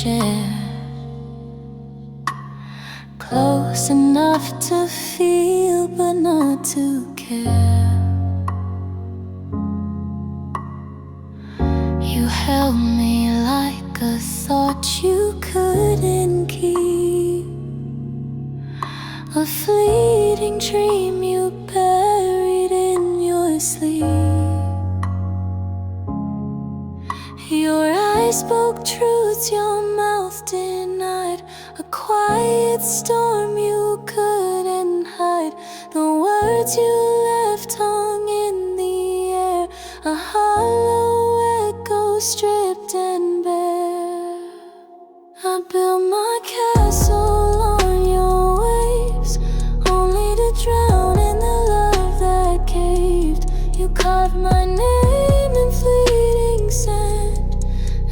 share, close enough to feel but not to care. You held me like a thought you couldn't keep, a fleeting dream you buried in your sleep. Your eyes spoke truths your mouth denied, a quiet storm you couldn't hide. The words you left hung in the air, a hollow echo stripped and bare. I built my castle on your waves, only to drown in the love that caved. You carved my name in fleeting sand,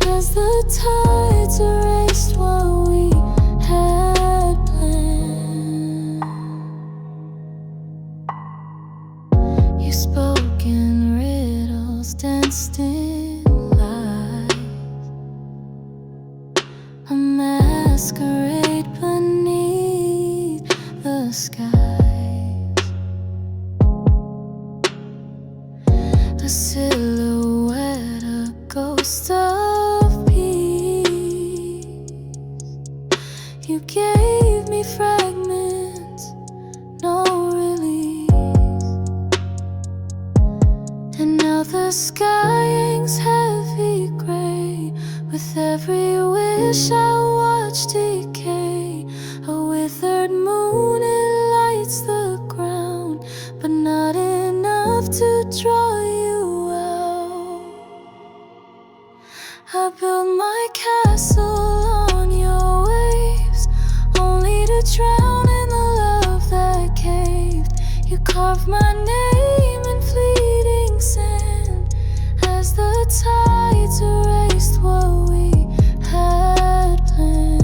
as the tides erased what we had planned. You spoke in riddles, danced in lies, a masquerade beneath the skies. A silhouette, a ghost of peace. You gave me fragments, no release. And now the sky hangs heavy gray, with every wish I watch decay. A withered moon, it lights the ground, but not enough to draw you out. I built my castle on your waves, only to drown in the love that caved. You carved my name in fleeting sand, as the tides erased what we had planned.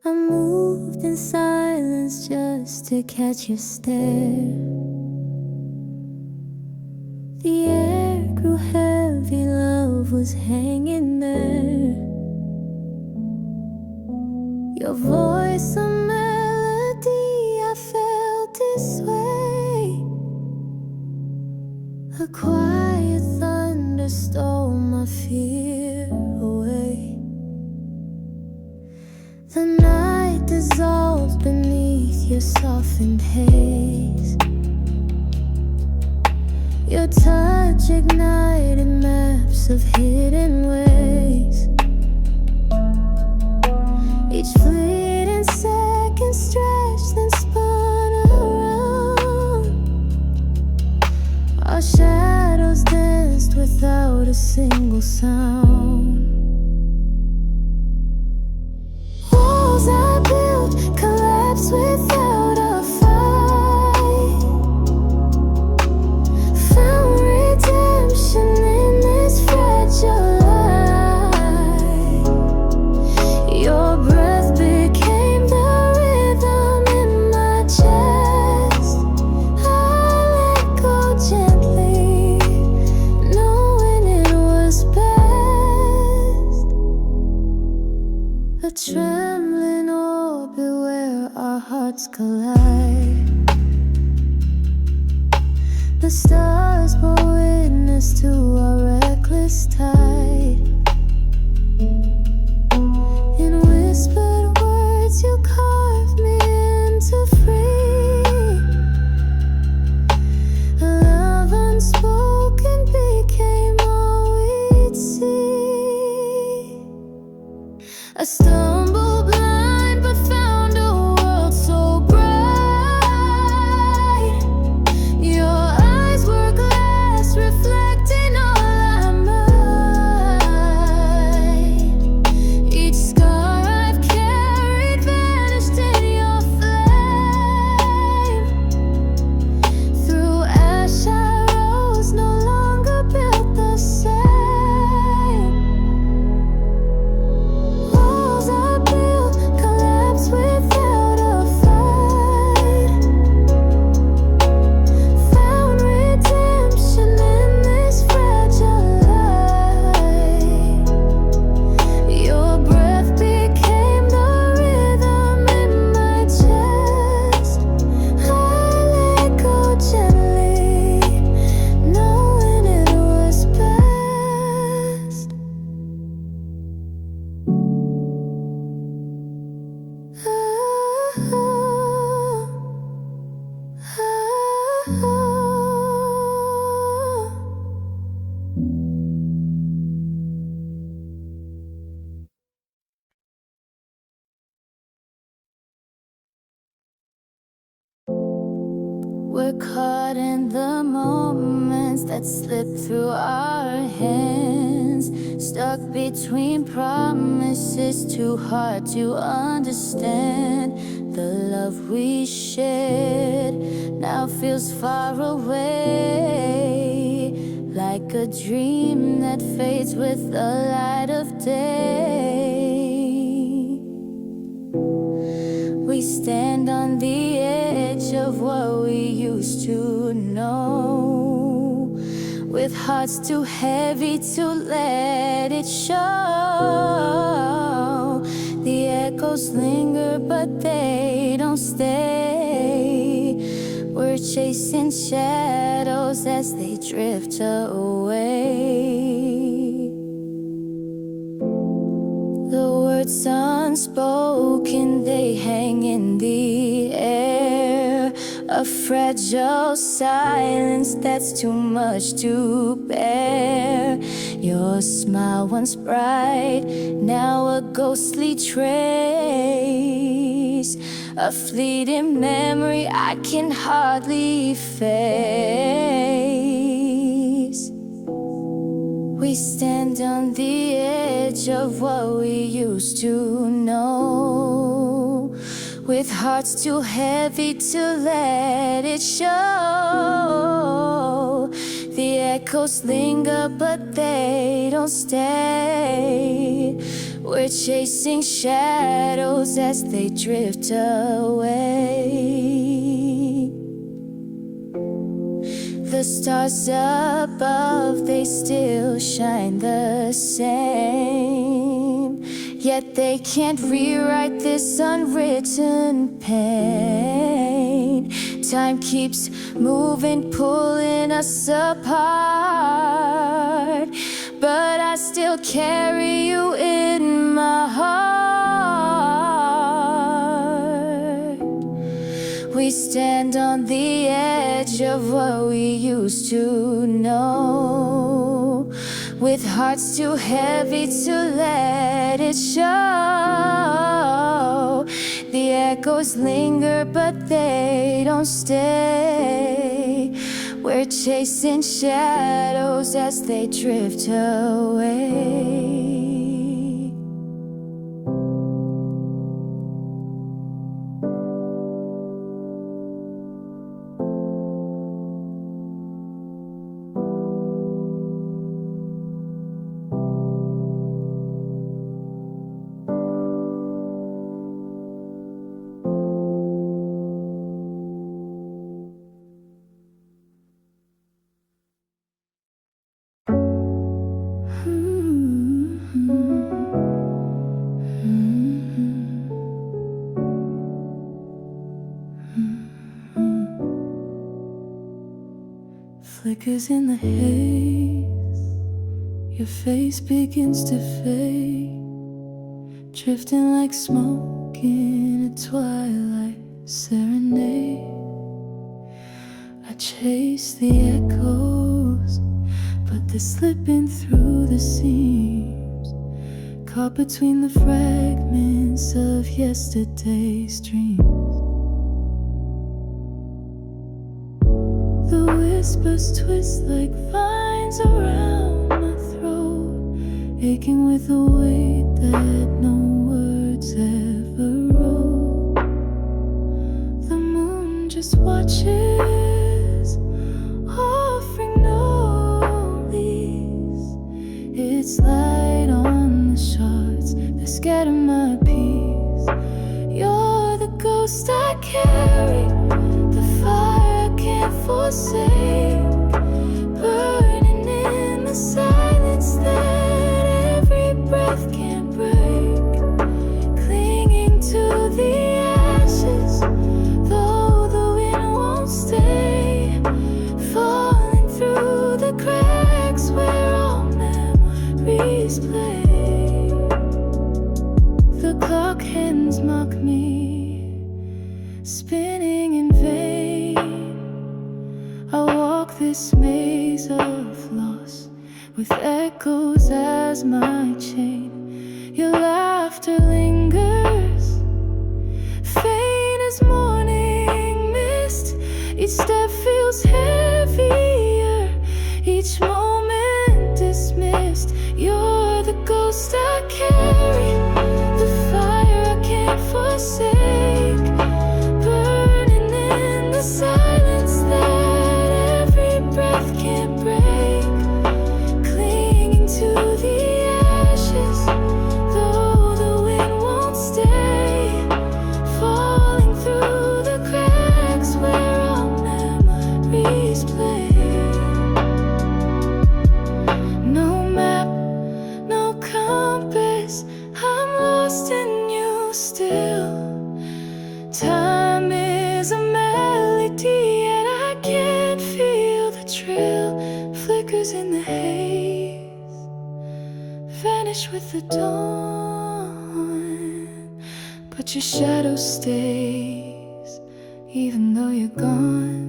I moved in silence just to catch your stare. The air grew heavy, love was hanging there. Your voice a melody, I felt this way. A quiet thunder stole my fear away. The night dissolved beneath your softened haze. Your touch ignited maps of hidden ways. Each fleeting second stretched and spun around. Our shadows danced without a single sound. Walls I built collapsed without a fight. Found redemption in this fragile life. Your breath became the rhythm in my chest. I let go gently, knowing it was best. A trembling orbit where our hearts collide. The stars bore witness to our reckless tide. In whispered words you carved me into free. A love unspoken became all we'd see. We're caught in the moments that slip through our hands, stuck between promises too hard to understand. The love we shared now feels far away, like a dream that fades with the light of day. We stand on the edge of what we used to know, with hearts too heavy to let it show. The echoes linger but they don't stay. We're chasing shadows as they drift away. The words unspoken, they hang in the air, a fragile silence that's too much to bear. Your smile once bright, now a ghostly trace, a fleeting memory I can hardly face. We stand on the edge of what we used to know, with hearts too heavy to let it show. The echoes linger but they don't stay. We're chasing shadows as they drift away. The stars above, they still shine the same, yet they can't rewrite this unwritten pain. Time keeps moving, pulling us apart, but I still carry you in my heart. We stand on the edge of what we used to know, with hearts too heavy to let it show. The echoes linger but they don't stay. We're chasing shadows as they drift away. Flickers in the haze, your face begins to fade, drifting like smoke in a twilight serenade. I chase the echoes, but they're slipping through the seams, caught between the fragments of yesterday's dreams. The whispers twist like vines around my throat, aching with a weight that no words ever wrote. The moon just watches, offering no release, its light on the shards that scatter my peace. You're the ghost I carry, the fire I can't forsake, burning in the silence that every breath can break, clinging to the ashes, though the wind won't stay. this maze of loss, with echoes as my chain. Your laughter lingers, faint as morning mist. Each step feels heavier, each moment dismissed. You're the ghost I carry, the fire I can't forsake, burning in the silence that every breath can't break. Clinging to the ashes, though the wind won't stay, falling through the cracks where our memories play. No map, no compass, I'm lost in you still. Time is a melody and I can't feel the trill. Flickers in the haze, vanish with the dawn, but your shadow stays even though you're gone.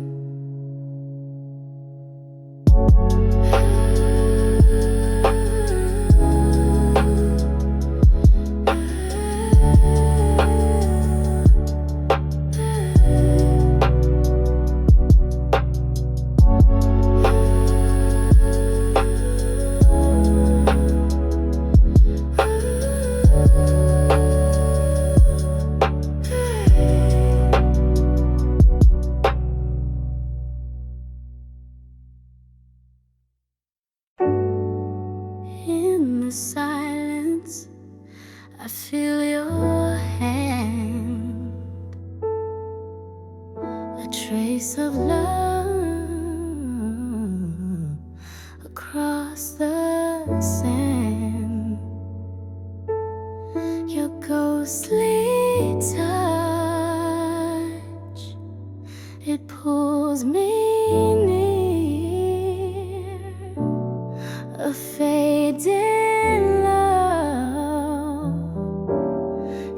In the silence, I feel your hand, a trace of love across the sand. Your ghostly touch, it pulls me near, a fading love,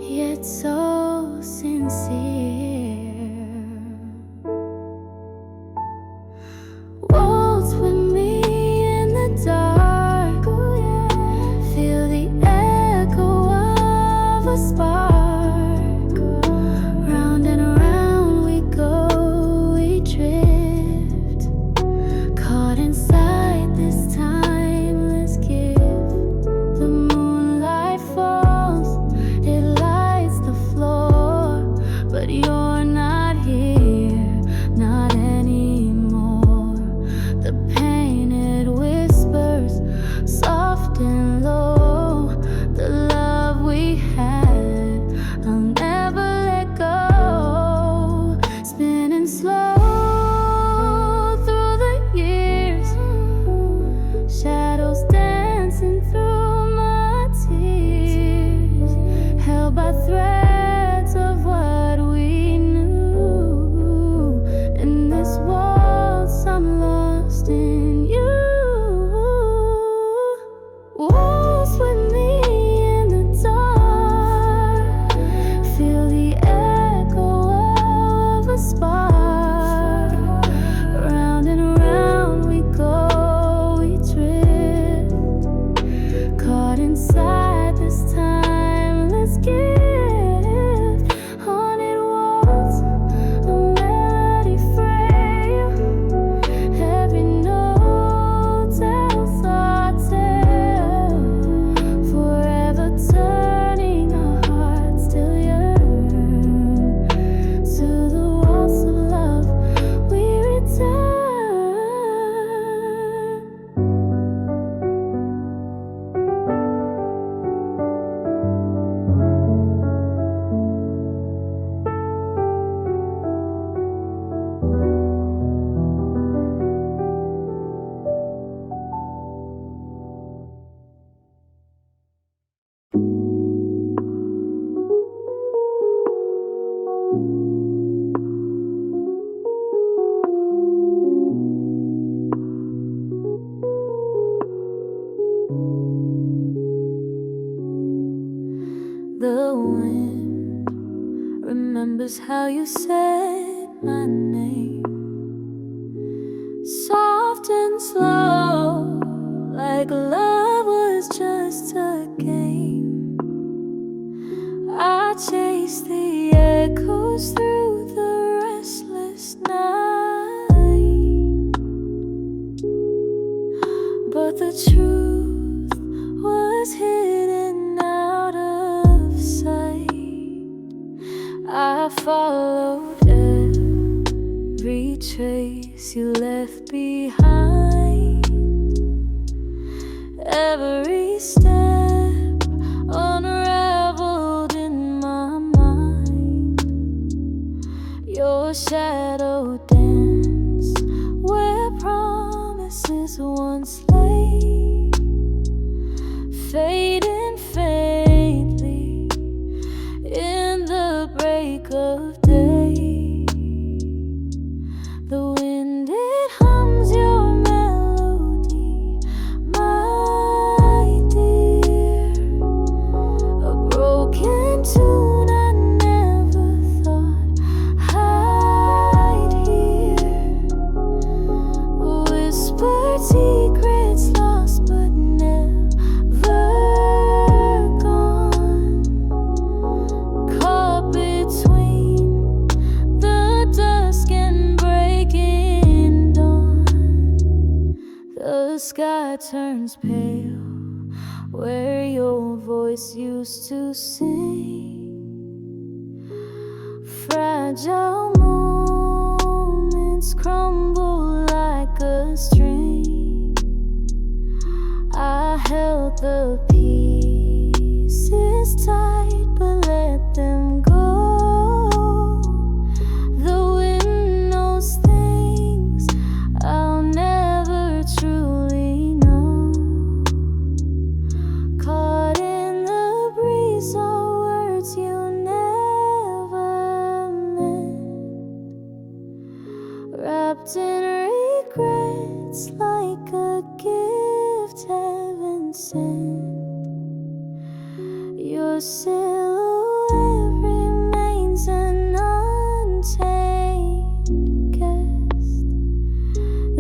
yet so sincere. Waltz with me in the dark, feel the echo of a spark. Round and around we go, we drift, caught inside this timeless gift. The moonlight falls, it lights the floor, but you're not here, not anymore. The painted whispers, soft and low, the love we had, I'll never let go. Spinning slow through the years, shadows dancing through my tears, held by threads of what we knew. In this waltz, I'm lost in you. Waltz with me in the dark, feel the echo of a spark. Round and around we go, we drift, caught inside this timeless gift. Haunted walls, a melody frail, every note tells our tale, forever turning our hearts still yearn to the waltz of love we return. The wind remembers how you said my name. So soft and slow, like love was just a game. I chased the echoes through the restless night, but the truth was hidden out of sight. I followed every trace you left behind, every step unraveled in my mind. Your shadow danced where promises once lay, fading faintly in the break of day. The wind, it hums your melody, my dear. A broken tune I never thought I'd hear. Whispered secrets lost but never gone. Caught between the dusk and breaking dawn. The sky turns pale where your voice used to sing. Fragile moments crumble like a string. I held the pieces tight but let them go. The wind knows things I'll never truly know. Caught in the breeze are words you never meant, wrapped in regrets like a gift heaven sent. Your silhouette remains an untamed guest.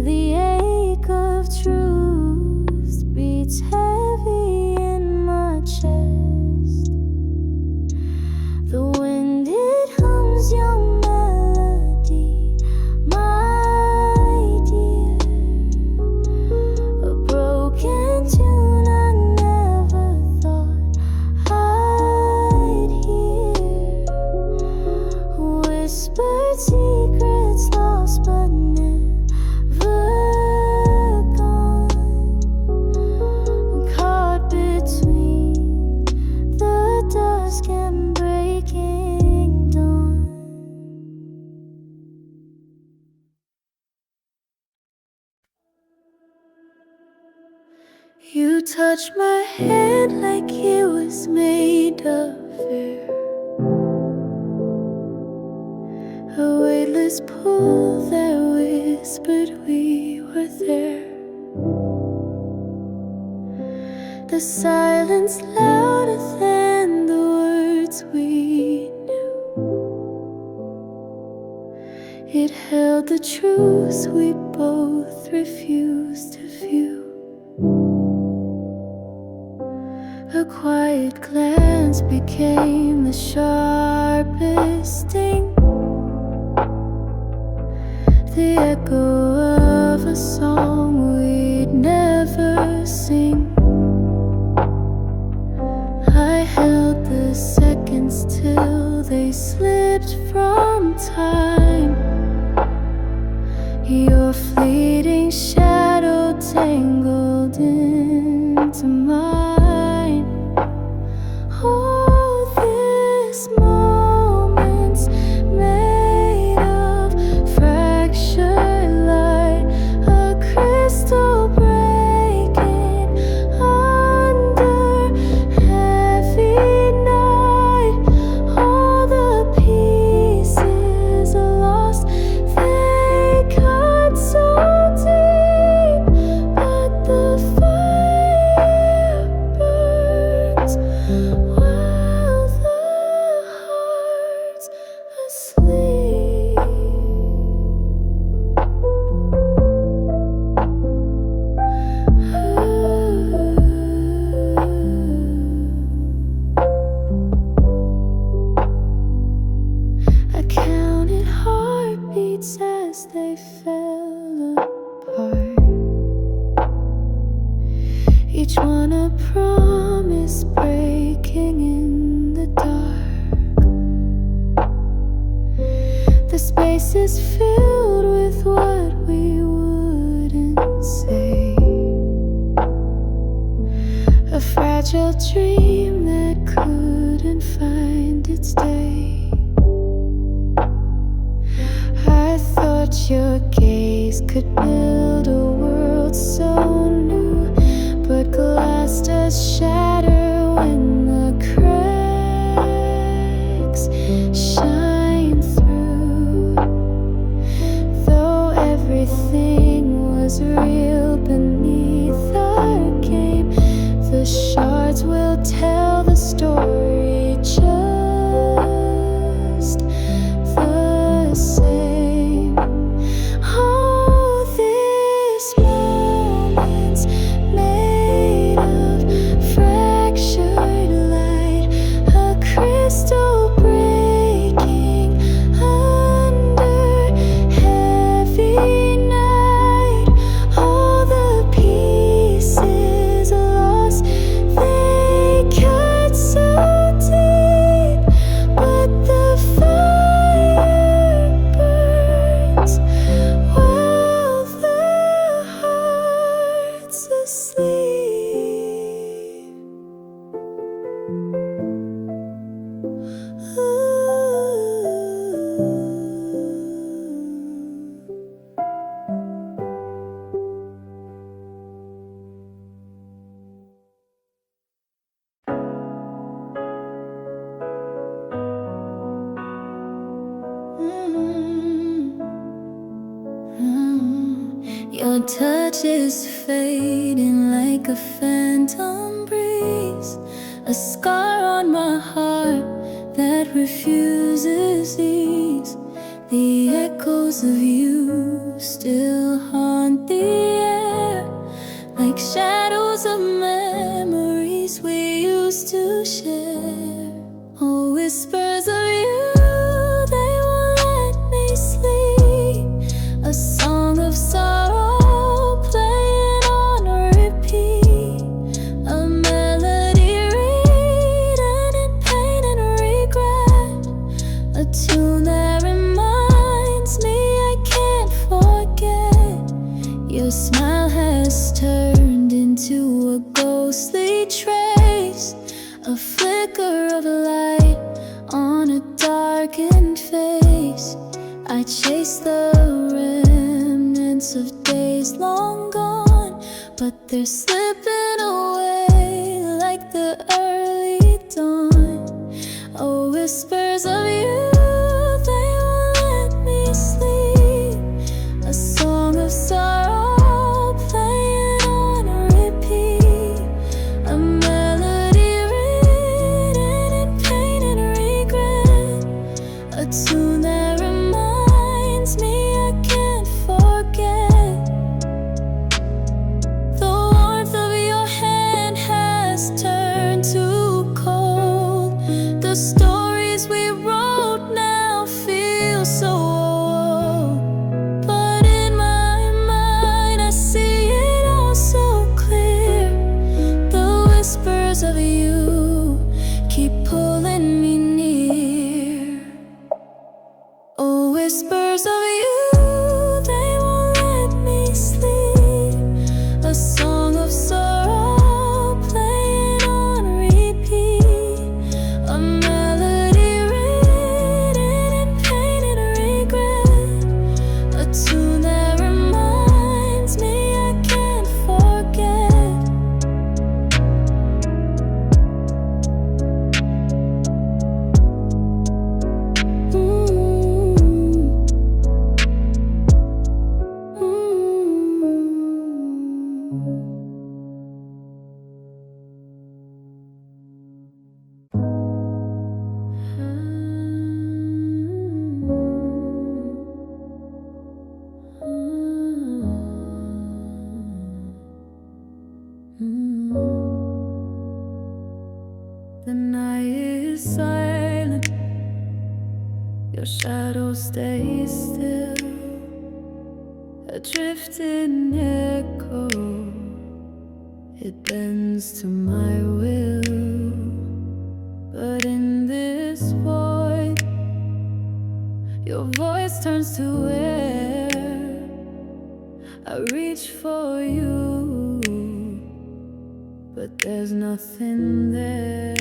The ache of truth beats heavy in my chest. The wind, it hums your melody, my dear. A broken tune I never thought I'd hear. Whispered secrets lost but never gone. Caught between the dusk and breaking dawn. You touched my hand like it was made of air. A weightless pull that whispered we were there. The silence louder than the words we knew. It held the truths we both refused to view. A quiet glance became the sharpest sting, the echo of a song we'd never sing. I held the seconds till they slipped from time. Your fleeting shadow tangled into mine. All this moments made of fractured light, a crystal breaking under heavy night. All the pieces are lost, they cut so deep, but the fire each one a promise breaking in the dark. The space is filled with what we wouldn't say, a fragile dream that couldn't find its day. I thought your gaze could build a world so new, but glass does shatter when the cracks shine through. Though everything was real beneath our game, the shards will tell the story just the same. Oh, this moment's made of fractured light, a crystal breaking under heavy night. All the pieces lost, they cut so deep, but the fire burns while the heart's asleep. Your touch is fading like a phantom breeze, a scar on my heart that refuses ease. The echoes of you still haunt the air, like shadows of memories we used to share. Oh, whispers of you, they won't let me sleep. A song of sorrow playing on repeat, a melody written in pain and regret, a tune that reminds me I can't forget. Your smile has turned into a ghostly trace, a flicker of light on a darkened face. I chase the remnants of days long gone, but they're slipping away like the early dawn. Oh, whispers of you, they won't let me sleep. A song of sorrow playing on repeat, a melody written in pain and regret, a tune that reminds me I can't forget. The warmth of your hand has turned to cold. The stories we wrote now feel so old, but in my mind I see it all so clear. The whispers of you keep pulling me near. Oh, whispers of you, they won't let me sleep. A song of sorrow playing on repeat, a melody written in pain and regret, a tune that reminds me I can't forget. The night is silent, your shadow stays still, a drifting echo It bends to my will, but in this void, your voice turns to air. I reach for you, but there's nothing there.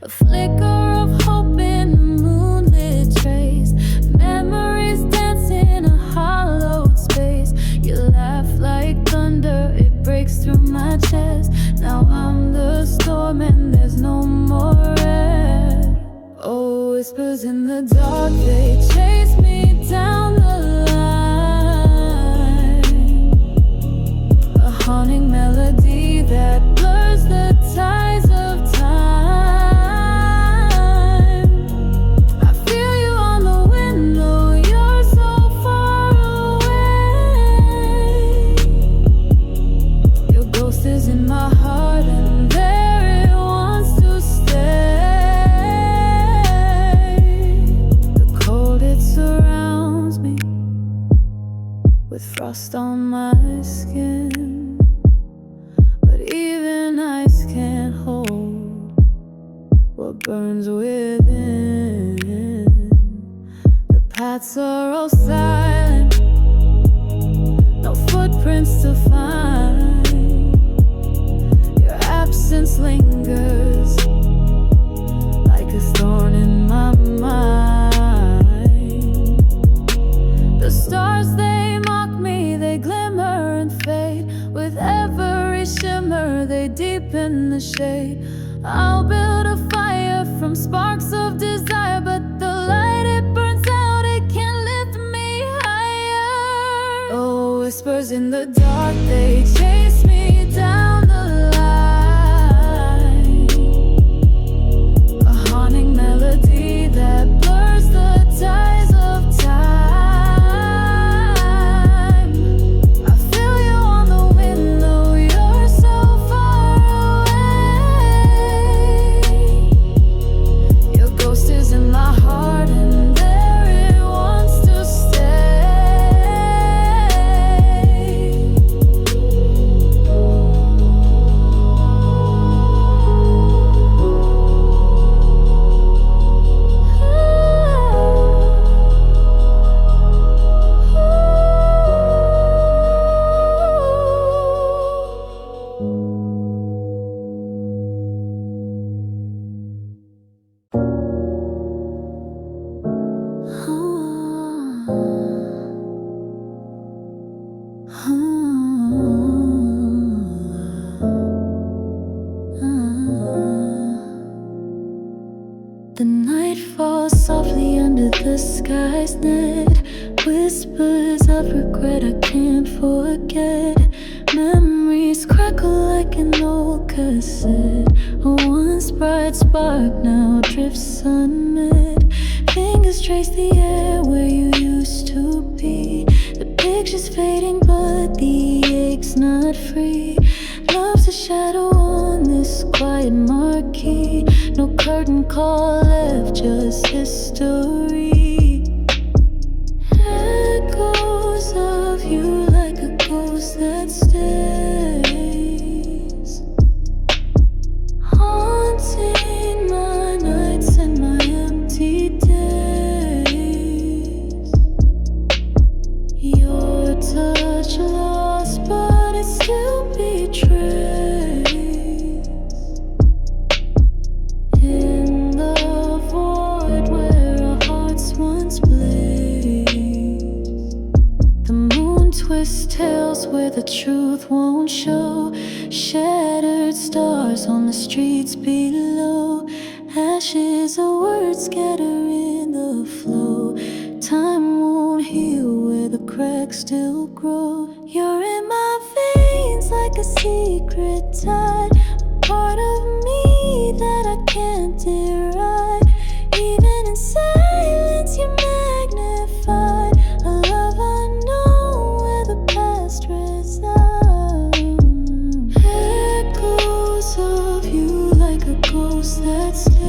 A flicker of hope in a moonlit trace, memories dance in a hollowed space. You laugh like thunder, it breaks through my chest. Now I'm the storm and there's no more rest. Oh, whispers in the dark, they chase me down the line. A haunting melody that blurs the ties of time. I feel you on the window, you're so far away. Your ghost is in my heart and there it wants to stay. The cold, it surrounds me with frost on my skin, but even ice can't hold what burns within. The paths are all silent, no footprints to find. Your absence lingers like a thorn in my mind. The stars, they mock me, they glimmer and fade. With every shimmer, they deepen the shade. I'll build a fire from sparks of desire, but the light, it burns out, it can't lift me higher. Oh, whispers in the dark, they chase me down the line. A haunting melody that blurs the ties of time. I feel you on the window, you're so far away. Your ghost is in my heart and there it wants to stay. The night falls softly under the sky's net. Whispers of regret I can't forget. Memories crackle like an old cassette. A once bright spark now drifts unmet. Fingers trace the air where you used to be. The picture's fading but the ache's not free. Love's a shadow on this quiet marquee. No curtain call left, just history. Echoes of you like a ghost that stays, haunting my nights and my empty days. Your touch lost, but it still betrays. In the void where our hearts once blazed, the moon twists tales where the truth won't show. Shattered stars on the streets below. Ashes of words scatter in the flow. Time won't heal where the cracks still grow. You're in my veins like a secret tide, a part of me that I can't deride. Even in silence you magnify a love unknown where the past resides. Echoes of you like a ghost that stays,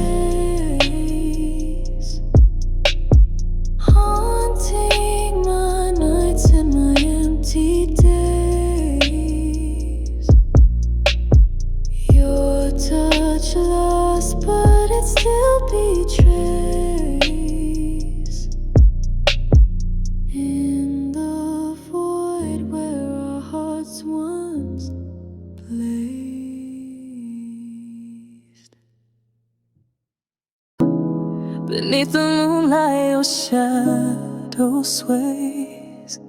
haunting my nights and my empty days. Beneath the moonlight, your shadow sways,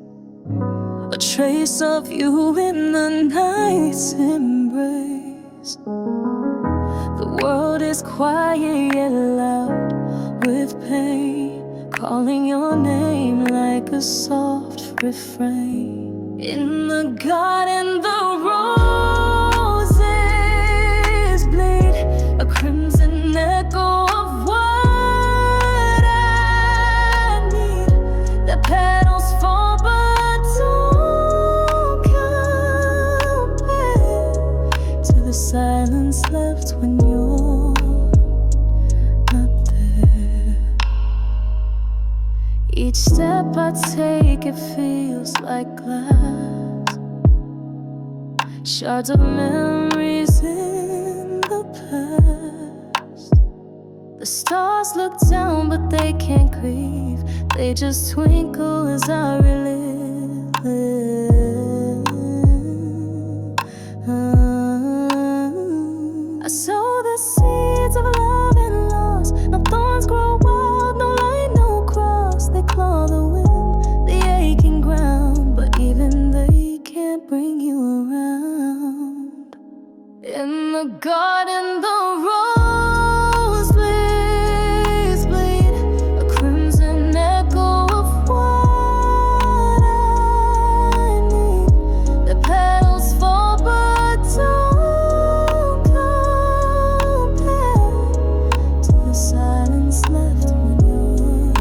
a trace of you in the night's embrace. The world is quiet yet loud with pain, calling your name like a soft refrain. In the garden, the roses bleed, a crimson echo of what I need. The petals fall but don't compare to the silence left when you're not there. Each step I take, it feels like glass, shards of memories in the past. The stars look down but they can't grieve, they just twinkle as I relive. I sow the seeds of love and loss. No thorns grow wild, no light, no cross. They claw the wind, the aching ground, but even they can't bring you around. In the garden, the roses bleed, a crimson echo of what I need. The petals fall but don't compare to the silence left when you're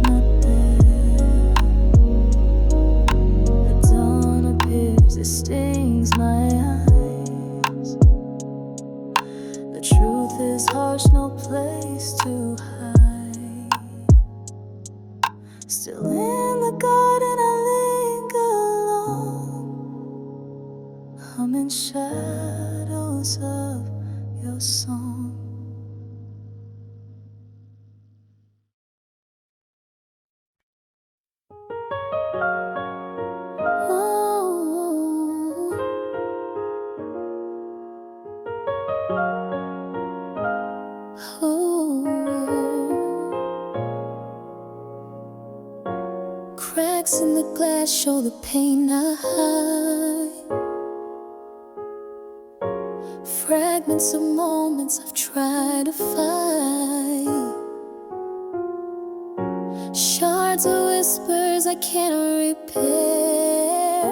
not there. The dawn appears, it stings my eyes. The truth is harsh, no place to hide. Still in the garden I linger alone, humming shadows of your song. Cracks in the glass show the pain I hide. Fragments of moments I've tried to fight. Shards of whispers I can't repair.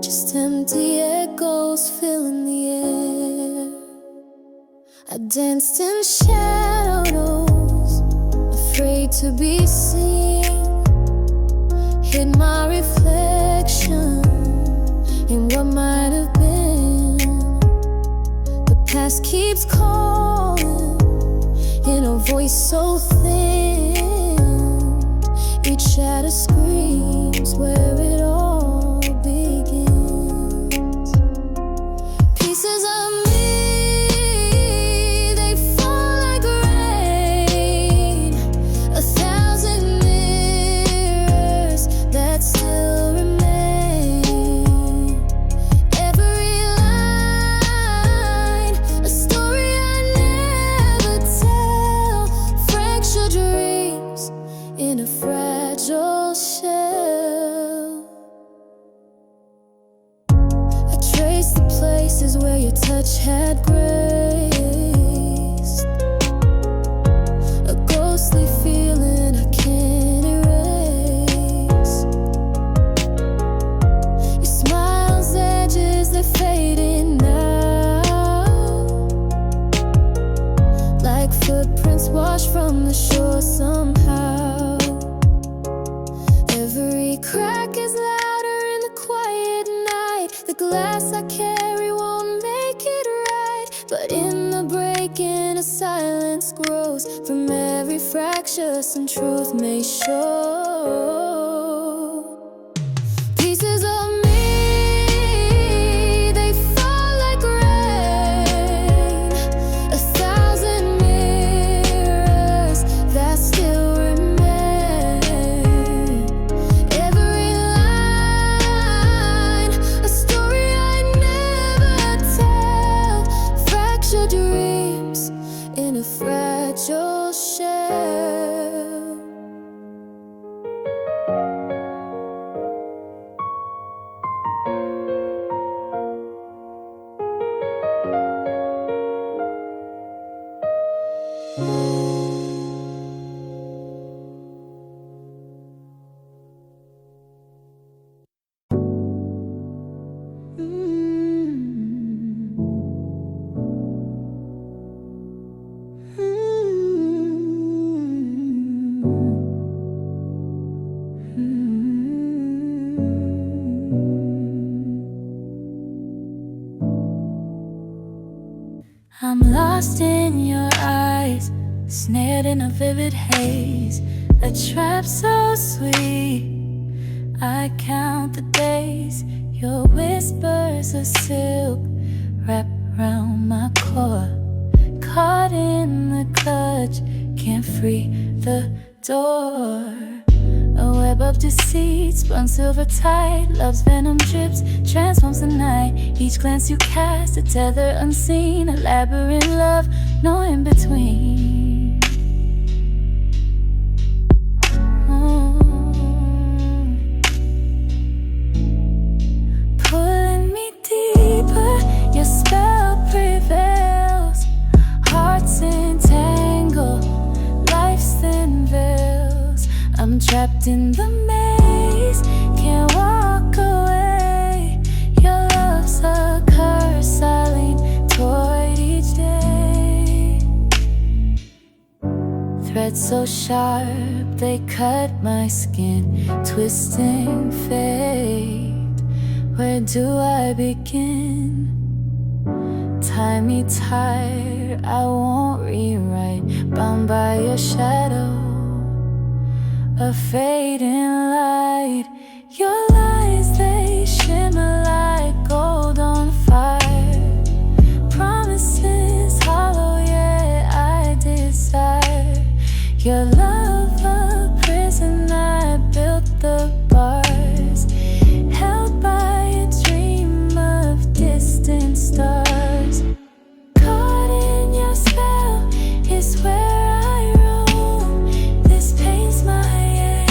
Just empty echoes filling the air. I danced in shadows, afraid to be seen. Hid my reflection in what might have been. The past keeps calling in a voice so thin. Each shadow screams where it all begins. Pieces of me, they fall like rain. 1,000 mirrors that still remain. Every line, a story I never tell. Fractured dreams in a fragile shell. I trace the places where your touch had graced. A ghostly feeling I can't erase. Your smile's edges, they're fading now, like footprints washed from the shore somehow. Every crack is louder in the quiet night. The glass I carry won't make it right, but in the breaking a silence grows. From every fracture some truth may show. Pieces of me, they fall like rain. 1,000 mirrors that still remain. Every line, a story I never tell. Fractured dreams I'm lost in your eyes, snared in a vivid haze, a trap so sweet. I count the days, your whispers of silk wrap round my core. Caught in the clutch, can't free the door. A web of deceit spun silver tide, love's venom drips, transforms the night. Each glance you cast, a tether unseen, a labyrinth love, no in between. Pulling me deeper, your spell prevails. Hearts entangle, life's thin veils. I'm trapped in the maze, can't walk away. Your love's a curse I lean toward each day. Threads so sharp, they cut my skin, twisting fate. Where do I begin? Tie me tight, I won't rewrite. Bound by your shadow, a fading light. Your lies, they shimmer like gold on fire. Promises hollow, yet I desire. Your love, a prison, I built the bars, held by a dream of distant stars. Caught in your spell is where I roam. This pain's my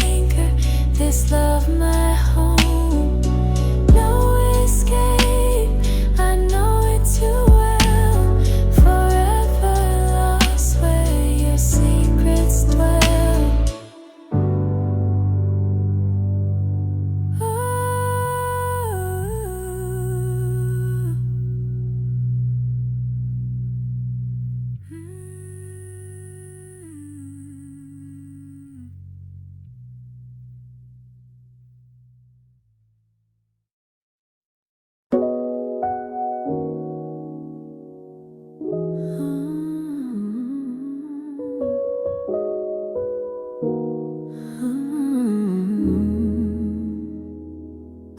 anchor, this love my home. No escape, I know it too well. Forever lost where your secrets dwell.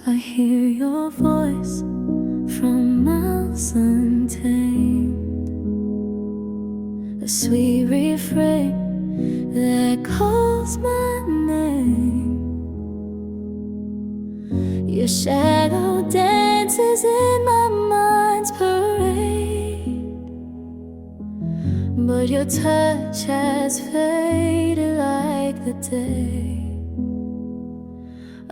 I hear your voice from miles untamed, a sweet refrain that calls my name. Your shadow dances in my mind's parade, but your touch has faded like the day.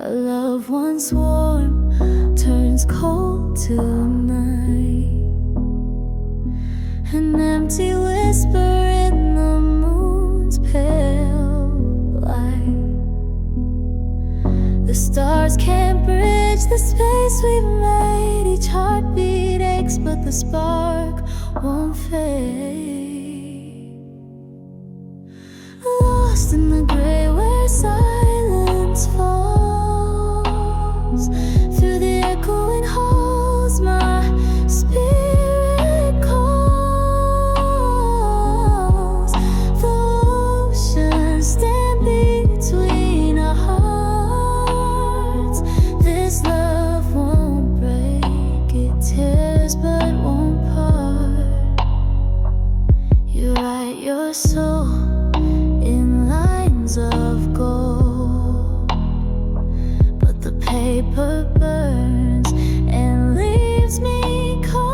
A love once warm turns cold tonight, an empty whisper in the moon's pale light. The stars can't bridge the space we've made. Each heartbeat aches, but the spark won't fade. Lost in the gray where silence falls, through the echoing halls my spirit calls. The oceans stand between our hearts. This love won't break, it tears but won't part. You write your soul in lines of gold, but the paper burns and leaves me cold.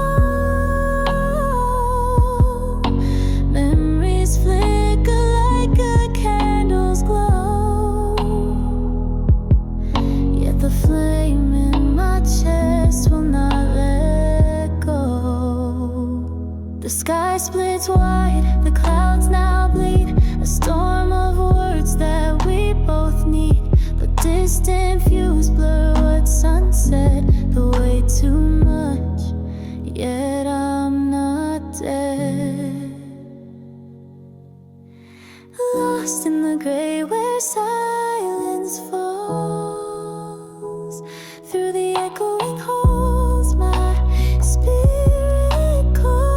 Memories flicker like a candle's glow, yet the flame in my chest will not let go. The sky splits wide, the clouds now bleed, a storm of words that we both need. The distant views blur what's unsaid, the way too much, yet I'm not dead. Lost in the gray where silence falls, through the echoing halls my spirit calls.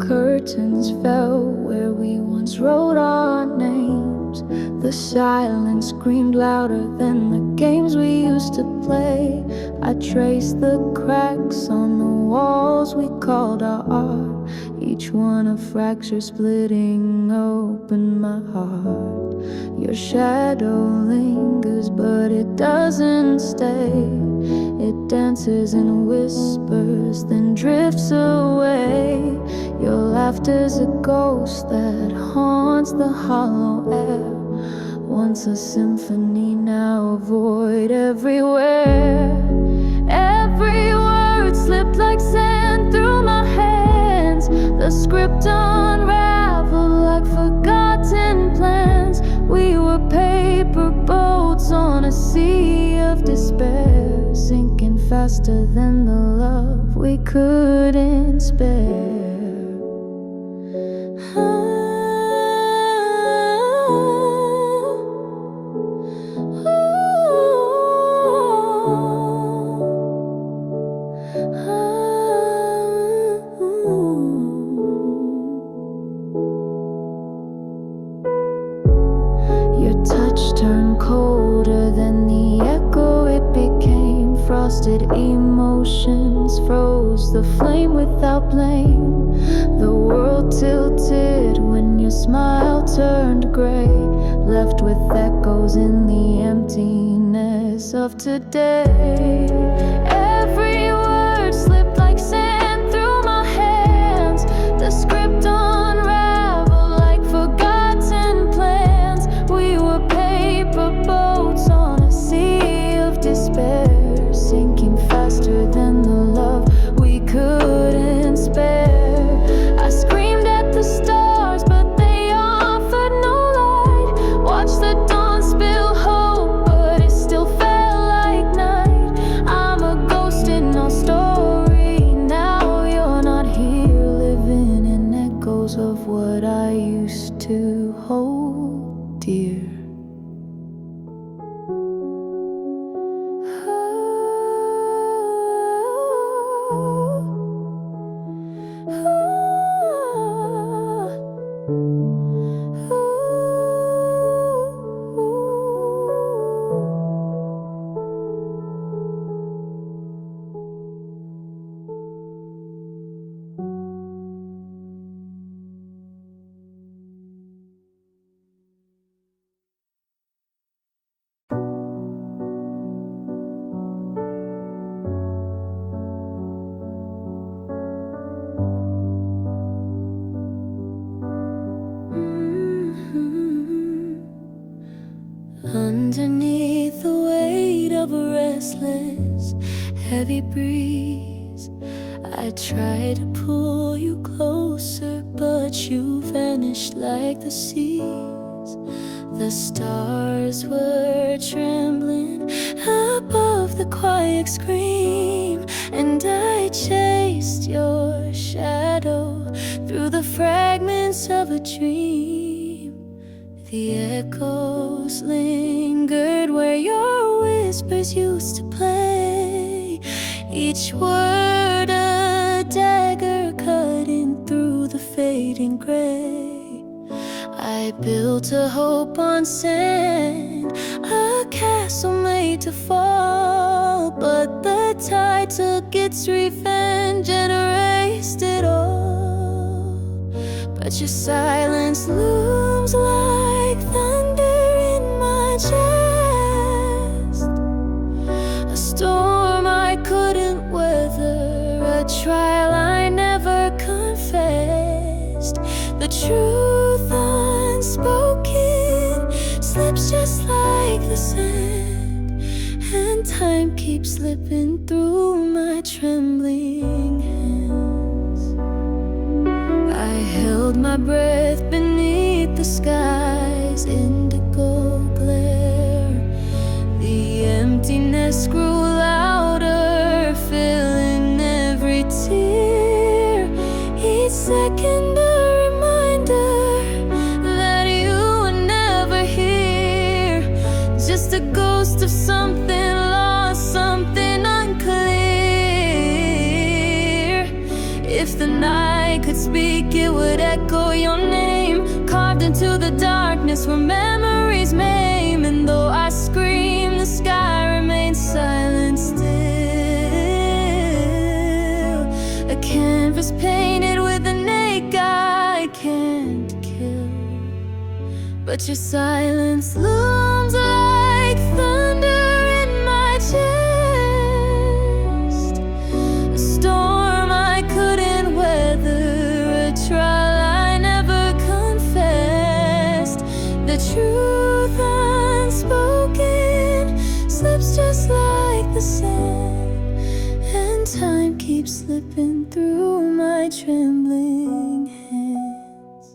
curtains fell where we once wrote our names. The silence screamed louder than the games we used to play. I traced the cracks on the walls we called our art, each one a fracture splitting open my heart. Your shadow lingers, but it doesn't stay. It dances and whispers, then drifts away. Your laughter's a ghost that haunts the hollow air. Once a symphony, now a void everywhere. Every word slipped like sand through my hands. The script unraveled like forgotten plans. We were paper boats on a sea of despair, sinking faster than the love we couldn't spare. Frosted emotions froze the flame without blame. The world tilted when your smile turned gray, left with echoes in the emptiness of today. Every word slipped like sand through my hands. The script unraveled like forgotten plans. We were paper boats on a sea of despair, sinking faster than the love we couldn't spare. I screamed at the stars, but they offered no light. Watched the dawn spill hope, but it still felt like night. I'm a ghost in our story. Now you're not here, living in echoes of what I used to hold dear. Underneath the weight of a restless, heavy breeze, I tried to pull you closer, but you vanished like the seas. The stars were trembling above the quiet scream, and I chased your shadow through the fragments of a dream. The echoes lingered where your whispers used to play, each word a dagger cutting through the fading gray. I built a hope on sand, a castle made to fall, but the tide took its revenge and erased it all. But your silence looms like thunder in my chest, a storm I couldn't weather, a trial I never confessed. The truth unspoken slips just like the sand, and time keeps slipping through my trembling hands. I held my breath beneath the sky's indigo glare. The emptiness grew louder, filling every tear. Each second a reminder that you were never here, just a ghost of something lost, something unclear. If the night could speak, the darkness where memories maim. And though I scream, the sky remains silent still. A canvas painted with an ache I can't kill, but your silence looms like thunder in my chest. A storm I couldn't weather, a trial I never confessed. The truth unspoken slips just like the sand, and time keeps slipping through my trembling hands.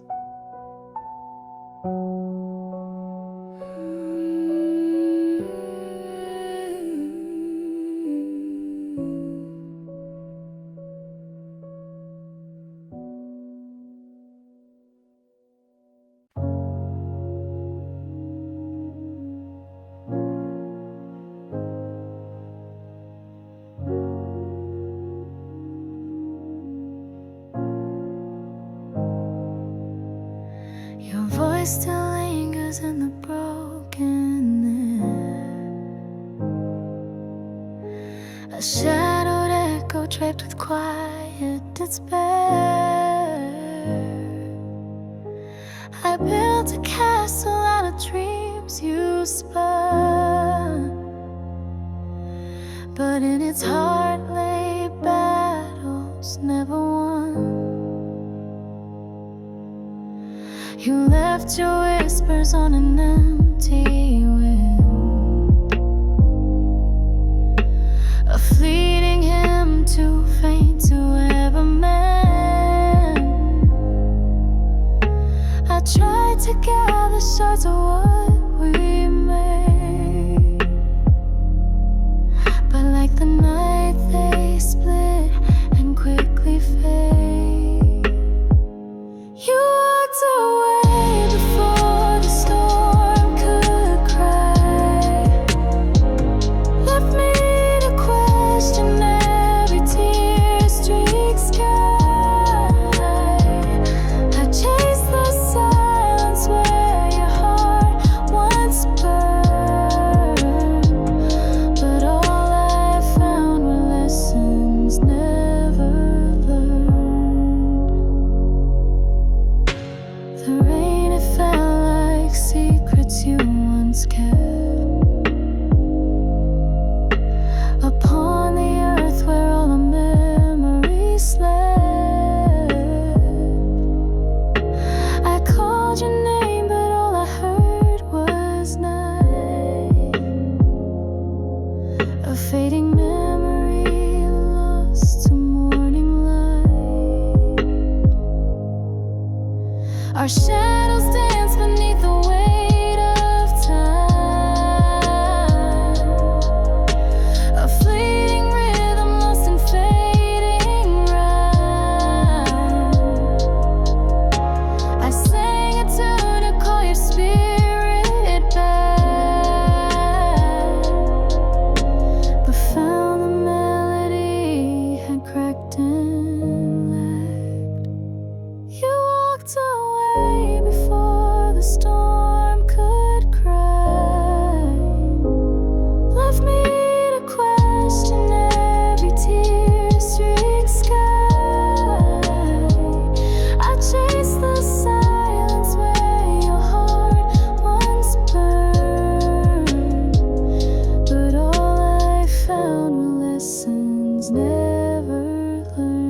Your voice still lingers in the broken air, a shadowed echo draped with quiet despair. I built a castle out of dreams you spun, but in its heart lay battles never won. You left your whispers on an empty wind, a fleeting hymn too faint to ever mend. I tried to gather shards of what we made, but like the night they split and quickly fade. You walked away before the storm could cry, left me to question every tear-streaked sky. I chased the silence where your heart once burned, but all I found were lessons never learned. The rain, it felt like secrets you once kept, upon the earth where all the memories slept. I called your name, but all I heard was night, a fading memory lost to morning light. Our shadows dance beneath the weight of time, a fleeting rhythm lost in fading rhyme. I sang a tune to call your spirit back, but found the melody had cracked and lagged. You walked away before the storm could cry, left me to question every tear-streaked sky. I chased the silence where your heart once burned, but all I found were lessons never learned.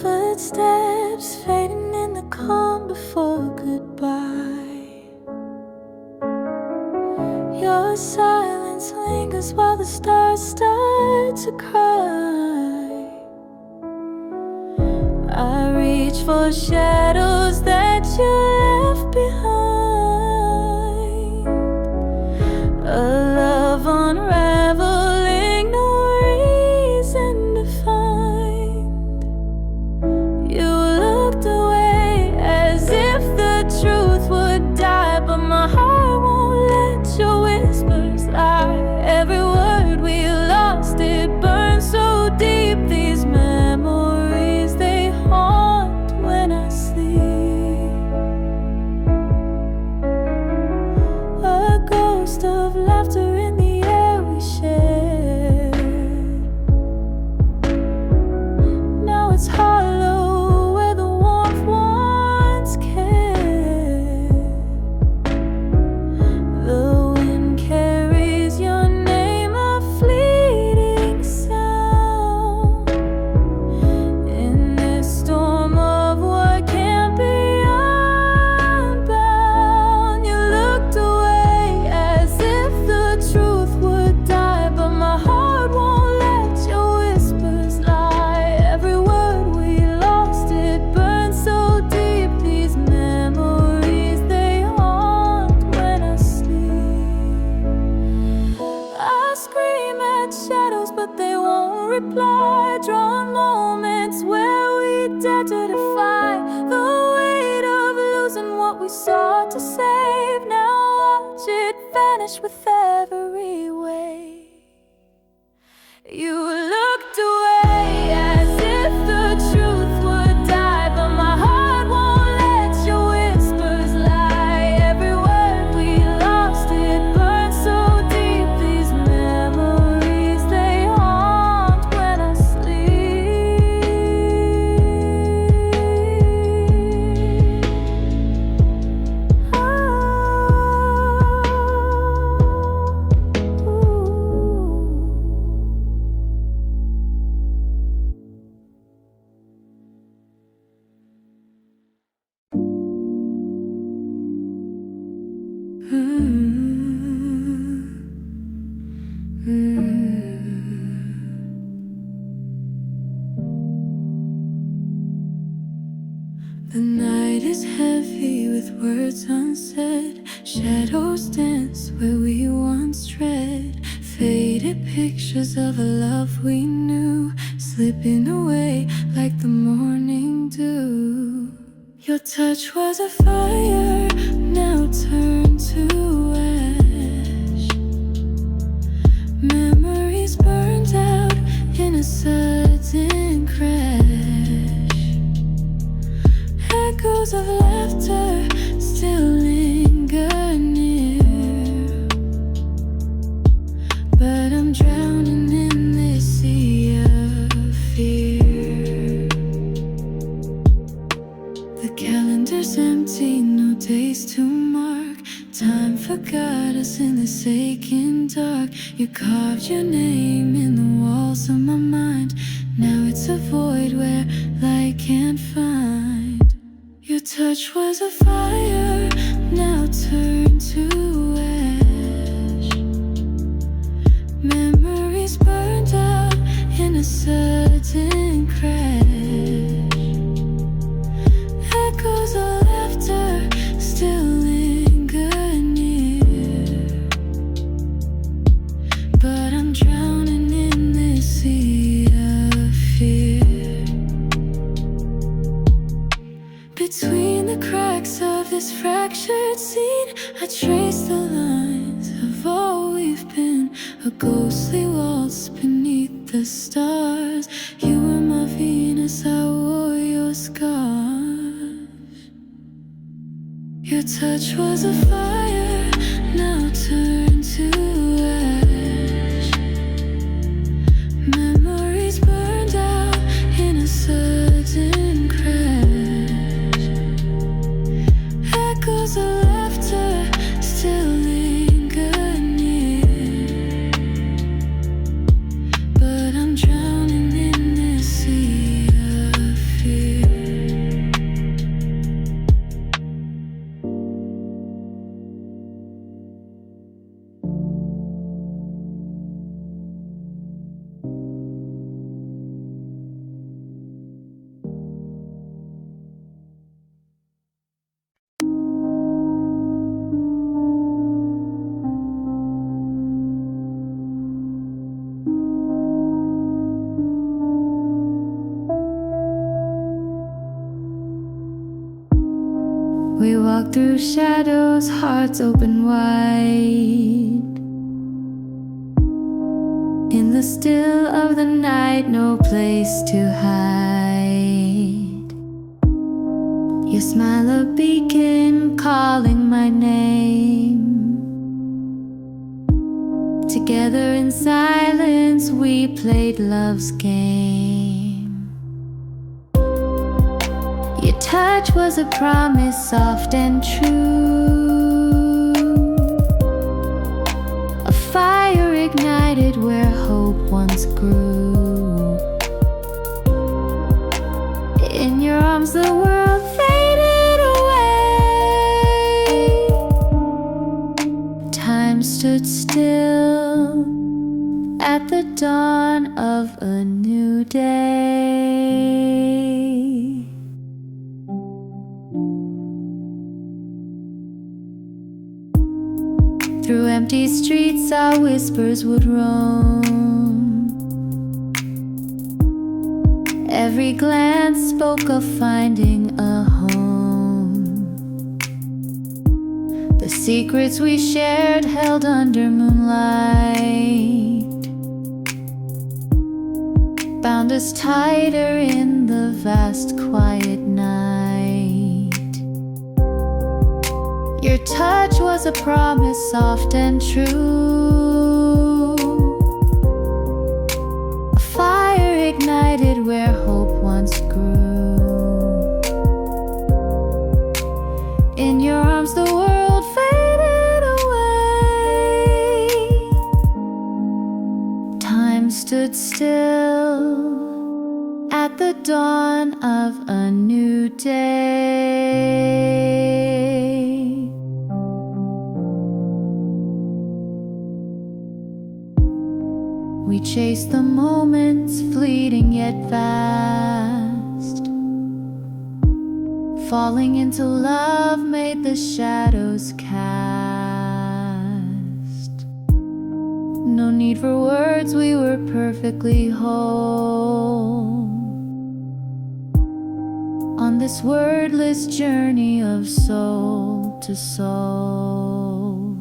Footsteps fading in the calm before goodbye. Your silence lingers while the stars start to cry. I reach for shadows that you left behind, a love unraveling, no reason vanished with every wave. You looked away as if the truth would die, but my heart won't let your whispers lie. Every word we lost, it burned so deep. These memories, they haunt when I sleep. The night is heavy with words unsaid. Shadows dance where we once tread. Faded pictures of a love we knew, slipping away like the morning dew. Your touch was a fire, now turned to ash. Memories burned out in a sudden crash. Echoes of laughter still linger near, but I'm drowning in this sea of fear. The calendar's empty, no days to mark. Time forgot us in this aching dark. You carved your name in the walls of my mind. Now it's a void where light can't find. Your touch was a fire, now turned to ash. Memories burned out in a sudden crash. Echoes of laughter still linger near, but I'm drowning in this sea of fear. Between the cracks of this fractured scene, I trace the lines of all we've been. A ghostly waltz beneath the stars. You were my Venus, I wore your scars. Your touch was a fire, now turned to ash. Memories burned out in a sudden crash. Echoes of laughter still linger near, but I'm drowning in this sea of fear. We walk through shadows, hearts open wide. In the still of the night, no place to hide. Your smile a beacon calling my name. Together in silence we played love's game. Your touch was a promise, soft and true. A fire ignited where hope once grew. In your arms the world faded away. Time stood still at the dawn of a new day. Through empty streets our whispers would roam. Every glance spoke of finding a home. The secrets we shared held under moonlight bound us tighter in the vast quiet night. Your touch was a promise soft and true, a fire ignited where hope once grew. In your arms the world faded away. Time stood still at the dawn of a new day. We chased the moments, fleeting yet fast. Falling into love made the shadows cast. No need for words, we were perfectly whole on this wordless journey of soul to soul.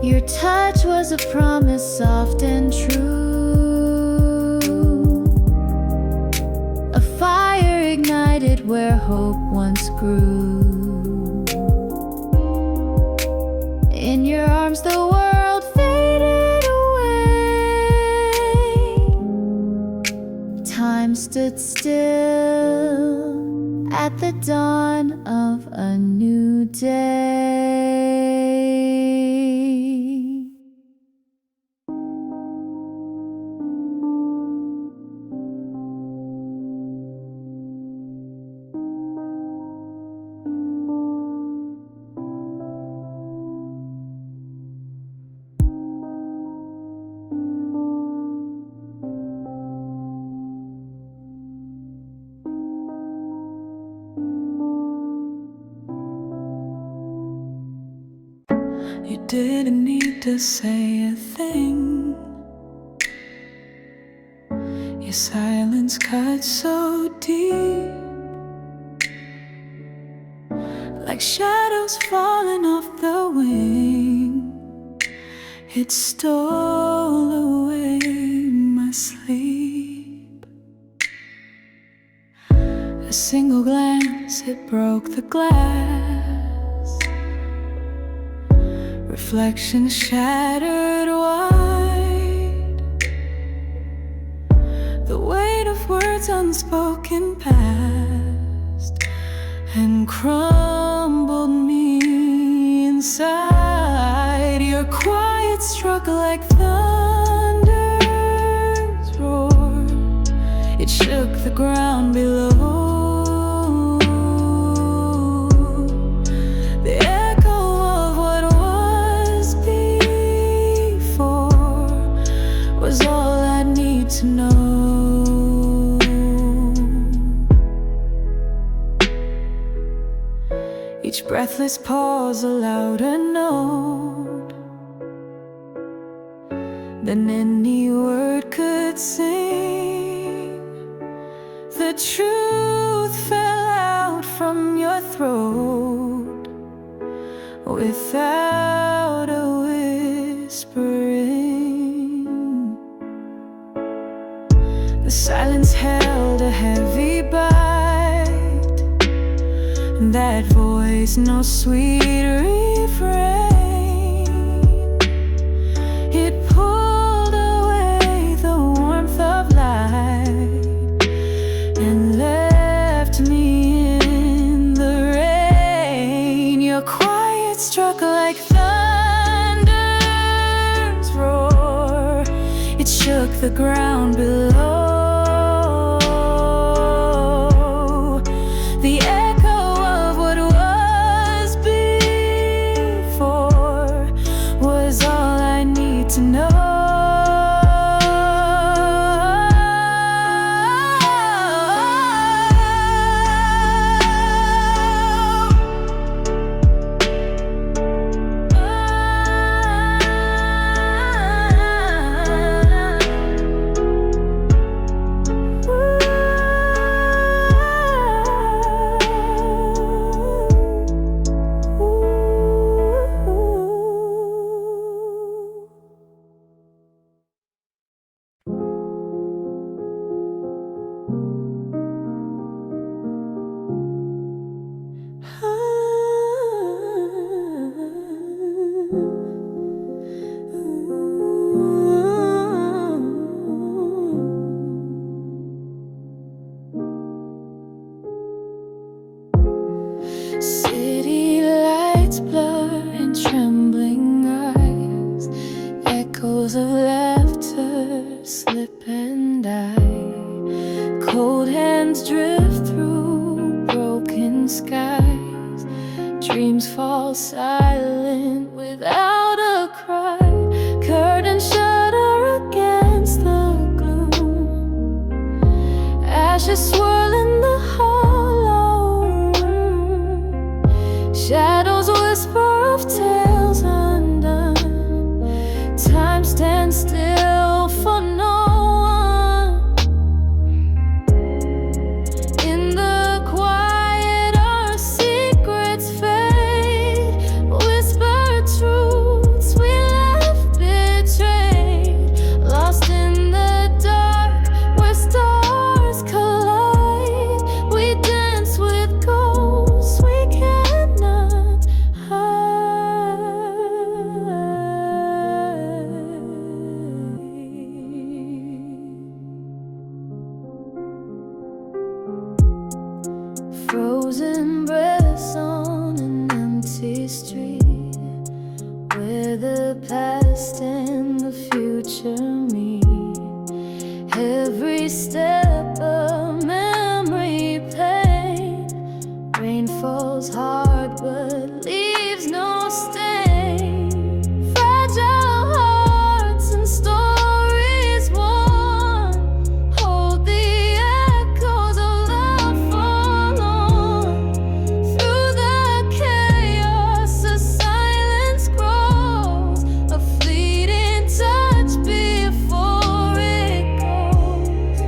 Your touch was a promise soft and true, a fire ignited where hope once grew. In your arms the world faded away. Time stood still at the dawn of a new day. You didn't need to say a thing. Your silence cut so deep, like shadows falling off the wing. It stole away my sleep. A single glance, it broke the glass. Reflection shattered wide. The weight of words unspoken passed and crumbled me inside. Your quiet struck like thunder's roar. It shook the ground below. To know each breathless pause a louder note than any word could sing. The truth fell out from your throat without a whispering. The silence held a heavy bite, that voice no sweet refrain. It pulled away the warmth of light and left me in the rain. Your quiet struck like thunder's roar. It shook the ground below. The echo of what was before was all I need to know. the past and the future me. Every step a memory pain. Rain falls hard but leaves no stain. Fragile hearts and stories worn hold the echoes of love forlorn. Through the chaos a silence grows, a fleeting touch before it goes.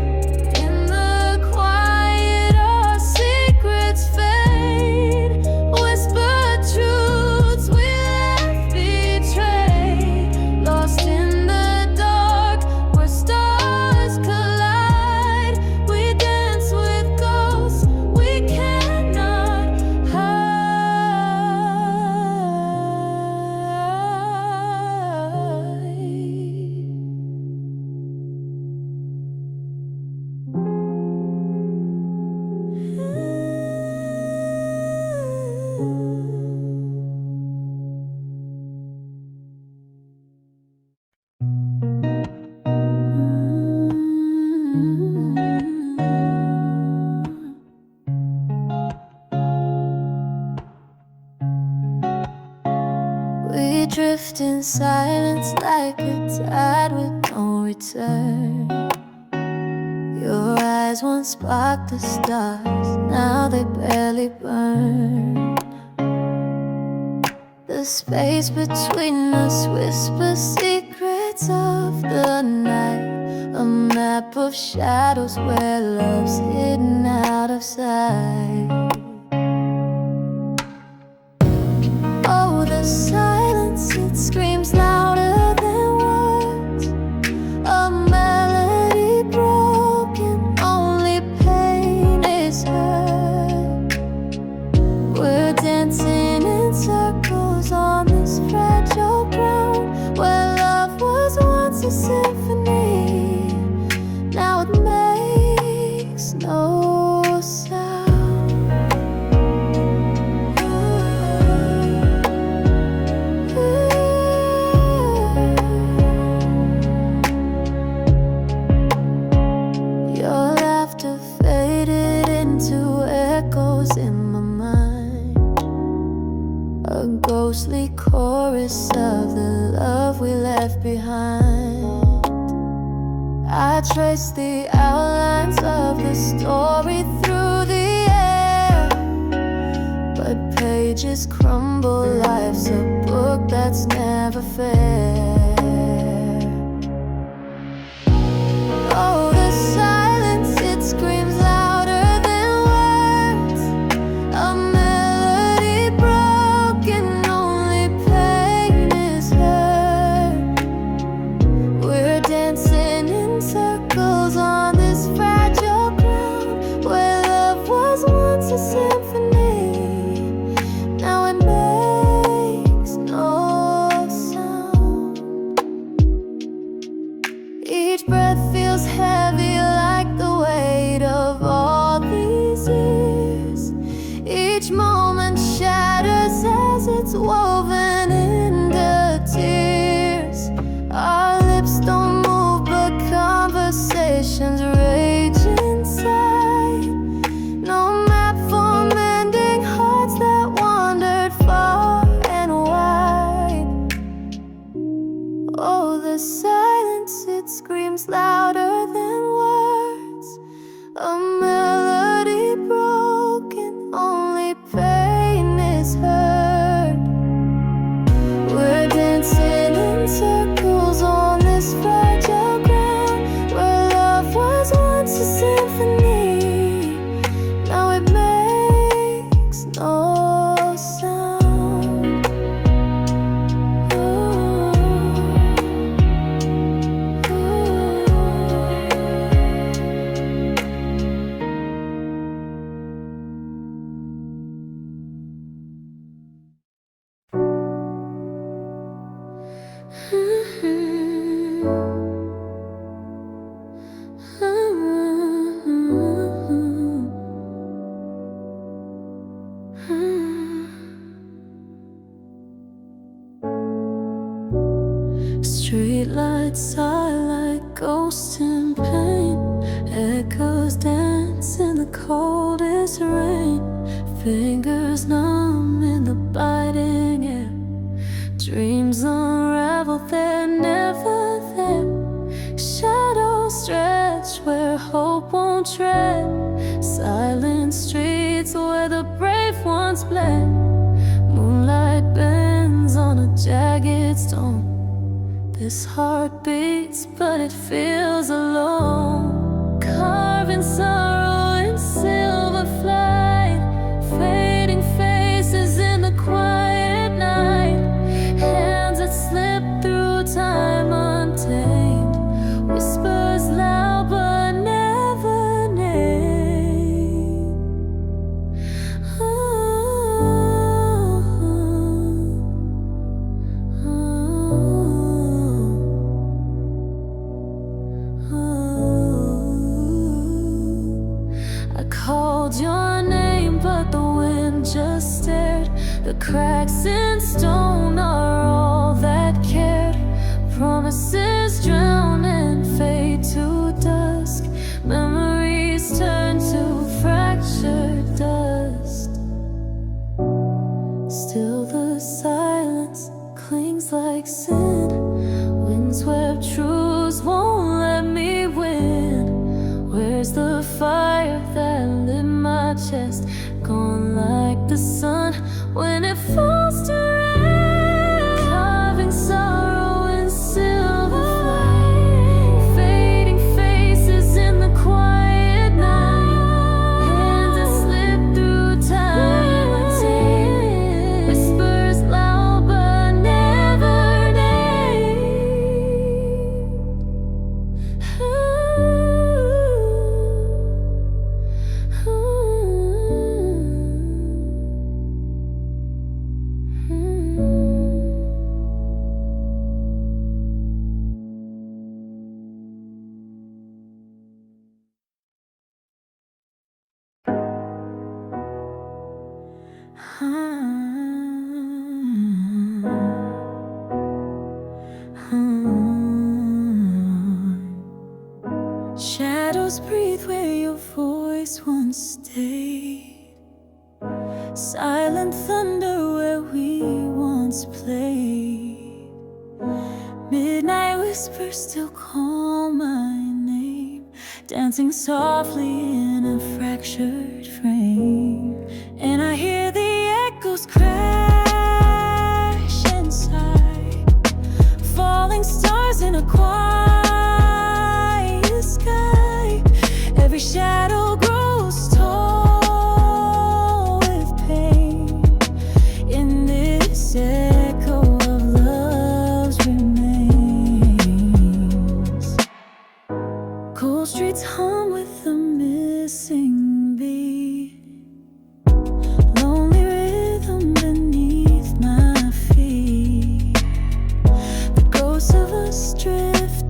In the quiet our secrets fade, whispered truths we left betrayed. Lost in the dark where stars collide, we dance with ghosts we cannot We drift in silence like a tide with no return. Your eyes once sparked the stars, now they barely burn. The space between us whispers secrets of the night, a map of shadows where love's hidden out of sight. Oh, the silence, it screams louder than words. A melody broken, only pain is heard. We're dancing in circles on this fragile ground where love was once a symphony. Now it makes no sound. Your laughter faded into echoes in my mind, a ghostly chorus of the love we left behind. I trace the outlines of the story through the air, but pages crumble, life's a book that's never fair. Oh, the silence, it screams louder than words. A melody broken, only pain is heard. We're dancing in circles on this fragile ground where love was once a symphony. Now it makes no sound. Each breath feels heavy like the weight of all these years. Each moment shatters as it's woven into tears. Our lips don't move, but conversations rage inside. No map for mending hearts that wandered far and wide. Oh, the silence, it screams louder than words. A melody broken, only pain is heard. We're dancing in circles on this fragile ground where love was once a symphony. Now it makes no sound. Streetlights are like ghosts in pain. Echoes dance in the coldest rain. Fingers numb in the biting air. Dreams unravel, they're never there. Shadows stretch where hope won't tread. Silent streets where the brave once bled. Moonlight bends on a jagged stone. This heart beats, but it feels alone. Carving sorrow in silver flight. Fading faces in the quiet night. Hands that slip through time untamed. Whispers loud but never named. I called your name, but the wind just stared. The cracks in stone are all that cared. Promises drown and fade to dusk. Memories turn to fractured dust. Still the silence clings like sin. Windswept truths won't let me win. Where's the fire that lit my chest? Gone like the sun when it falls to rest. Carving sorrow in silver flight. Fading faces in the quiet night. Hands that slip through time untamed. Whispers loud but never named. Shadows breathe where your voice once stayed. Silent thunder where we once played. Midnight whispers still call my name. Dancing softly in a fractured frame. And I hear the echoes crash inside. Falling stars in a quiet sky. Every shadow grows tall with pain. In this echo of love's remains. Cold streets hum with the missing beat. Lonely rhythm beneath my feet. The ghosts of us drift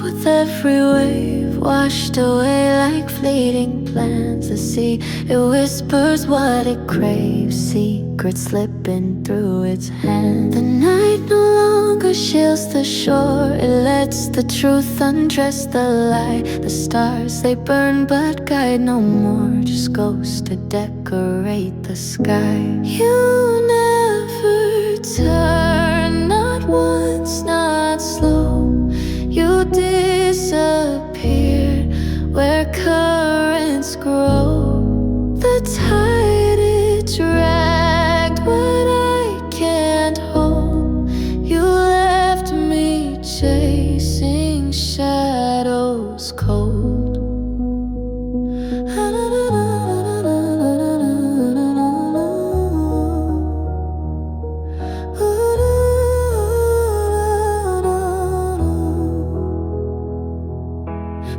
with every wave, washed away like fleeting plans. The sea, it whispers what it craves, secrets slipping through its hands. The night no longer shields the shore, it lets the truth undress the lie. The stars, they burn but guide no more, just ghosts to decorate the sky. You never turn, not once, not slow. You disappear where currents grow. The tide, it dragged what I can't hold. You left me chasing shadows cold.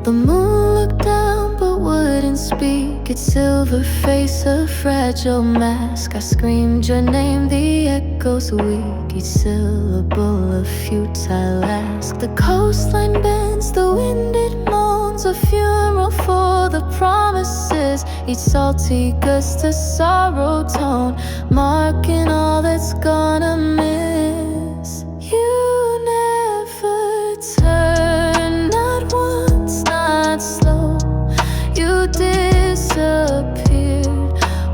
The moon looked down but wouldn't speak, its silver face a fragile mask. I screamed your name, the echoes weak, each syllable a futile ask. The coastline bends, the wind it moans, a funeral for the promises. Each salty gust a sorrow tone, marking all that's gonna miss. You never turn, not once, not slow. You disappeared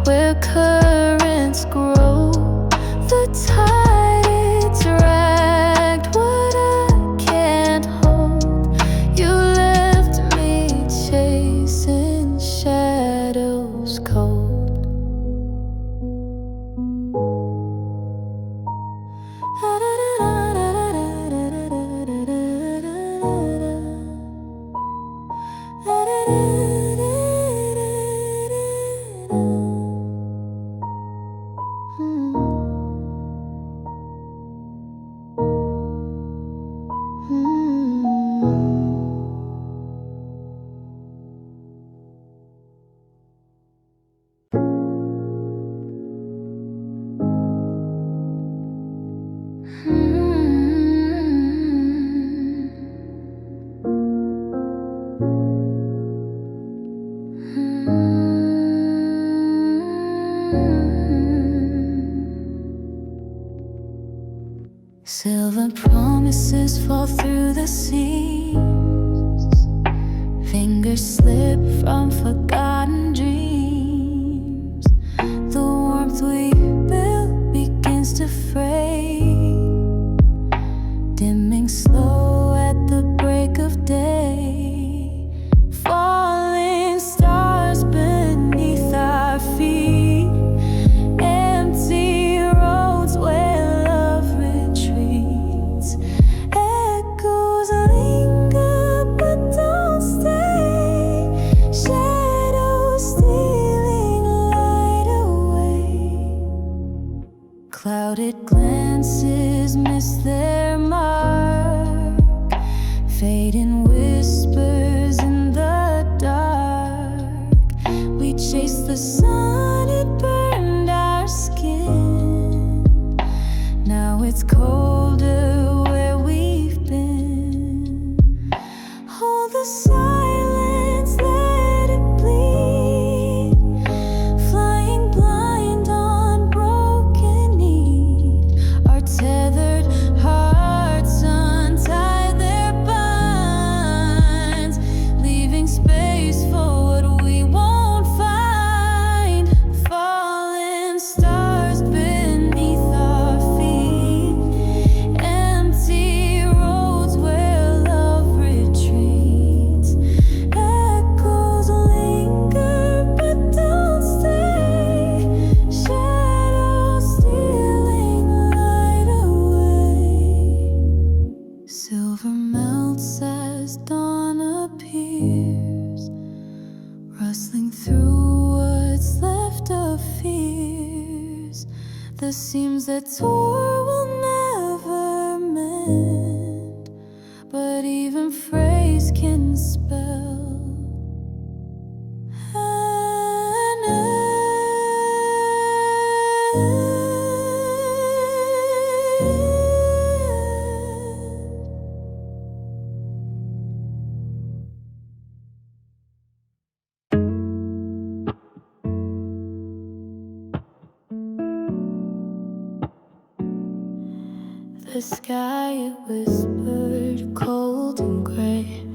where currents grow. The tide, it dragged what I can't hold. You left me chasing shadows cold. Silver promises fall through the seams, fingers slip from forgotten dreams. The warmth we built begins to fray, dimming slow at the break of day. Falling stars beneath our feet, empty roads where love retreats. Echoes linger but don't stay, shadows stealing light away. Clouded glances miss their mark, fading whispers in the dark. We chased the sun, it burned our skin. Now it's colder where we've been. Hold the silence, let it bleed. Flying blind on broken need. Our tethered hearts untie their binds, leaving space for what we won't find. Fallen stars beneath our feet, empty roads where love retreats. Echoes linger but don't stay, shadows stealing light away. Silver melts as dawn appears, rustling through what's left of fears. The seams that tore will never mend, but even phrase can spell an end. the sky it whispered, cold and gray.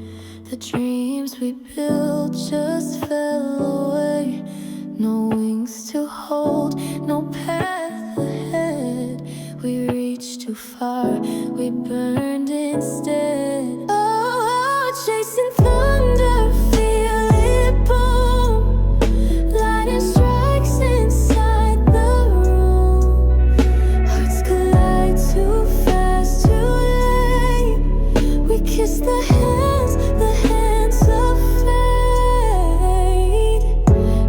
The dreams we built just fell away. No wings to hold, no path ahead. We reached too far, we burned instead. Oh, chasing thunder, feel it boom. Lightning strikes inside the room. Hearts collide too fast, too late. We kiss the hands of fate.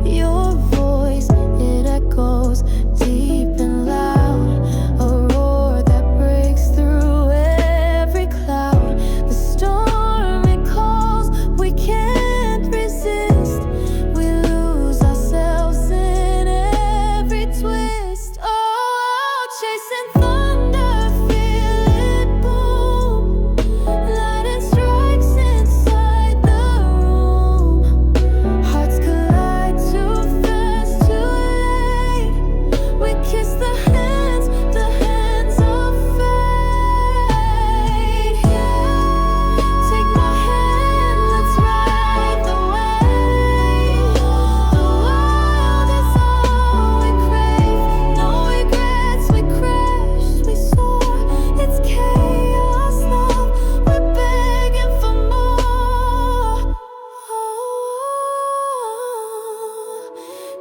Your voice, it echoes deep and loud. A roar that breaks through every cloud. The storm, it calls, we can't resist. We lose ourselves in every twist. Oh, chasing thunder, feel it boom. Lightning strikes inside the room. Hearts collide too fast, too late. We kiss the hands of fate. Yeah. Take my hand, let's ride the wave. The world is all we crave. No regrets, we crash, we soar. It's chaos, love, we're begging for more.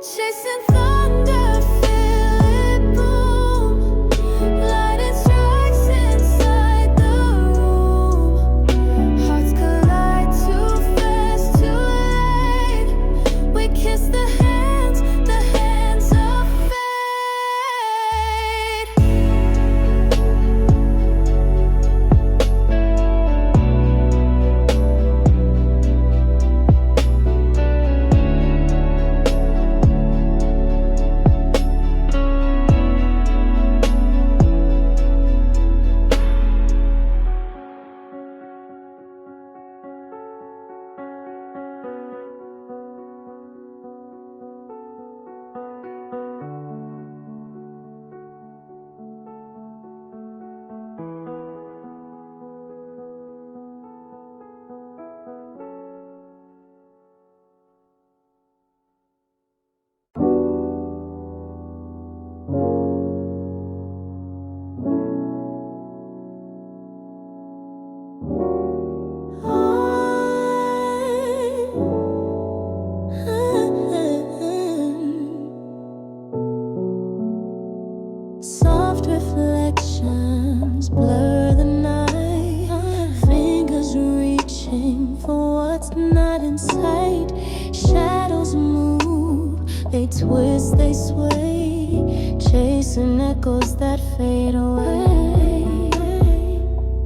Chasing thunder, feel it boom. Lightning strikes inside the room. Hearts collide too fast, too late. We kiss the hands of fate. Soft reflections blur the night. Fingers reaching for what's not in sight. Shadows move, they twist, they sway, chasing echoes that fade away.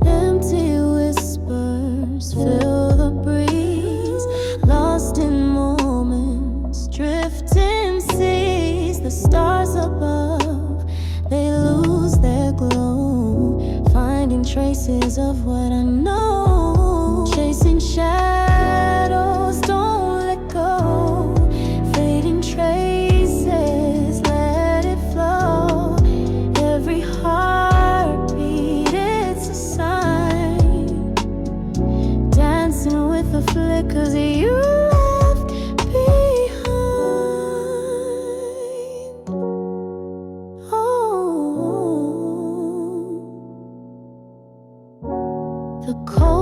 Empty whispers fill the breeze, lost in moments, drifting seas. The stars above, they lose their glow, finding traces of what I know. Chasing shadows, don't let go. Fading traces, let it flow. Every heartbeat, it's a sign. Dancing with the flickers you left behind. Oh, the cold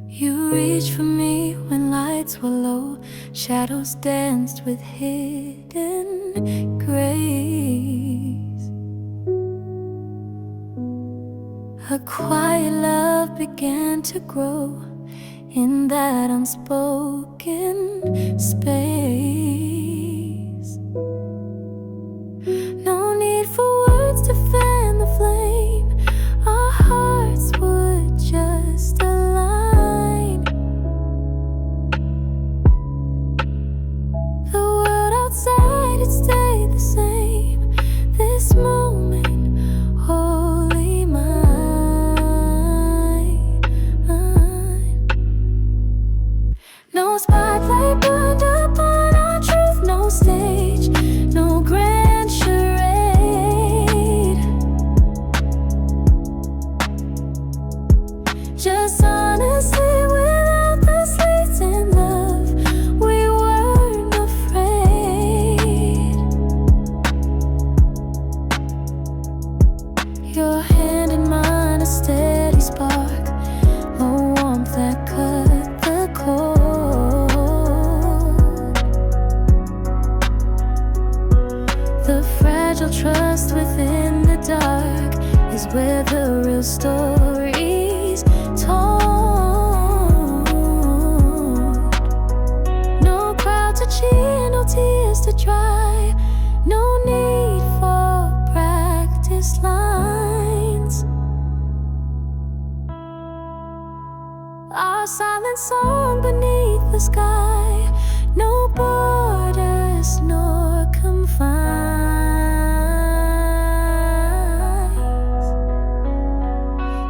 You reached for me when lights were low, shadows danced with hidden grace. A quiet love began to grow in that unspoken space. No need for words to fan the flame, our hearts would just align. The world outside, it stayed the same. This moment, wholly mine. No spotlight burned upon our truth, no stage, no grand charade. Just honesty without the slates and love, we weren't afraid. Your hand in mine, a steady spark, a warmth that cut the cord. The fragile trust within the dark is where the real story's told. No crowd to cheer, no tears to dry, no need for practice lines. Our silent song beneath the sky, no borders nor confines.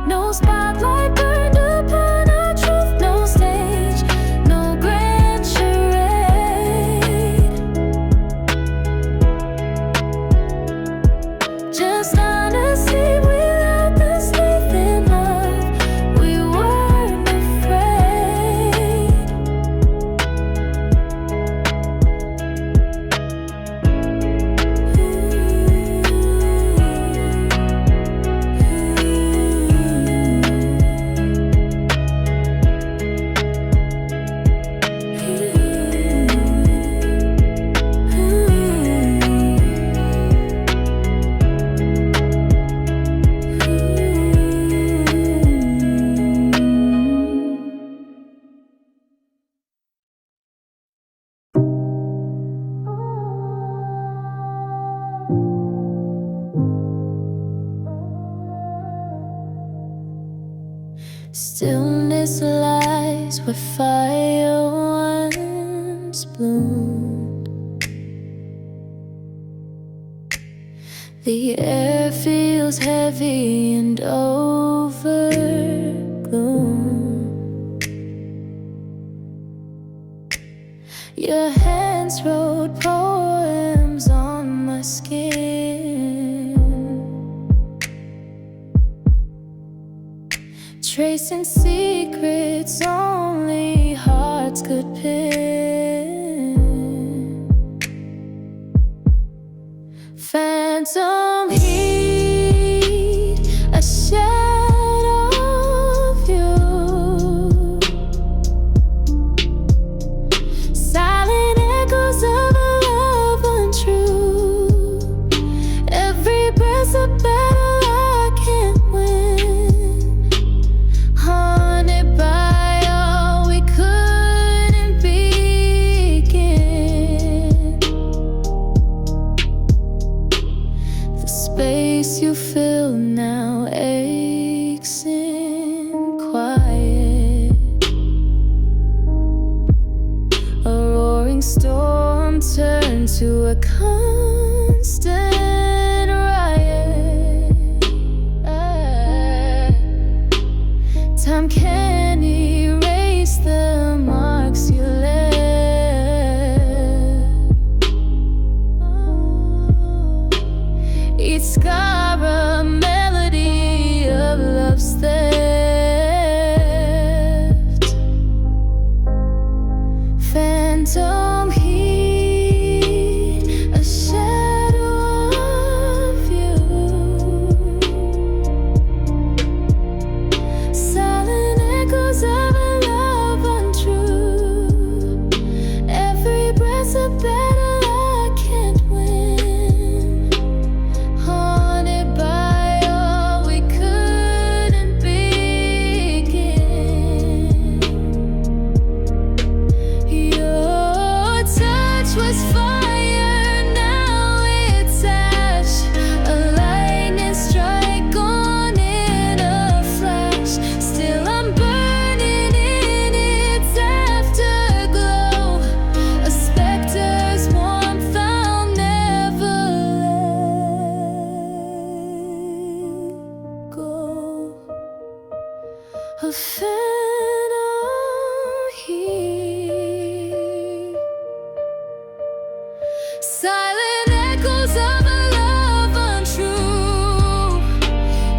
No spotlight burned upon our truth, no stage, no grand charade. Just honesty without the slave in love, we weren't afraid. Stillness lies where fire once bloomed. The air feels heavy and overgrown. Your hands wrote poems on my skin, tracing secrets only hearts could pin. Phantom heat, a shadow of you, silent echoes of a love untrue. Every breath's a battle I can't win, haunted by all we couldn't begin. The space you fill now aches in quiet. A roaring storm turned to a constant riot. Time can't erase the marks you left. Each scar a melody of love's theft. Phantom heat, a shadow of you, the phantom heat. Silent echoes of a love untrue.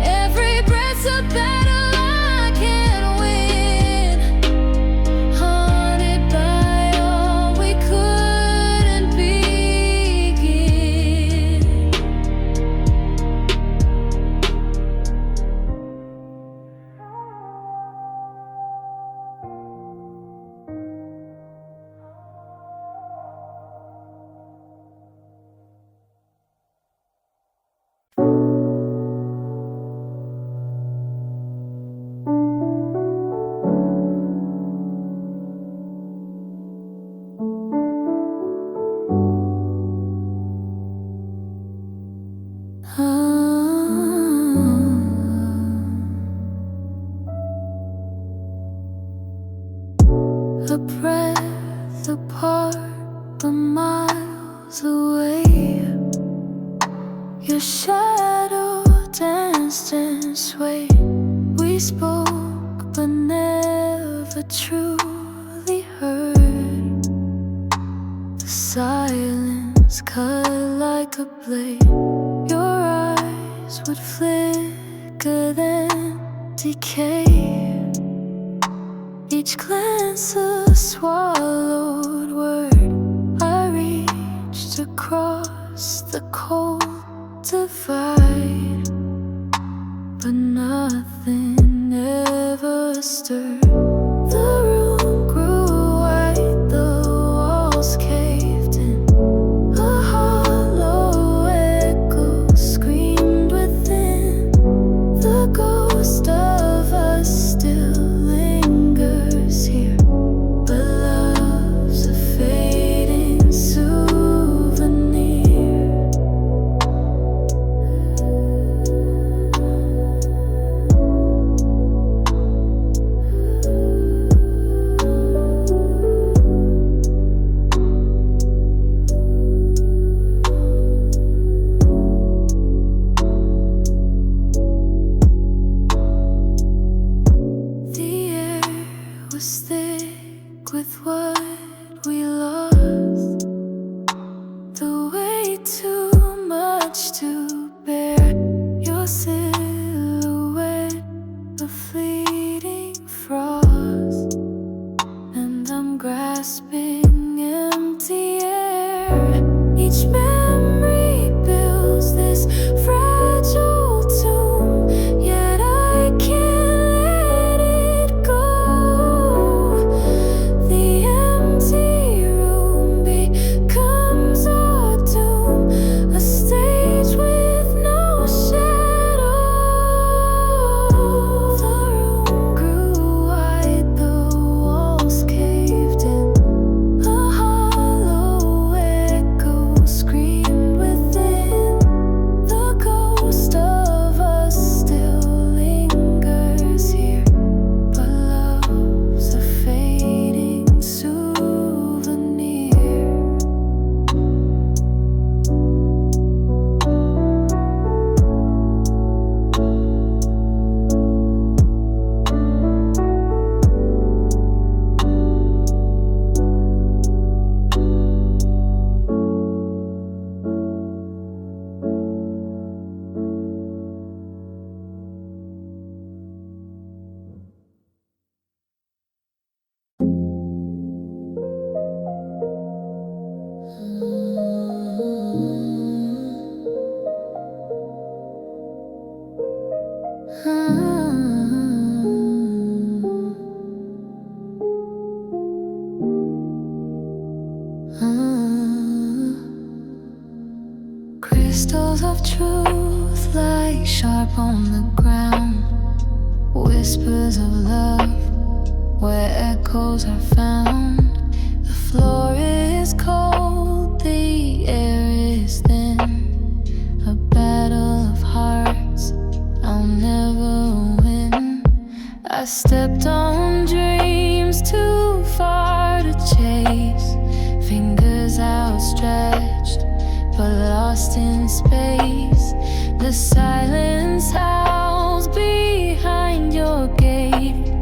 Every breath's a battle I can't win. Haunted by all we couldn't begin. A breath apart, but miles away. Your shadow danced and swayed. We spoke, but never truly heard. The silence cut like a blade. Your eyes would flicker, then decay. Each glance a swallowed word. I reached across the cold divide, but nothing ever stirred. The room grew white, the walls caved in. A hollow echo screamed within. The ghost of us still lingers here, but love's a fading souvenir. The air was thick with what we lost. The weight too much to bear. Your silhouette, a fleeting frost, and I'm grasping empty air. Each memory builds this fragile tomb, yet I can't let it go. The empty room becomes our doom, a stage with no shadow. The room grew wide, the walls caved in. A hollow echo screamed within. The ghost of us still lingers here, but love's a fading souvenir. Crystals of truth lie sharp on the ground. Whispers of love where echoes are found. The floor is cold, the air is thin. A battle of hearts I'll never win. I stepped on dreams too far to chase. Fingers outstretched, but lost in space. The silence howls behind your gate.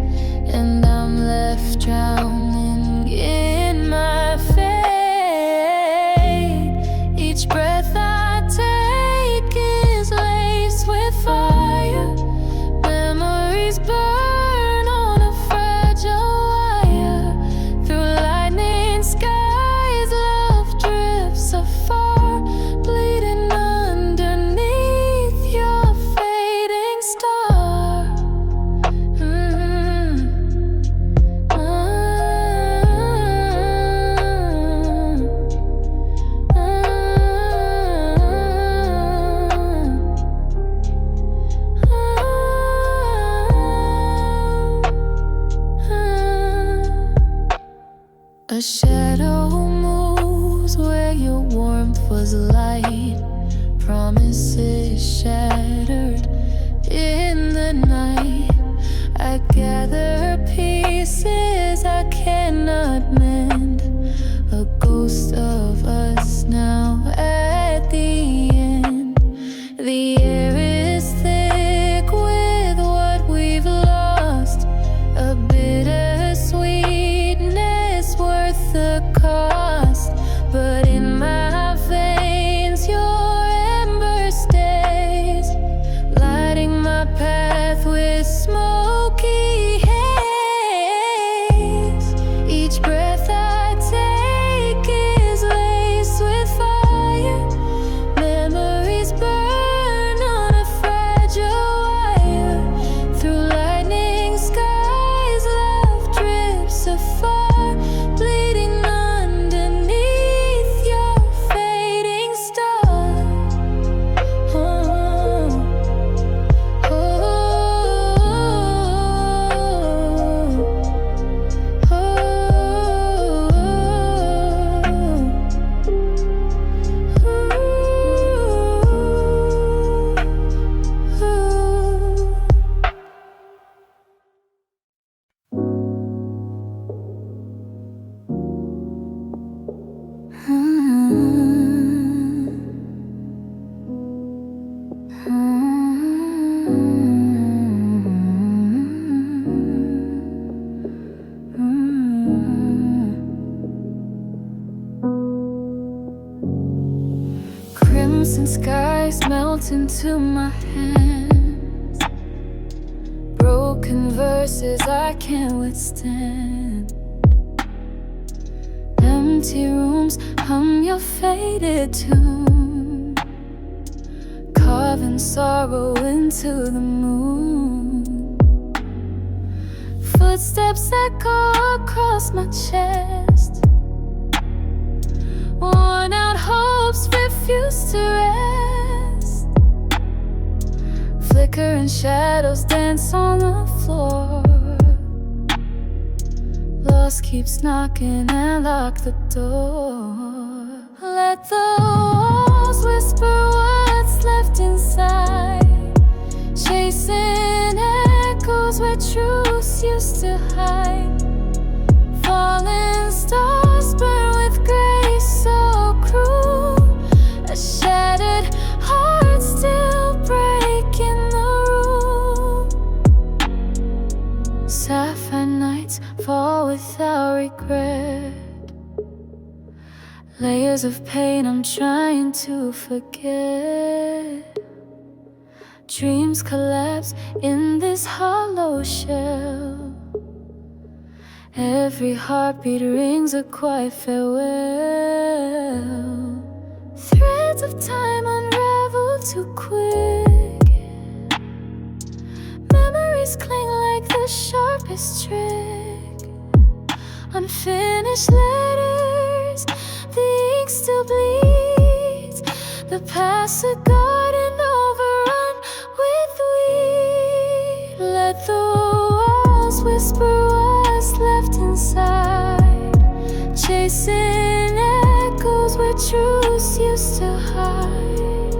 dropped into my hands. Broken verses I can't withstand. Empty rooms hum your faded tune, carving sorrow into the moon. Footsteps echo across my chest. Worn out hopes refuse to rest. Flickering shadows dance on the floor. Lost keeps knocking and lock the door. Let the walls whisper what's left inside, chasing echoes where truths used to hide. Falling stars burn with grace so cruel. A shattered heart still breaking the rule. Sapphire nights fall without regret. Layers of pain I'm trying to forget. Dreams collapse in this hollow shell. Every heartbeat rings a quiet farewell. Threads of time unravel too quick. Memories cling like the sharpest trick. Unfinished letters, the ink still bleeds. The past a garden overrun with weed. Let the walls whisper what's left inside, chasing echoes where truths used to hide.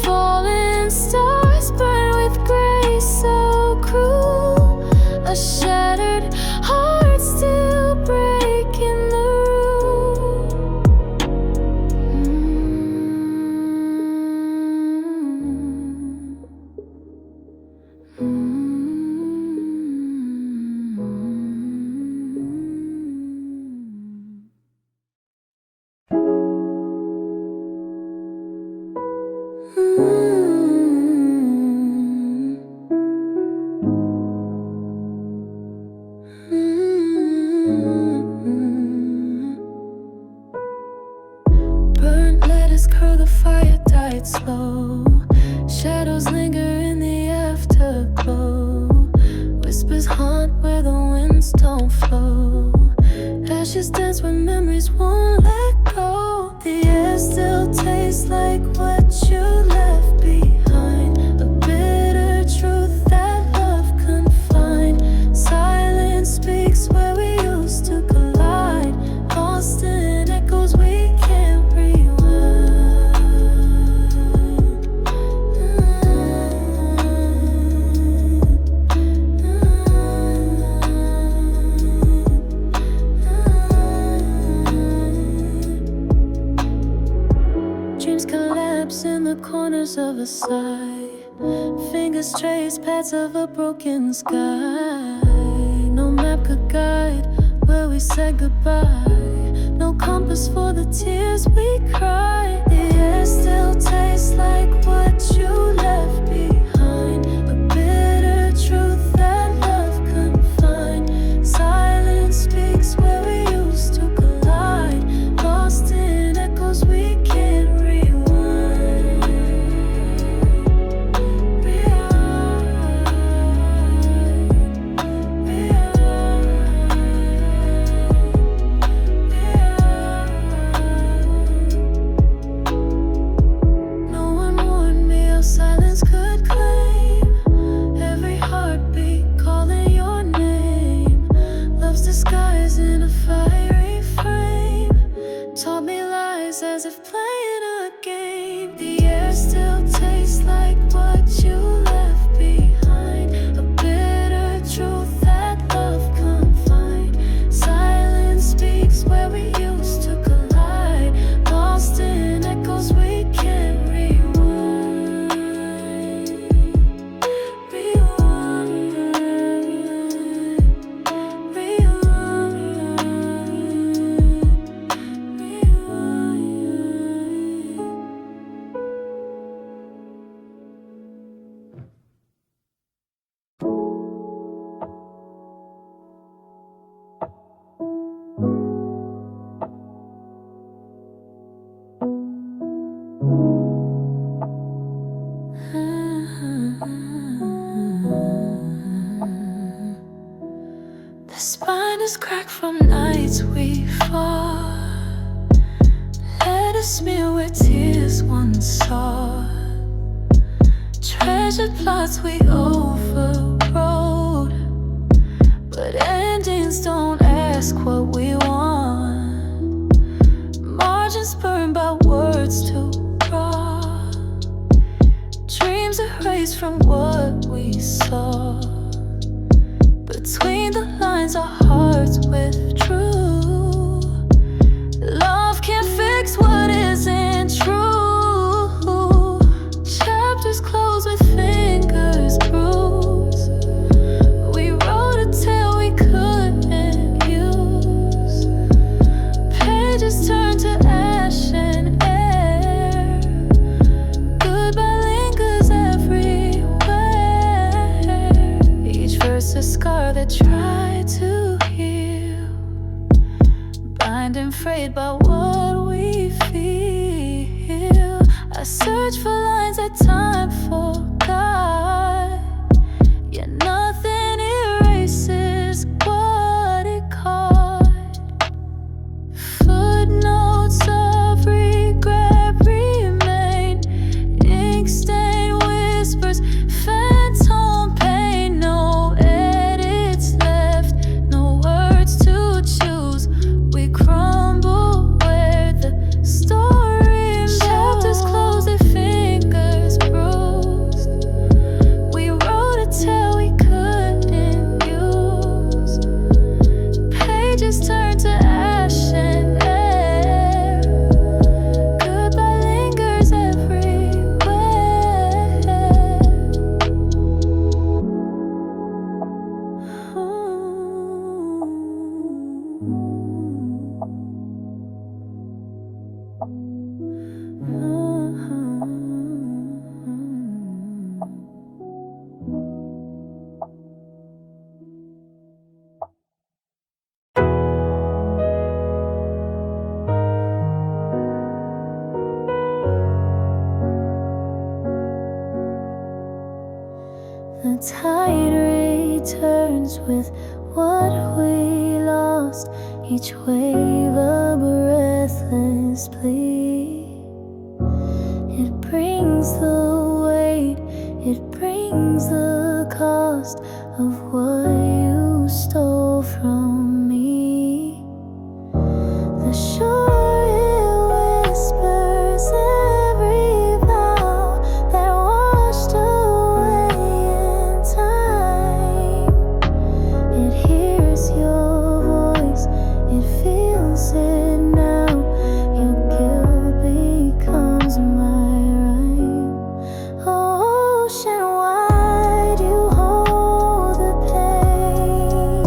Falling stars burn with grace so cruel. A shattered heart still breaking the rule. Burnt letters curl, the fire died slow. Shadows linger in the afterglow. Whispers haunt where the winds don't flow. Ashes dance where memories won't let go. The air still tastes like what you left behind. A bitter truth that love confined. Silence speaks where we used to collide. Lost in echoes we can't rewind. Dreams collapse in the corners of a sigh. Fingers trace paths of a broken sky. No map could guide where we said goodbye. No compass for the tears we cried. The air still tastes like what you left behind. A bitter truth that love confined. Silence speaks where we used to collide. Lost in echoes we can't rewind. No one warned me how silence could us crack from nights we fought. Let us smear where tears once saw. Treasured plots we overrode, but endings don't ask what we want. Margins burned by words too raw. Dreams erased from what we saw. Between the lines our hearts withdrew. Love can't fix what isn't true. Chapters close with fingers bruised. We wrote a tale we couldn't use. Pages turned to ash and air. Goodbye lingers everywhere. Each verse a scar that tried to heal, bind and frayed by what we feel. I search for lines that time forgot, yet nothing erases what it caught. Footnotes of regret remain, ink stain whispers, phantom pain. No edits left, no words to choose. We crumble where the story ends. Chapters close, their fingers bruised. We wrote a tale we couldn't use. Pages turn to ash and air. Goodbye lingers everywhere. The tide returns with what we lost, each wave a breathless plea. It brings the weight, it brings the cost of what you stole from me. The shore it whispers every vow that washed away in time. It hears your voice, it feels it now. Your guilt becomes my rhyme. Ocean wide, you hold the pain.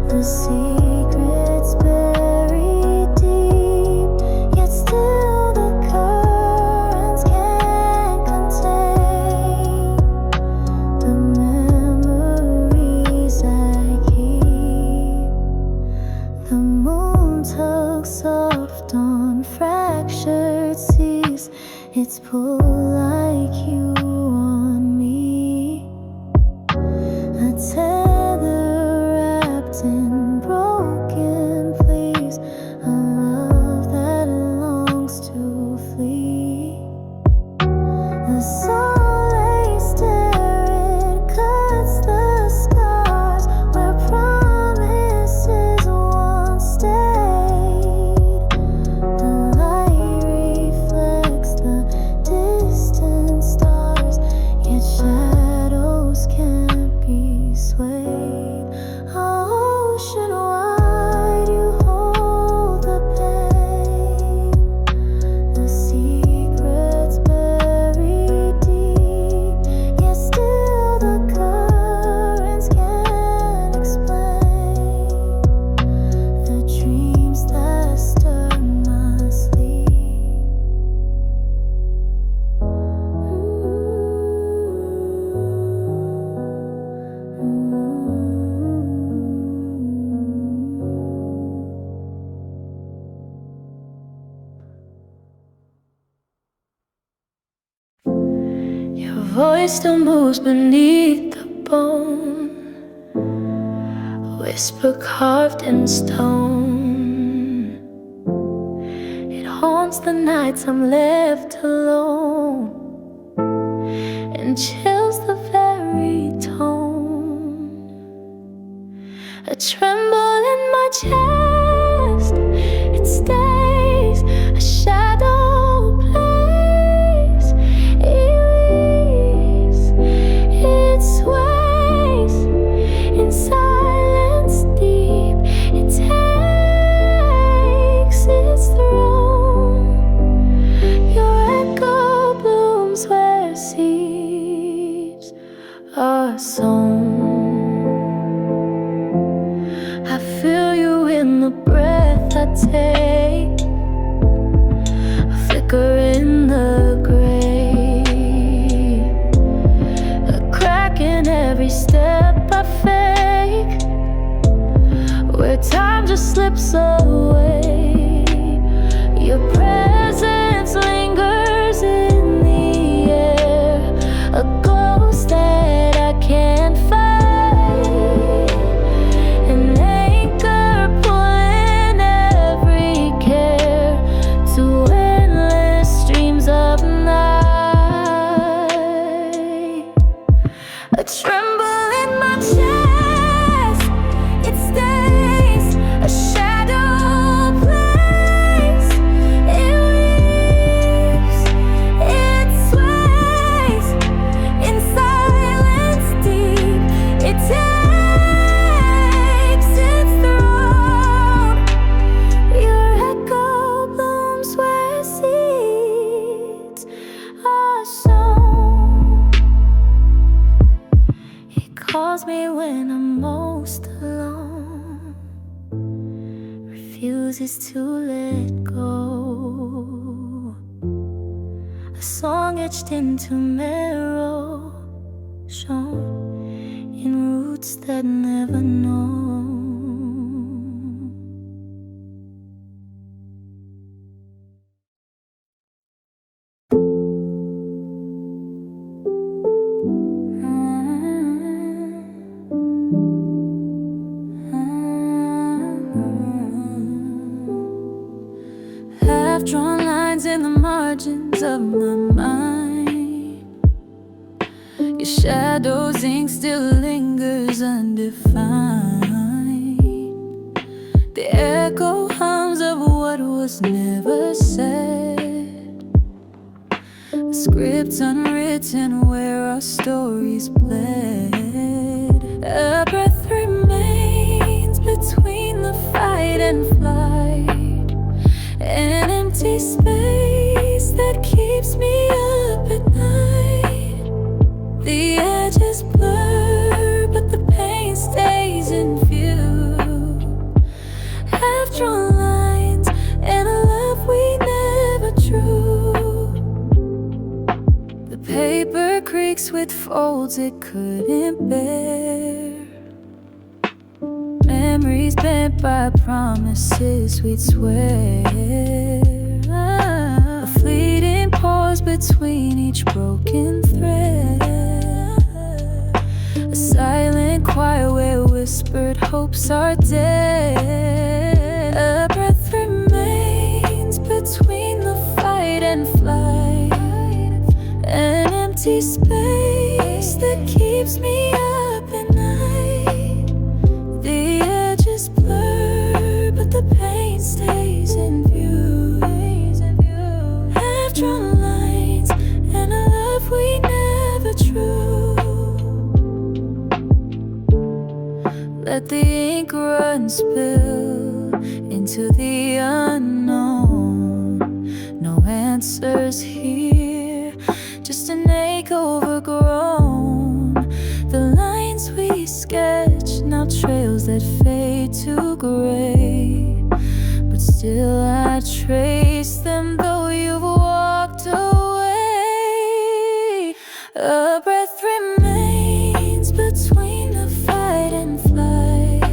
The secrets buried deep, yet still the currents can't contain the memories I keep. The moon tugs soft on fractured seas, its pull like you on me. A tether wrapped in broken pleas, a love that longs to flee. The soul lay still, it cuts the scars where promises once stayed. The light reflects the distant stars, yet shadows can't be swayed. Ocean wide, you hold the pain. The secrets buried deep, yet still the currents can't explain the dreams that stir my sleep. Your voice still moves beneath the bone. whisper carved in stone. It haunts the nights I'm left alone and chills the very tone. A tremble in my chest, it stays a shadow place. It weaves, it sways in silence deep. It takes its throne. Your echo blooms where seeds are sown. I feel you in the breath I take, a flicker in the gray, a crack in every step I fake, where time just slips away. Your presence lingers in the air, a ghost that I can't fight. A tremble in my chest, it stays a shadow place. It weaves, it sways in silence deep. It takes its throne. Your echo blooms where seeds are sown. Calls me when I'm most alone, refuses to let go. A song etched into marrow, shown in roots that never know. Drawn lines in the margins of my mind. Your shadow's ink still lingers undefined. The echo hums of what was never said, a script unwritten where our stories bled. A breath remains between the fight and flight, an empty space that keeps me up at night. The edges blur, but the pain stays in view. Half-drawn lines and a love we never drew. The paper creaks with folds it couldn't bear, memories bent by promises we'd swear. A fleeting pause between each broken thread, a silent choir where whispered hopes are dead. A breath remains between the fight and flight, an empty space that keeps me up at night. The edges blur, but the pain stays in view. Half-drawn lines and a love we never drew. Let the ink run, spill into the unknown. No answers here, just an ache overgrown. The lines we sketch, now trails that fade to gray, but still I trace them though you've walked away. A breath remains between the fight and flight,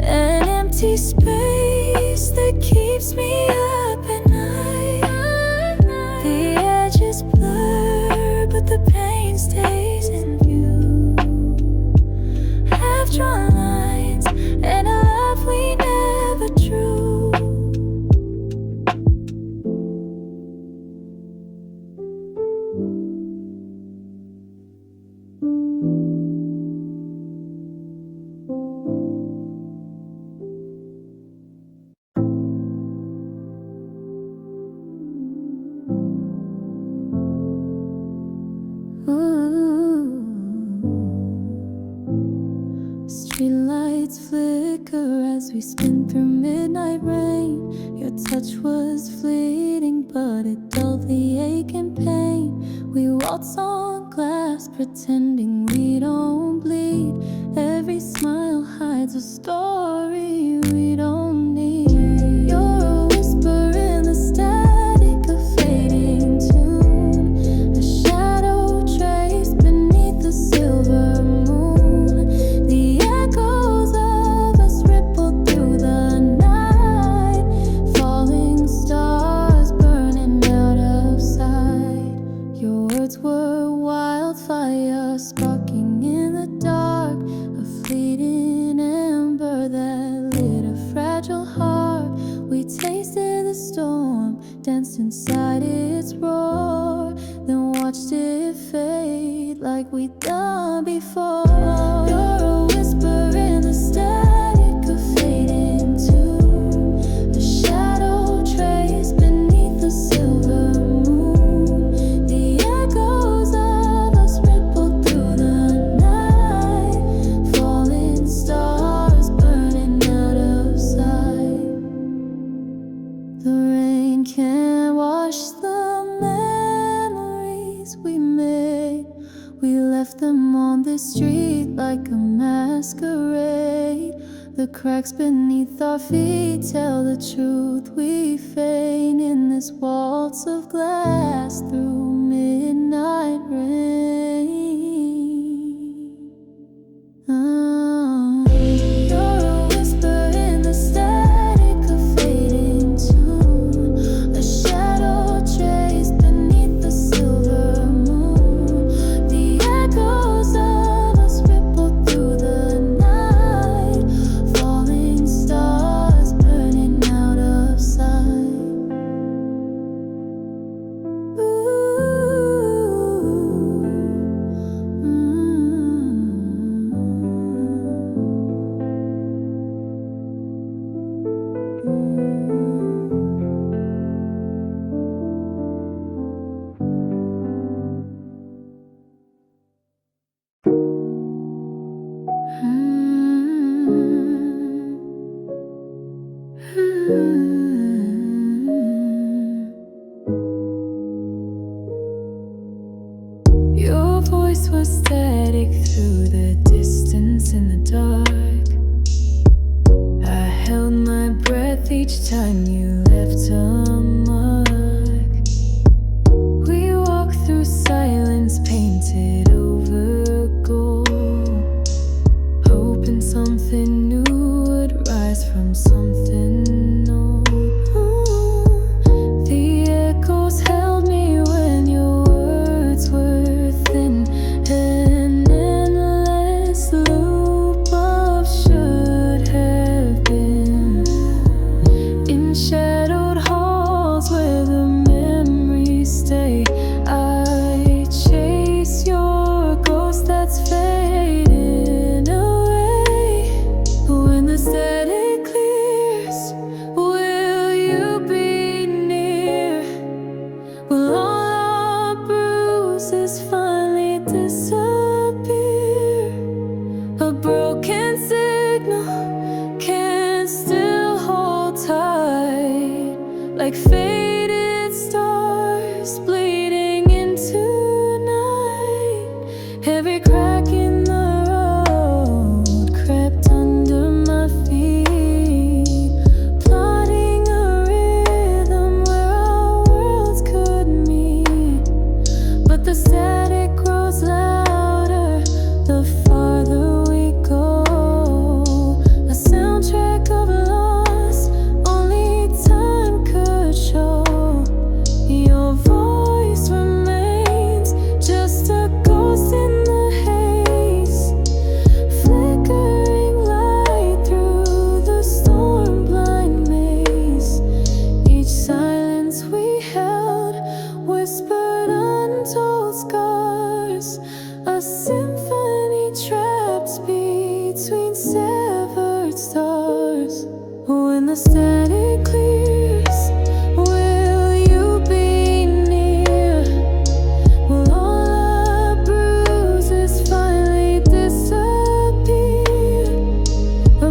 an empty space that keeps me up at night. The edges blur, but the pain stays in view. Half-drawn lines lights flicker as we spin through midnight rain. Your touch was fleeting, but it dulled the ache and pain. We waltz on glass, pretending we don't bleed. Every smile hides a story we don't need. You're a whisper in the static of fading tune, a shadow trace beneath the silver moon. The echoes of us ripple through the night, falling stars burning out of sight. Your words were wildfire sparking in the dark, a fleeting ember that lit a fragile heart. We tasted the storm, danced inside its roar, then watched it fade like we'd done before. You're a whisper in the static of fading tune, a shadow trace beneath the silver moon. The echoes of us ripple through the night, falling stars burning out of sight. The rain can't wash the memories we made. We left them on the street like a masquerade. The cracks beneath our feet tell the truth we feign in this waltz of glass through midnight rain. You're a whisper in the static of fading tune, a shadow trace beneath the silver moon. The echoes of us ripple through the night, falling stars burning out of sight. Your voice was static through the distance in the dark. I held my breath each time you left a mark. We walked through silence painted over gold, hoping something new would rise from something old. The echoes held me when your words were thin, an endless loop of should have been. In shadowed halls where the memories stay, I chase your ghost that's fading away. When the static clears, will you be near? Will all our bruises finally disappear? A broken signal can still hold tight, like faded stars bleeding into night. Every crack in the road crept under my feet, plotting a rhythm where our worlds could meet. But the static grows louder the farther we go, a soundtrack of loss only time could show. Your voice remains just a ghost in the haze, flickering light through the storm-blind maze. Each silence we held whispered untold scars, a symphony trapped between severed stars. When the static clears, will you be near? Will all our bruises finally disappear? A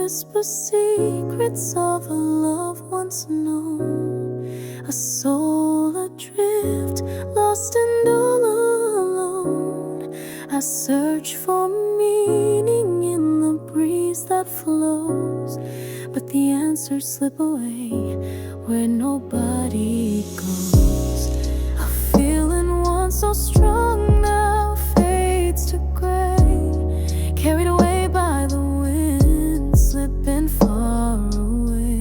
whisper secrets of a love once known. A soul adrift, lost and all alone. I search for meaning in the breeze that flows, but the answers slip away where nobody goes. A feeling once so strong now fades to gray, carried away by the wind, slipping far away.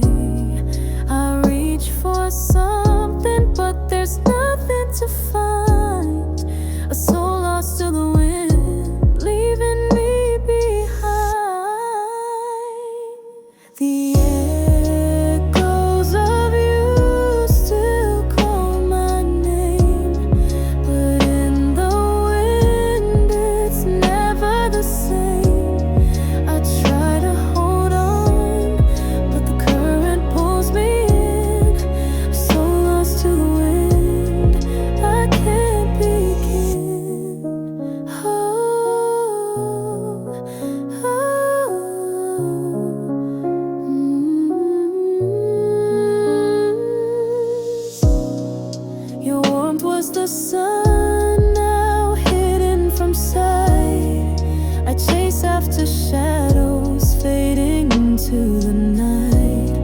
I reach for something, but there's nothing to find. A soul lost to the wind, leaving me behind. The echoes of you still call my name, but in the wind it's never the same. I try to hold on, but the current pulls me in. I'm so lost to the wind, I can't begin. Your warmth was the sun, now hidden from sight. I chase after shadows fading into the night.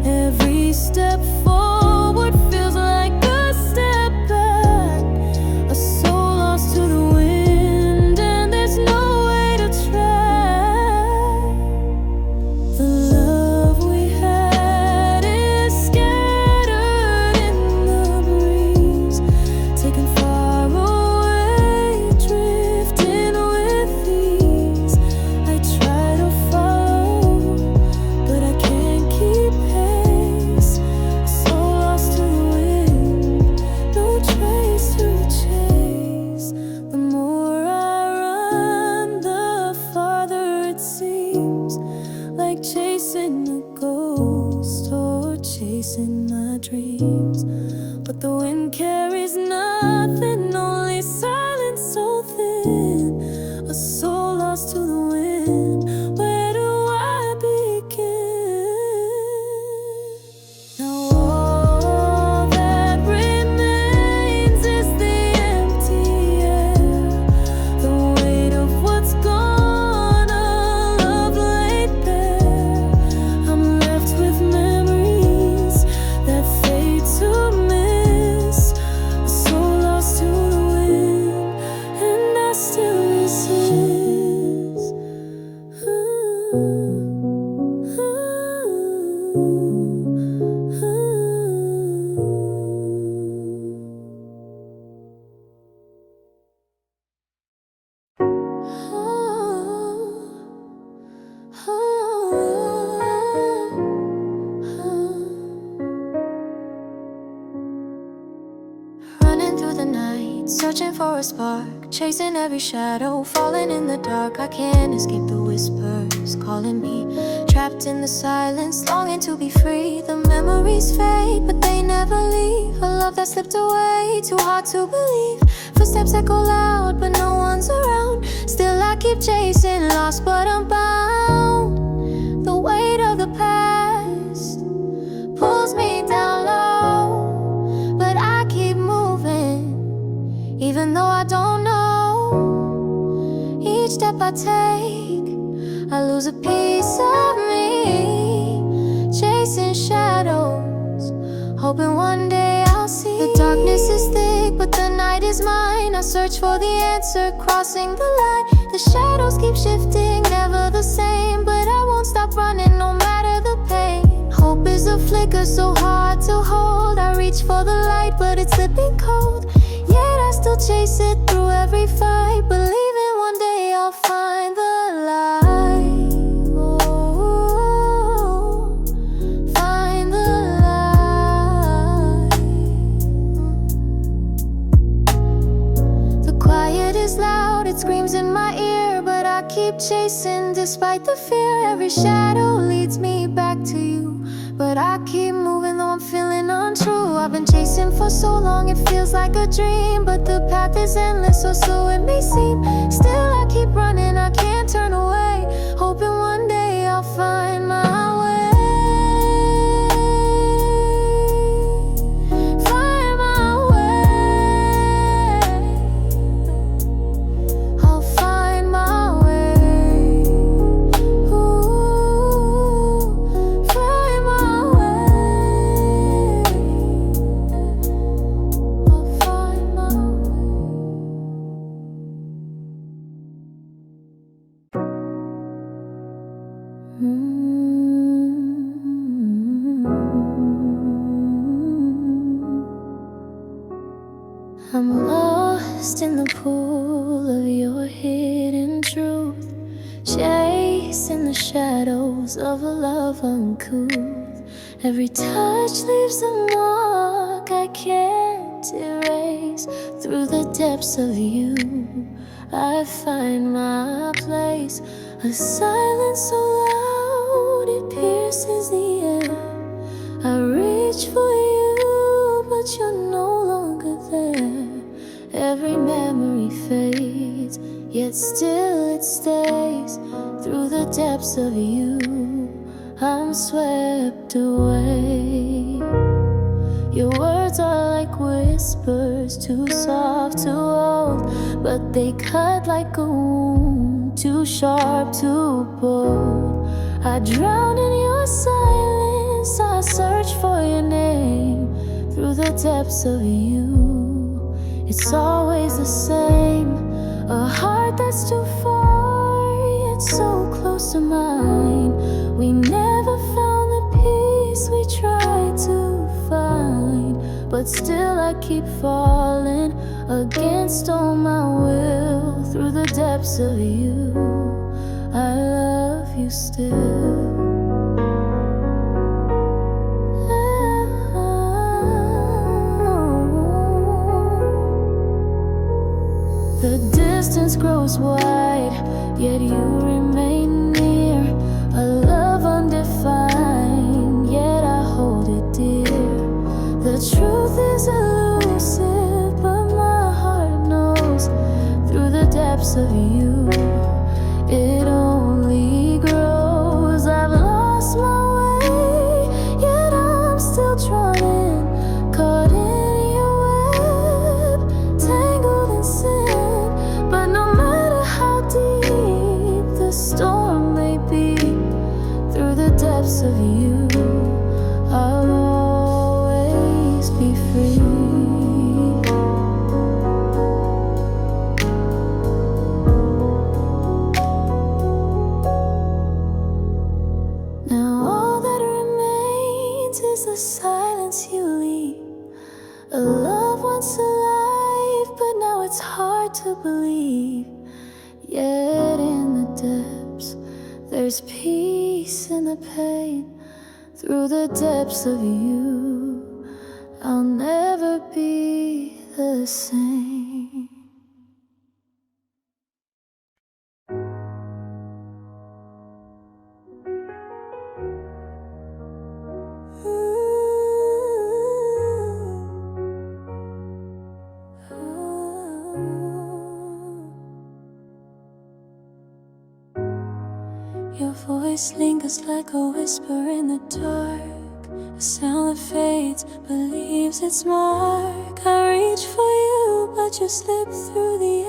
Every step forward feels like a step back. A soul lost to the wind, and there's no way to track. The love we had is scattered in the breeze, taken far away, drifting with ease. I try to follow, but I can't keep pace. So lost to the wind, no trace to chase. The more I run, the farther it seems, like chasing a ghost or chasing my dreams. But the wind carries nothing, only silence so thin. A soul lost to the wind, where do I begin? Now all that remains is the empty air, the weight of what's gone, a love laid bare. I'm left with memories that fade to miss. A soul lost to the wind, and I still resist. Running through the night, searching for a spark, chasing every shadow, falling in the dark. I can't escape the whispers calling me, trapped in the silence, longing to be free. The memories fade, but they never leave. A love that slipped away, too hard to believe. Footsteps echo loud, but no one's around. Still I keep chasing, lost but I'm bound. The weight of the past pulls me down low, but I keep moving, even though I don't know. Each step I take, I lose a piece of me, chasing shadows, hoping one day I'll see. The darkness is thick, but the night is mine. I search for the answer, crossing the line. The shadows keep shifting, never the same, but I won't stop running no matter the pain. Hope is a flicker so hard to hold. I reach for the light, but it's slipping cold. Yet I still chase it through every fight, believing one day I'll find the light. Oh, find the light. The quiet is loud, it screams in my ear, but I keep chasing despite the fear. Every shadow leads me back to you, but I keep moving though I'm feeling untrue. I've been chasing for so long, it feels like a dream, but the path is endless, or so it may seem. Still I keep running, I can't turn away, hoping one day I'll find my I'm lost in the pool of your hidden truth, chasing the shadows of a love uncouth. Every touch leaves a mark I can't erase. Through the depths of you, I find my place. A silence so loud it pierces the air. I reach for you, but you're no longer there. Every memory fades, yet still it stays. Through the depths of you, I'm swept away. Your words are like whispers, too soft to hold, but they cut like a wound, too sharp, too bold. I drown in your silence, I search for your name. Through the depths of you, it's always the same. A heart that's too far, yet so close to mine. We never found the peace we tried to find, but still I keep falling against all my will. Through the depths of you, I love you still. The distance grows wide, yet you remain near. A love undefined, yet I hold it dear. The truth is elusive, but my heart knows. Through the depths of you, it only grows. I've lost my way, yet I'm still drawn in, caught in your web, tangled in sin. But no matter how deep the storm may be, through the depths of you, I'll always be free. Now all that remains is the silence you leave. A love once alive, but now it's hard to believe. Yet in the depths, there's peace in the pain. Through the depths of you, I'll never be the same. Your voice lingers like a whisper in the dark, a sound that fades but leaves its mark. I reach for you, but you slip through the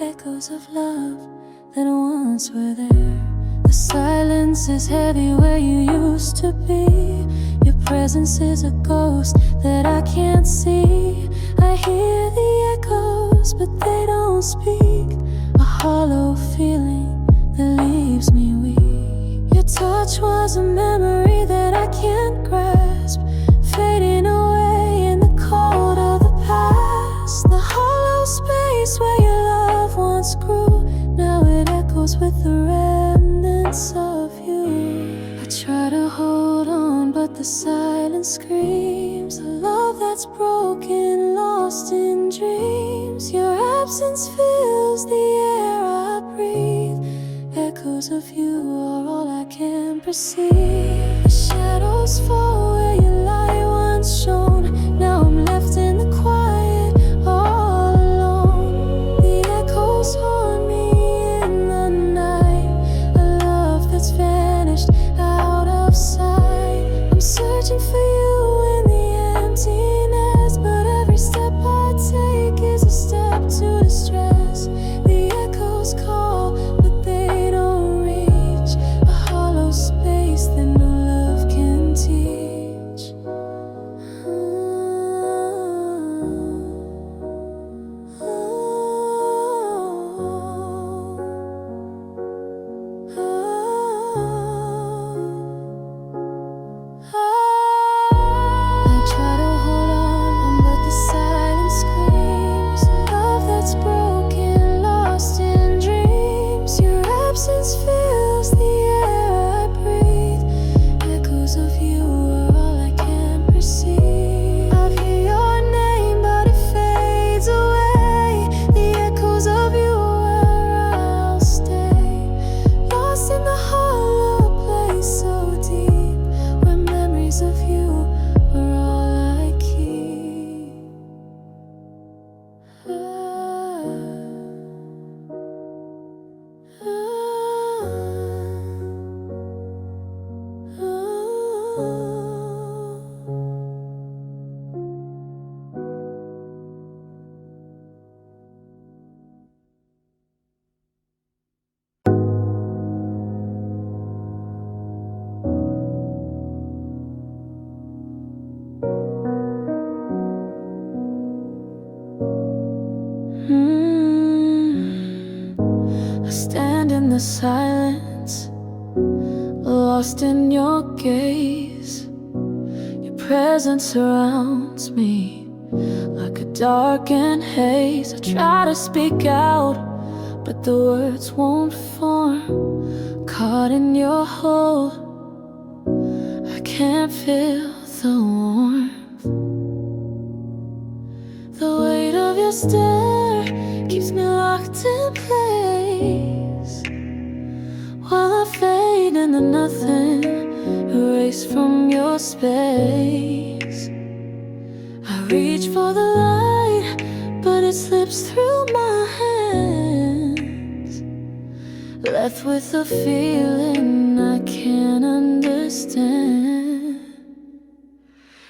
air. Echoes of love that once were there. The silence is heavy where you used to be. Your presence is a ghost that I can't see. I hear the echoes, but they don't speak. A hollow feeling that leaves me weak. Your touch was a memory that I can't grasp, fading away in the cold of the past. The hollow space where your love once grew, now it echoes with the remnants of you. I try to hold on, but the silence screams. A love that's broken, lost in dreams. Your absence fills the air I breathe. Echoes of you are all I can perceive. The shadows fall where your light once shone. Now I'm left in the quiet, all alone. The echoes haunt me in the night. A love that's vanished out of sight. I'm searching for you in the emptiness, but every step I take is a step to distress. The echoes call, but they don't reach a hollow space that no love can teach. silence, lost in your gaze. Your presence surrounds me like a darkened haze. I try to speak out, but the words won't form. Caught in your hold, I can't feel the warmth. The weight of your stare keeps me locked in place, while I fade into nothing, erased from your space. I reach for the light, but it slips through my hands, left with a feeling I can't understand.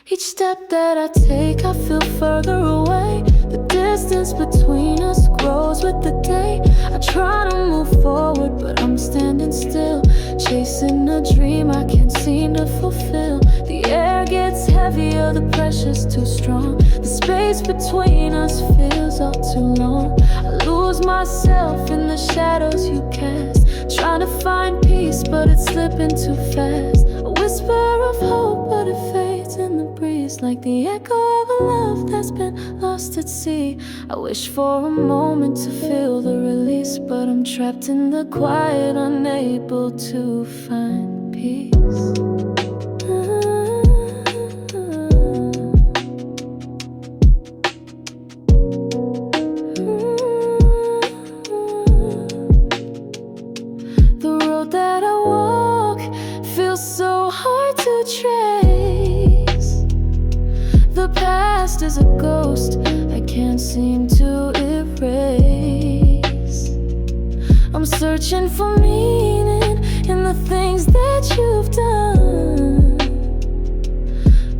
Each step that I take, I feel further away. The distance between us grows with the day. I try to move forward, but I'm standing still, chasing a dream I can't seem to fulfill. The air gets heavier, the pressure's too strong. The space between us feels all too long. I lose myself in the shadows you cast, trying to find peace, but it's slipping too fast. A whisper of hope, but it fades in the breeze, like the echo of a love that's been lost at sea. I wish for a moment to feel the release, but I'm trapped in the quiet, unable to find peace. The road that I walk feels so hard to trace. The past is a ghost I can't seem to erase. I'm searching for meaning in the things that you've done,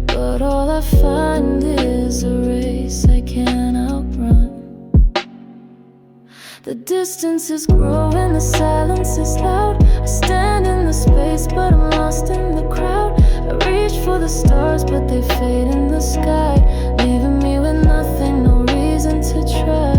but all I find is a race I can't outrun. The distance is growing, the silence is loud. I stand in the space, but I'm lost in the crowd. I reach for the stars, but they fade in the sky, leaving me with nothing, no reason to try.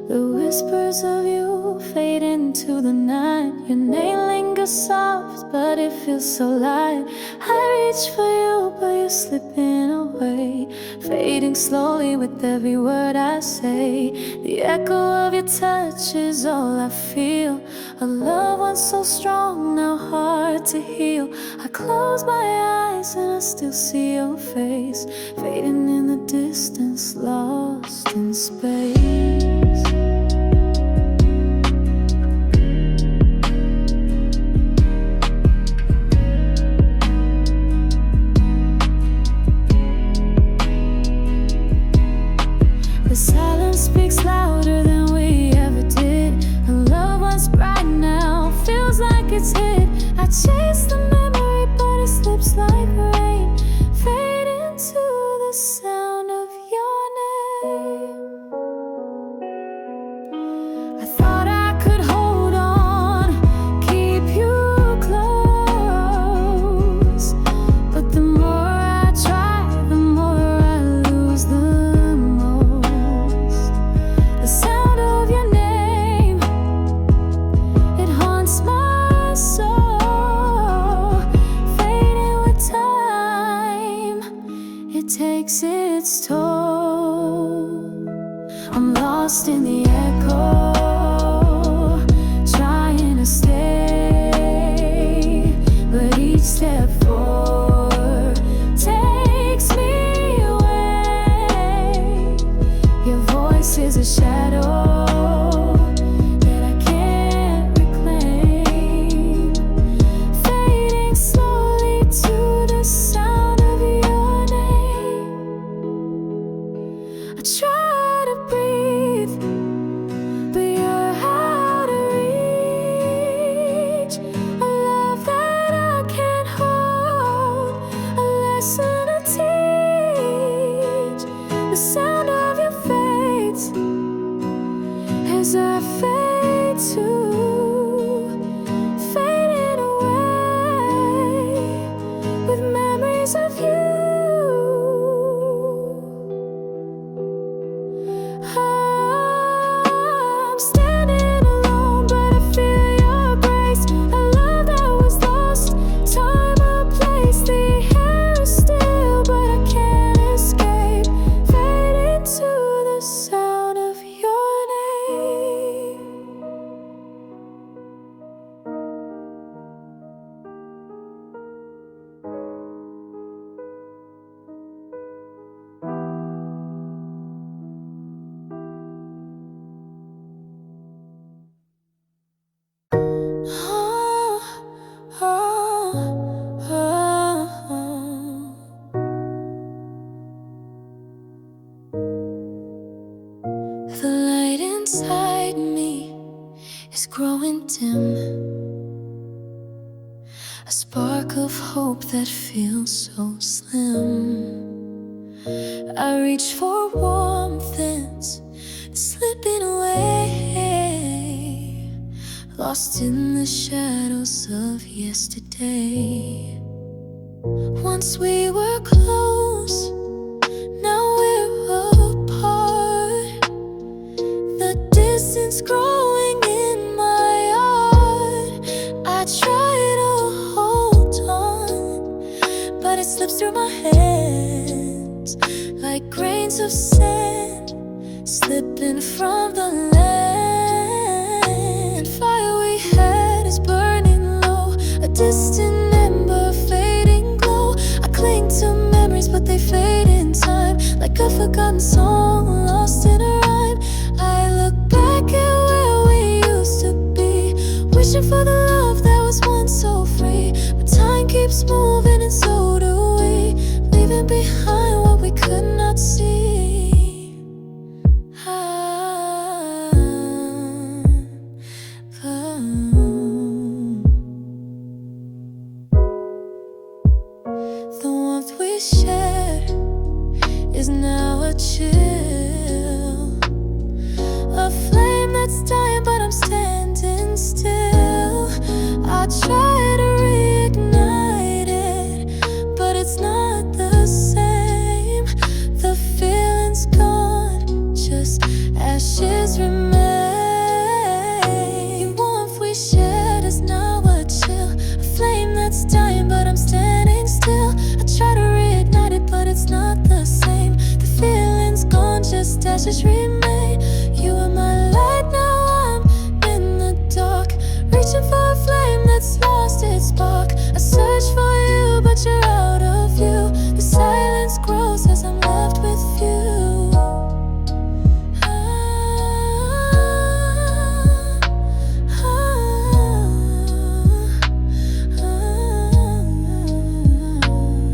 The whispers of you fade into the night. Your name lingers soft, but it feels so light. I reach for you, but you're slipping away, fading slowly with every word I say. The echo of your touch is all I feel. A love once so strong, now hard to heal. I close my eyes and I still see your face, fading in the distance, lost in space. The silence speaks louder than we ever did. And love once bright now feels like it's hid. I chase the memory, but it slips like rain, fade into the sound of your name. I thought I could hold on, keep you close, but the more I try, the more I lose the most. The sound of your name, it haunts my soul. is growing dim. A spark of hope that feels so slim. I reach for warmth and it's slipping away, lost in the shadows of yesterday. Once we were close, now we're apart. The distance growing in my heart. I try to hold on, but it slips through my hands like grains of sand slipping from the land. Fire we had is burning low, a distant ember fading glow. I cling to memories but they fade in time, like a forgotten song lost in a rhyme. I look back at where we used to be, wishing for the love that was once so free. But time keeps moving and so do we, leaving behind what we could not see. The warmth we shared is now a chill, a flame that's dying but I'm standing still. I try to reignite it, but it's not the same. The feeling's gone, just ashes remain. The warmth we shared is now a chill, a flame that's dying but I'm standing still. I try to reignite it, but it's not the same. The feeling's gone, just ashes remain. You are my light, now I'm in the dark, reaching for a flame that's lost its spark. I search for you, but you're out of view. The silence grows as I'm left with you.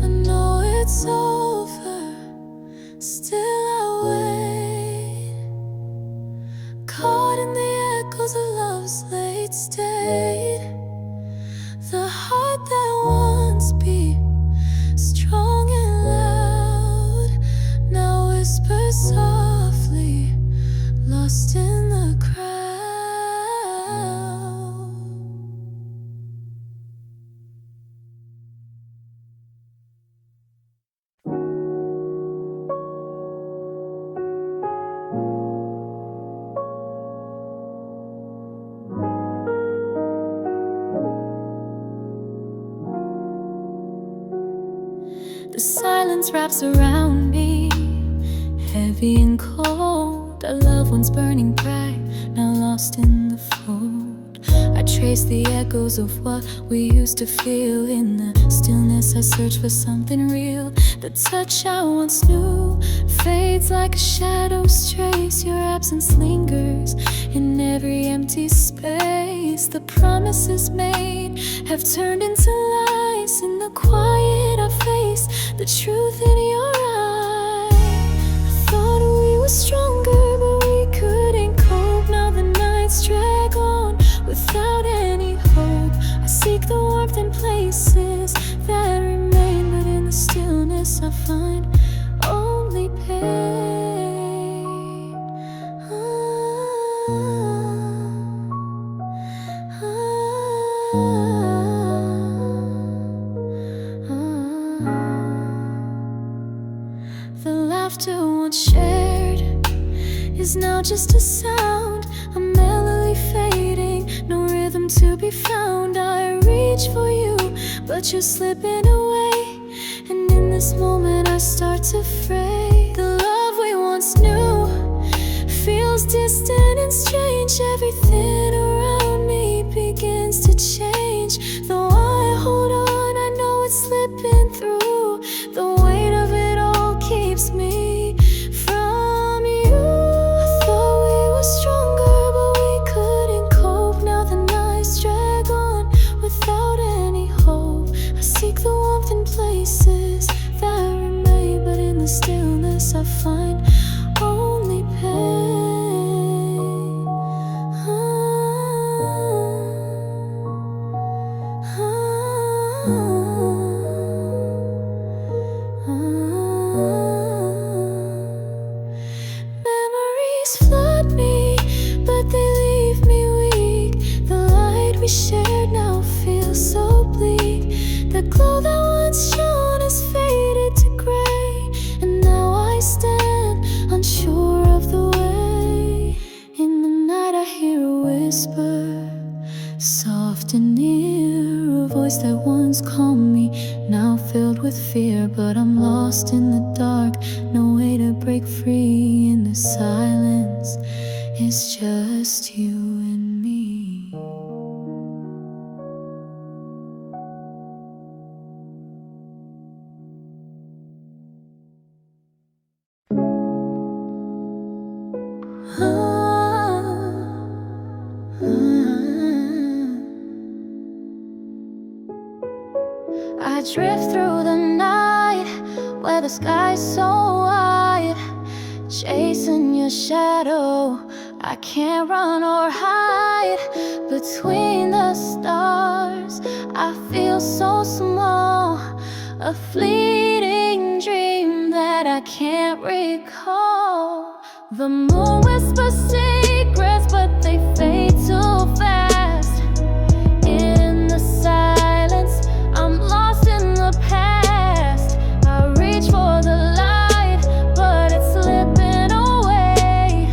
I know it's over, still I wait, caught in the echoes of love's late state. The heart that once beat strong and loud now whispers softly, lost in the crowd. The silence wraps around me, heavy and cold. Our loved ones burning bright, now lost in the fold. I trace the echoes of what we used to feel. In the stillness I search for something real. The touch I once knew fades like a shadow's trace. Your absence lingers in every empty space. The promises made have turned into lies. In the quiet I face the truth in your eyes. I thought we were stronger, but we couldn't cope. Now the nights drag on without any hope. I seek the warmth in places that remain, but in the stillness I find only pain. The laughter once shared is now just a sound, a melody fading, no rhythm to be found. I reach for you, but you're slipping away, and in this moment I start to fray. The love we once knew feels distant and strange. Everything around me begins to change. Though I hold on, I know it's slipping through. The weight of it all keeps me from you. I thought we were stronger, but we couldn't cope. Now the nights drag on without any hope. I seek the warmth in places that remain, but in the stillness I find only pain. we shared now feels so bleak. The glow that once shone has faded to gray, and now I stand unsure of the way. In the night I hear a whisper, soft and near, a voice that once calmed me, now filled with fear. But I'm lost in the dark, no way to break free. In the silence, it's just you and me. I drift through the night where the sky's so wide, chasing your shadow. I can't run or hide between the stars. I feel so small, a fleeting dream that I can't recall. The moon whispers secrets, but they fade too fast. In the silence, I'm lost in the past. I reach for the light, but it's slipping away.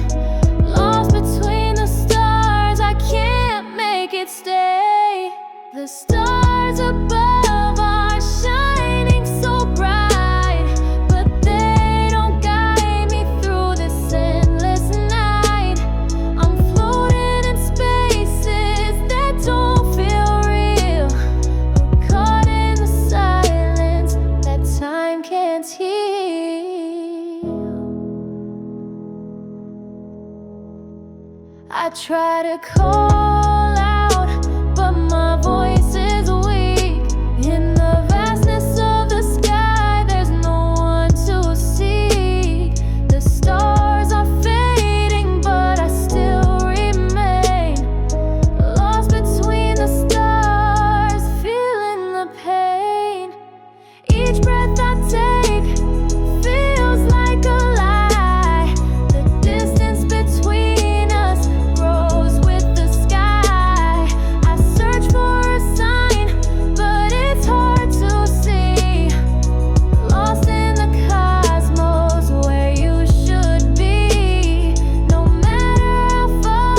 Lost between the stars, I can't make it stay. The stars above are shining so bright, but they don't guide me through this endless night. I'm floating in spaces that don't feel real, caught in the silence that time can't heal. I try to call out, but my voice is weak. In the vastness of the sky, there's no one to see. The stars are fading, but I still remain lost between the stars, feeling the pain. Each breath I take feels like a lie. The distance between us grows with the sky. I search for a sign, but it's hard to see. Lost in the cosmos where you should be. No matter how far,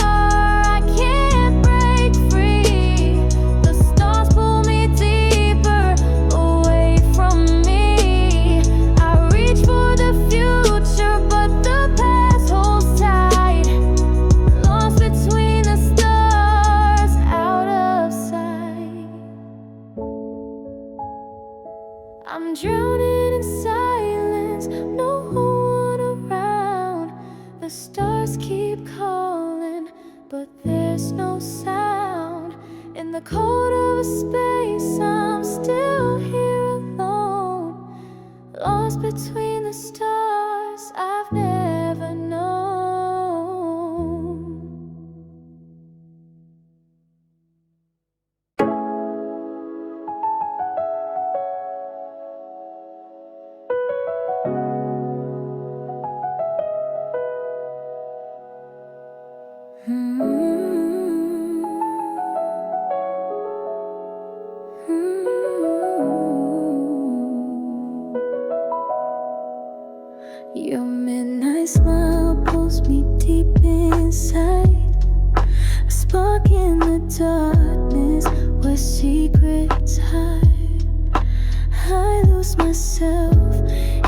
I can't break free. The stars pull me deeper away from me. I reach for the future, but the past holds tight. Lost between the stars, out of sight. I'm drowning in silence, no one around. The stars keep calling, but there's no sound. In the cold of a space, I'm still here alone, lost between the stars I've never known. Your midnight smile pulls me deep inside, a spark in the darkness where secrets hide. I lose myself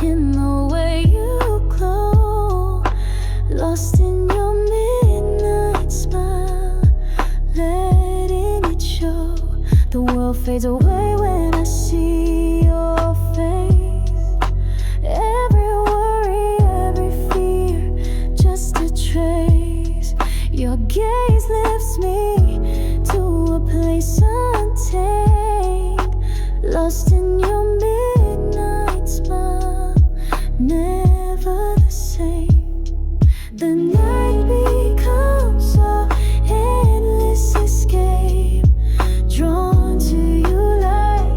in the way you glow, lost in your midnight smile, letting it show. The world fades away when I see your face. Every worry, every fear, just a trace. Your gaze lifts me to a place untamed, lost in your midnight smile, never the same. The night becomes an endless escape, drawn to you like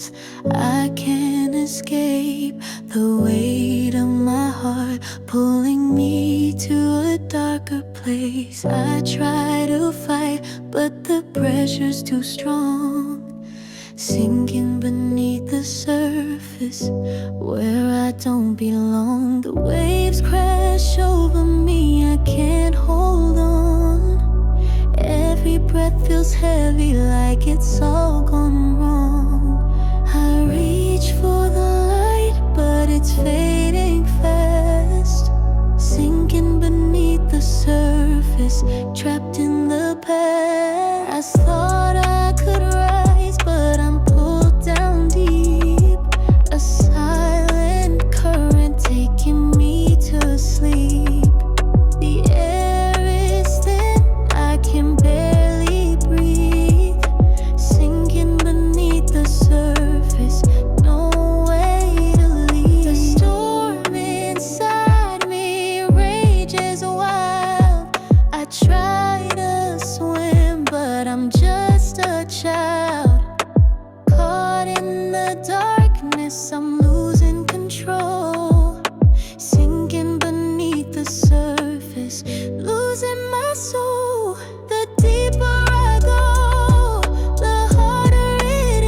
thoughts. I can't escape the weight of my heart pulling me to a darker place. I try to fight, but the pressure's too strong. Sinking beneath the surface where I don't belong. The waves crash over me, I can't hold on. Every breath feels heavy, like it's all gone wrong. I reach for the light, but it's fading fast. Sinking beneath the surface, trapped in the past. Thought I could rise, but I'm pulled down deep. A silent current taking me to sleep. The air is thin, I can barely breathe. Sinking beneath the surface, no way to leave. The storm inside me rages wild. I try to swim, but I'm just a child. Caught in the darkness, I'm losing control. Sinking beneath the surface, losing my soul. The deeper I go, the harder it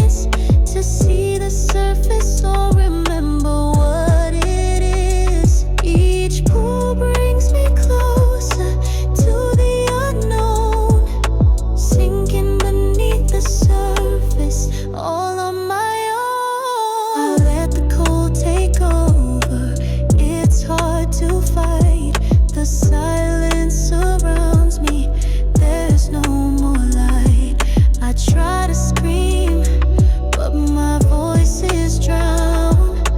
is to see the surface or remember what it is. Each pull brings me closer to the unknown. Sinking beneath the surface, all on my own. I let the cold take over, it's hard to fight. The silence surrounds me, there's no more light. I try to scream, but my voice is drowned.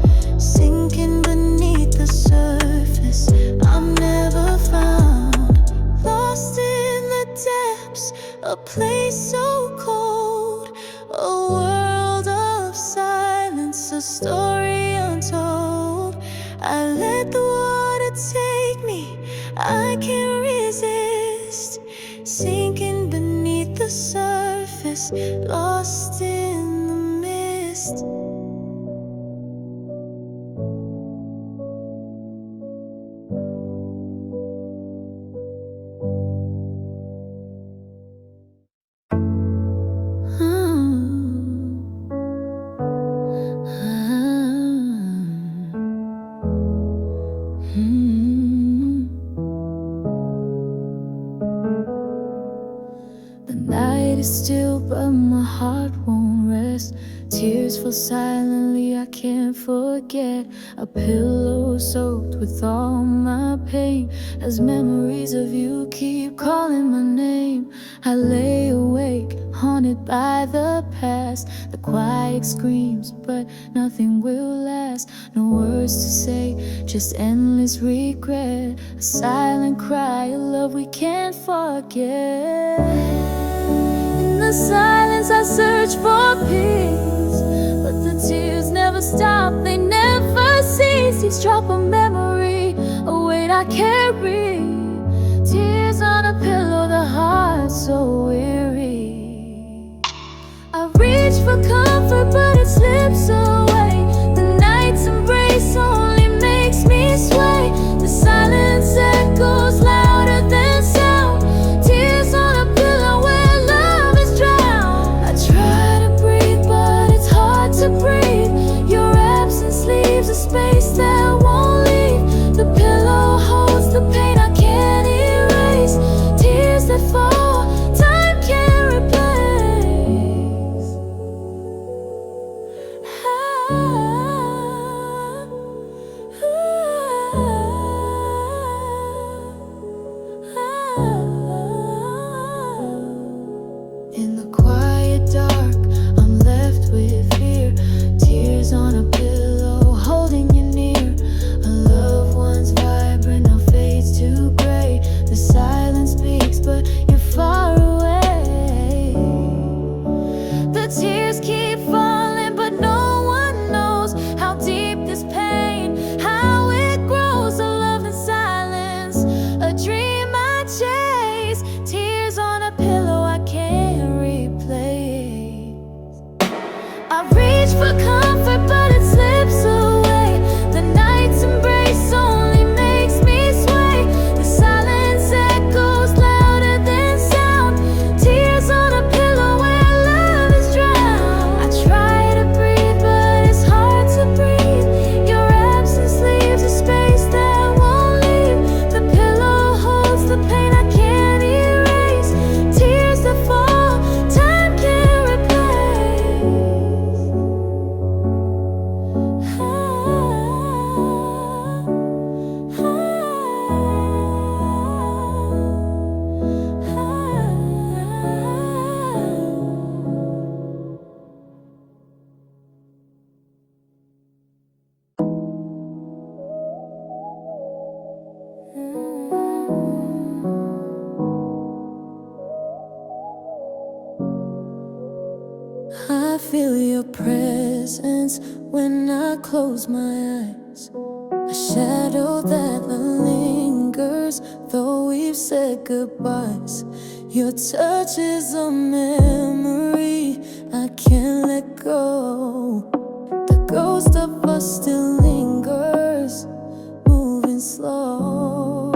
Sinking beneath the surface, I'm never found. Lost in the depths, a place so cold. A world of silence, a story untold. I let the water take me, I can't resist. Sinking beneath the surface, lost in the mist. The night is still, but my heart won't rest. Tears fall silently, I can't forget. A pillow soaked with all my pain, as memories of you keep calling my name. I lay awake, haunted by the past. The quiet screams, but nothing will last. No words to say, just endless regret. A silent cry, a love we can't forget. In the silence I search for peace, but the tears never stop, they never cease. Each drop of memory, a weight I carry. Tears on a pillow, the heart so weary. I reach for comfort, but it slips away. The night's embrace only makes me sway. The silence echoes louder than sound. Tears on a pillow where love is drowned. I try to breathe, but it's hard to breathe. Your absence leaves a space that won't leave. The pillow holds the pain I can't erase. Tears that fall, time reach for comfort, but it slips away. The night's embrace only makes me sway. The silence echoes louder than sound. Tears on a pillow where love is drowned. I try to breathe, but it's hard to breathe. Your absence leaves a space that won't leave. The pillow holds the pain I can't erase. Tears that fall, time can't replace. I feel your presence when I close my eyes. A shadow that lingers, though we've said goodbyes. Your touch is a memory I can't let go. The ghost of us still lingers, moving slow.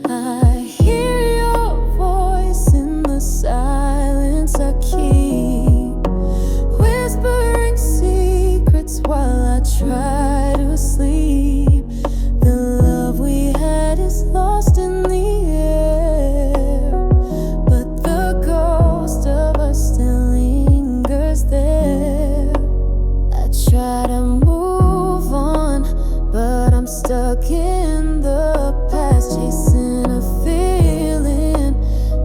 I hear your voice in the silence I keep, whispering secrets while I try to sleep. The love we had is lost in the air, but the ghost of us still lingers there. I try to move on, but I'm stuck in the past, chasing a feeling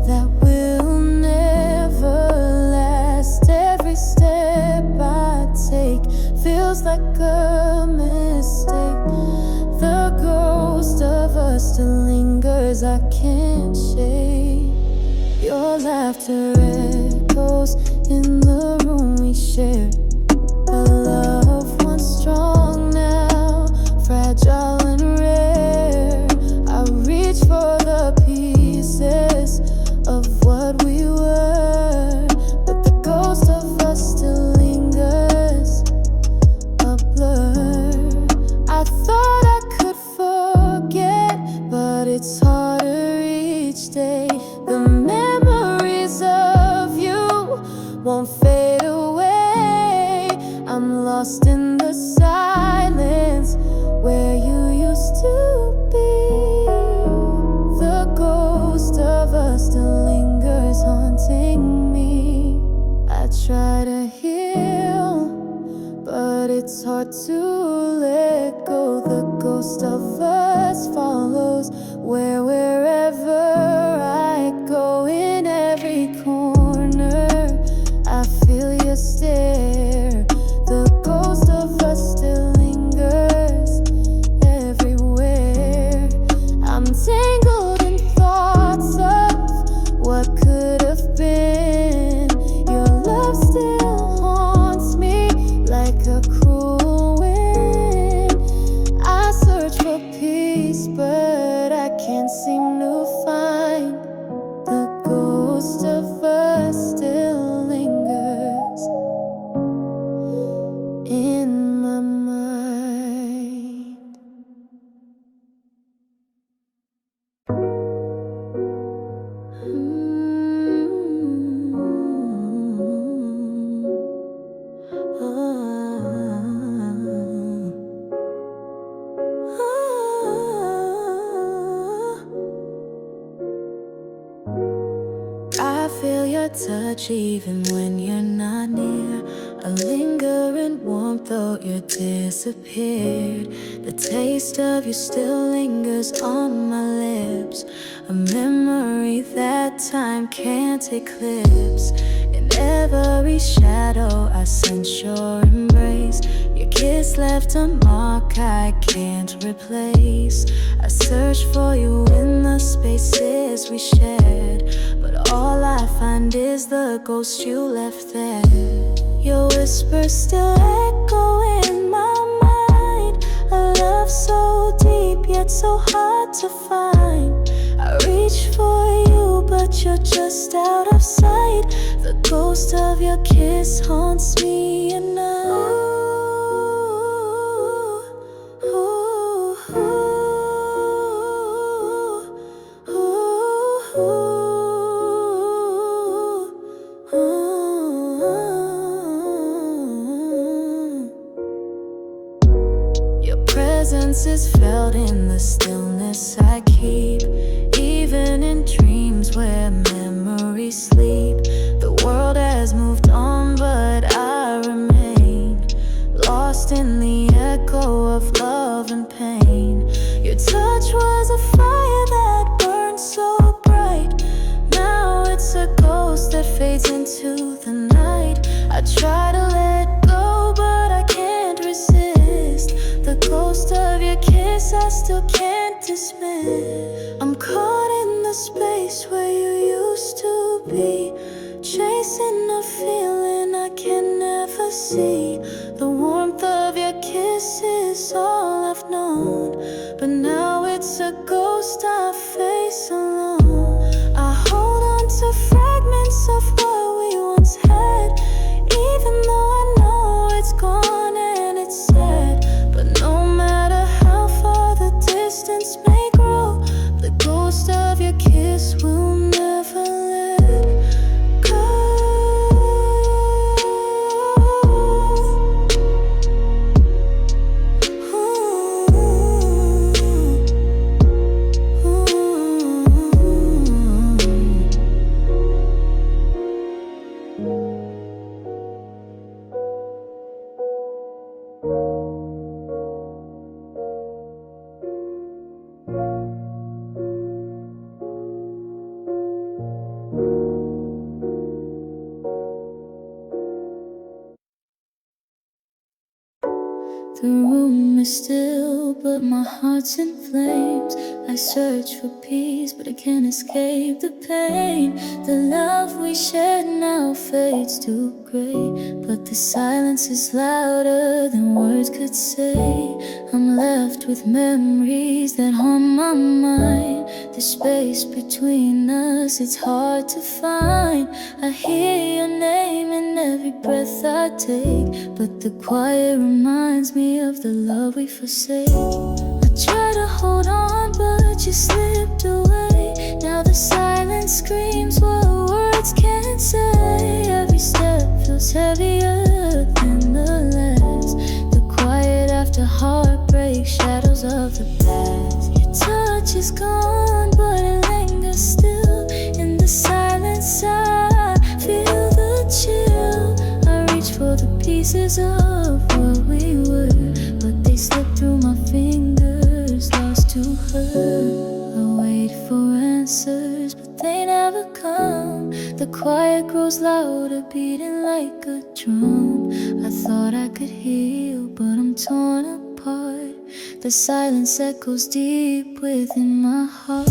that will never last. Every step I take feels like a mistake. The ghost of us still lingers, I can't shake. Your laughter echoes in the room we shared. A love once strong, now fragile and rare. I reach for the pieces of what we were, but the ghost of us still lingers, a blur. I thought I could forget, but it's harder each day. The memories of you won't fade away. I'm lost in the silence where you used to be. The ghost of us still lingers, haunting me. I try to heal, but it's hard to let go. The ghost of us follows wherever I go. In every corner I feel your stare. The ghost of us still lingers everywhere. I'm tangled in thoughts of what could have been. Your love still haunts me like a cruel wind. I search for peace, but I can't seem to find. The ghost of us still lingers in my mind. I feel your touch even when you're not near. A lingering warmth though you disappeared. The taste of you still lingers on my lips, a memory that time can't eclipse. In every shadow I sense your embrace. Your kiss left a mark I can't replace. I search for you in the spaces we shared, but all I find is the ghost you left there. Your whispers still echo in my mind. A love so deep yet so hard to find. I reach for you but you're just out of sight. The ghost of your kiss haunts me and presence is felt in the stillness I keep. Even in dreams where memories sleep, the world has moved on, but I remain lost in the echo of love and pain. Your touch was a fire that burned so bright. Now it's a ghost that fades into the night. I try to let go, but I can't resist. The ghost of your kiss I still can't dismiss. I'm caught in the space where you used to be, chasing a feeling I can never see. The warmth of your kiss is all I've known, but now it's a ghost I face alone. I hold on to fragments of what we once had, even though I know it's gone and it's sad. But no matter how far the distance may grow, the ghost of your kiss will never let go. The room is still, but my heart's in flames. I search for peace, but I can't escape the pain. The love we shared now fades to gray, but the silence is louder than words could say. I'm left with memories that haunt my mind. The space between us, it's hard to find. I hear your name in every breath I take, but the quiet reminds me of the love we forsake. I try to hold on, but you slipped away. Now the silence screams what words can't say. Every step feels heavier than the last. The quiet after heartbreak, shadows of the past. Your touch is gone, but it lingers still. In the silence I feel the chill. I reach for the pieces of what we were, but they slip through my fingers, lost to her. I wait for answers, but they never come. The quiet grows louder, beating like a drum. I thought I could heal, but I'm torn apart. The silence echoes deep within my heart.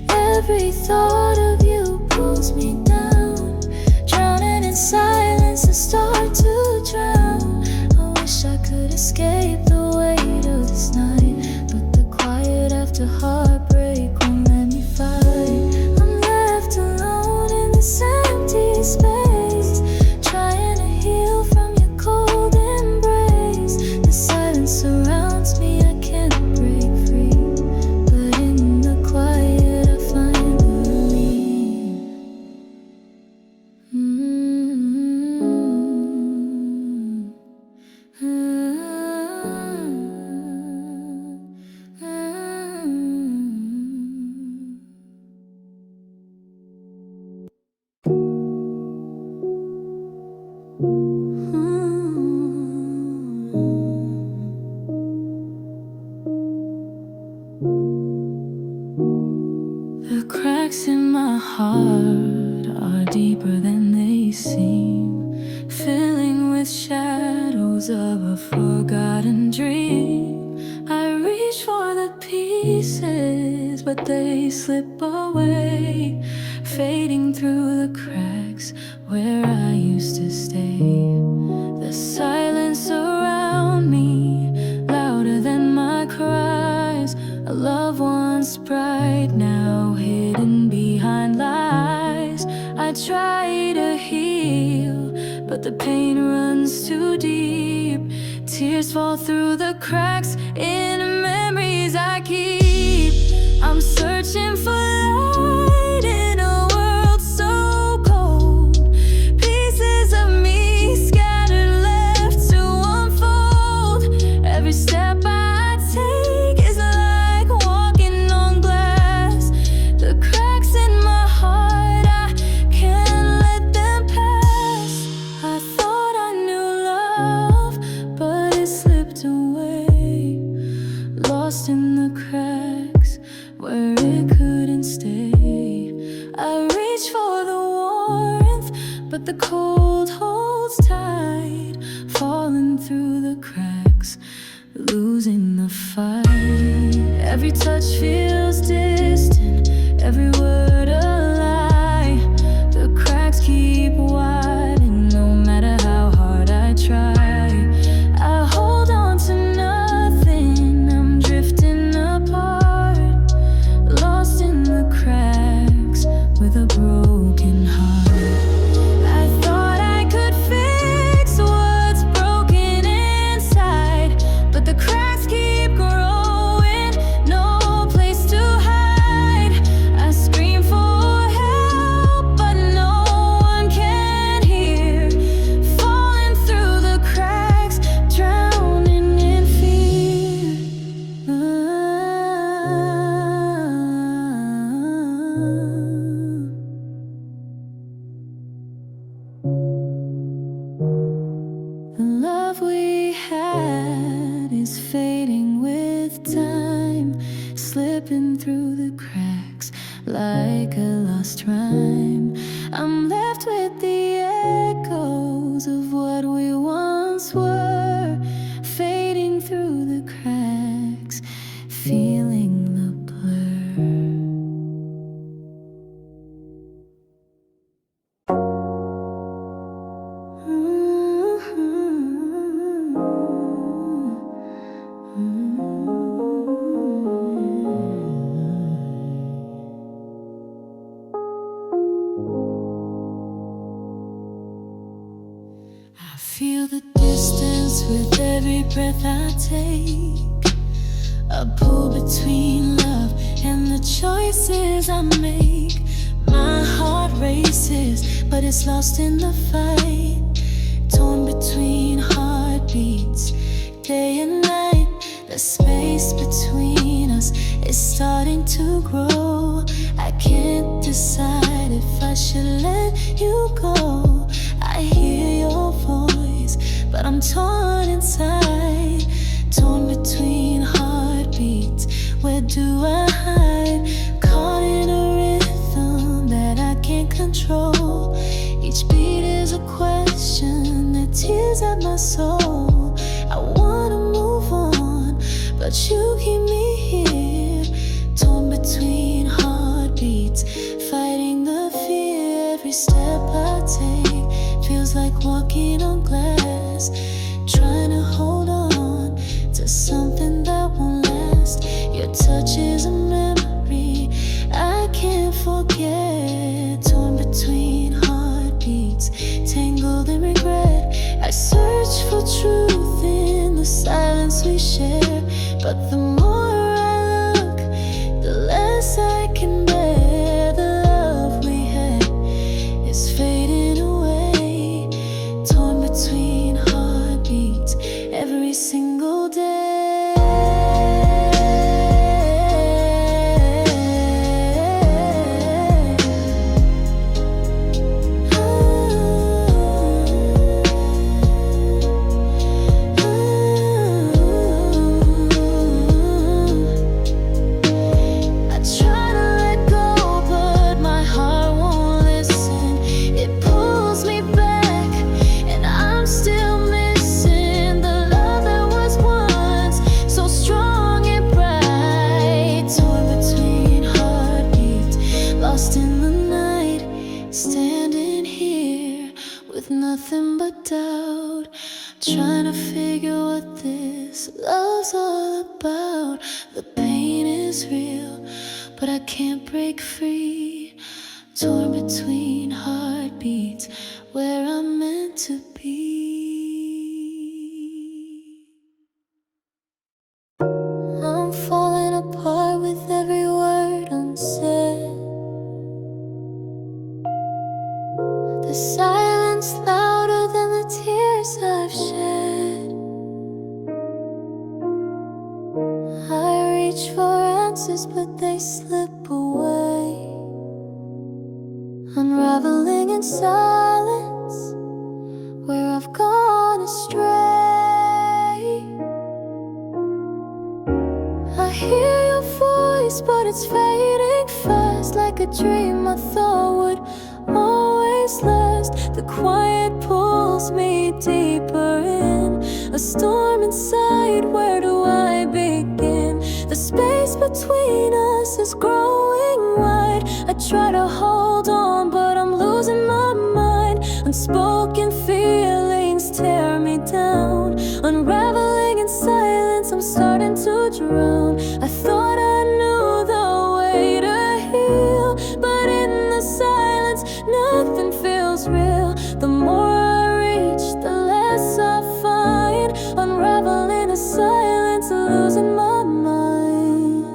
Every thought of you pulls me down. Drowning in silence, I start to drown. I wish I could escape the weight of this night, but the quiet after heartbreak won't let me fight. I'm left alone in this empty space, trying to heal from your cold embrace. The silence surrounds me, I can't break free, but in the quiet I find relief. The cracks in my heart are deeper than they seem, filling with shadows of a forgotten dream. I reach for the pieces, but they slip away, fading through the cracks where I used to stay. The silence around me, louder than my cries. A love once bright, now hidden behind lies. I try to heal, but the pain runs too deep. Tears fall through the cracks in memories I keep. I'm searching for light in a world so cold. Pieces of me scattered, left to unfold. Every step I through the cracks, losing the fight. Every touch feels distant, every word a lie. The cracks keep widening, no matter how hard I try. I hold on to nothing, I'm drifting apart, lost in the cracks with a broken heart. I thought I could fix what's broken inside, but the cracks keep growing, no place to hide. I scream for help, but no one can hear. Falling through the cracks, drowning in fear. The love we had is fading with time, slipping through the cracks like a lost rhyme. I'm left with the echoes of what we once were, fading through the cracks, feeling the blur. I feel the distance with every breath I take, a pull between love and the choices I make. My heart races, but it's lost in the fight, torn between heartbeats, day and night. The space between us is starting to grow. I can't decide if I should let you go. I hear your voice, but I'm torn inside, torn between heartbeats. Where do I hide? Caught in a rhythm that I can't control. Each beat is a question that tears at my soul. I wanna move on, but you keep me here, torn between heartbeats, fighting the fear. Every step I take feels like walking on glass, trying to hold on to something that won't last. Your touch is a memory I can't forget, torn between heartbeats, tangled in regret. I search for truth in the silence we share, but the more I look, the less I can bear. The love we had is fading away, torn between heartbeats every single day. Nothing but doubt, trying to figure what this love's all about. The pain is real, but I can't break free, torn between heartbeats where I'm meant to be. I'm falling apart with every word unsaid. The silence louder than the tears I've shed. I reach for answers, but they slip away, unraveling in silence where I've gone astray. I hear your voice, but it's fading fast, like a dream I thought would always last. The quiet pulls me deeper in, a a storm inside. Where do I begin? The space between us is growing wide. I try to hold on, but I'm losing my mind. Unspoken feelings tear me down. Unraveling in silence, I'm starting to drown. I thought I knew the way to heal, but in the silence, nothing feels real. The more I reach, the less I find. Unraveling in silence, losing my mind.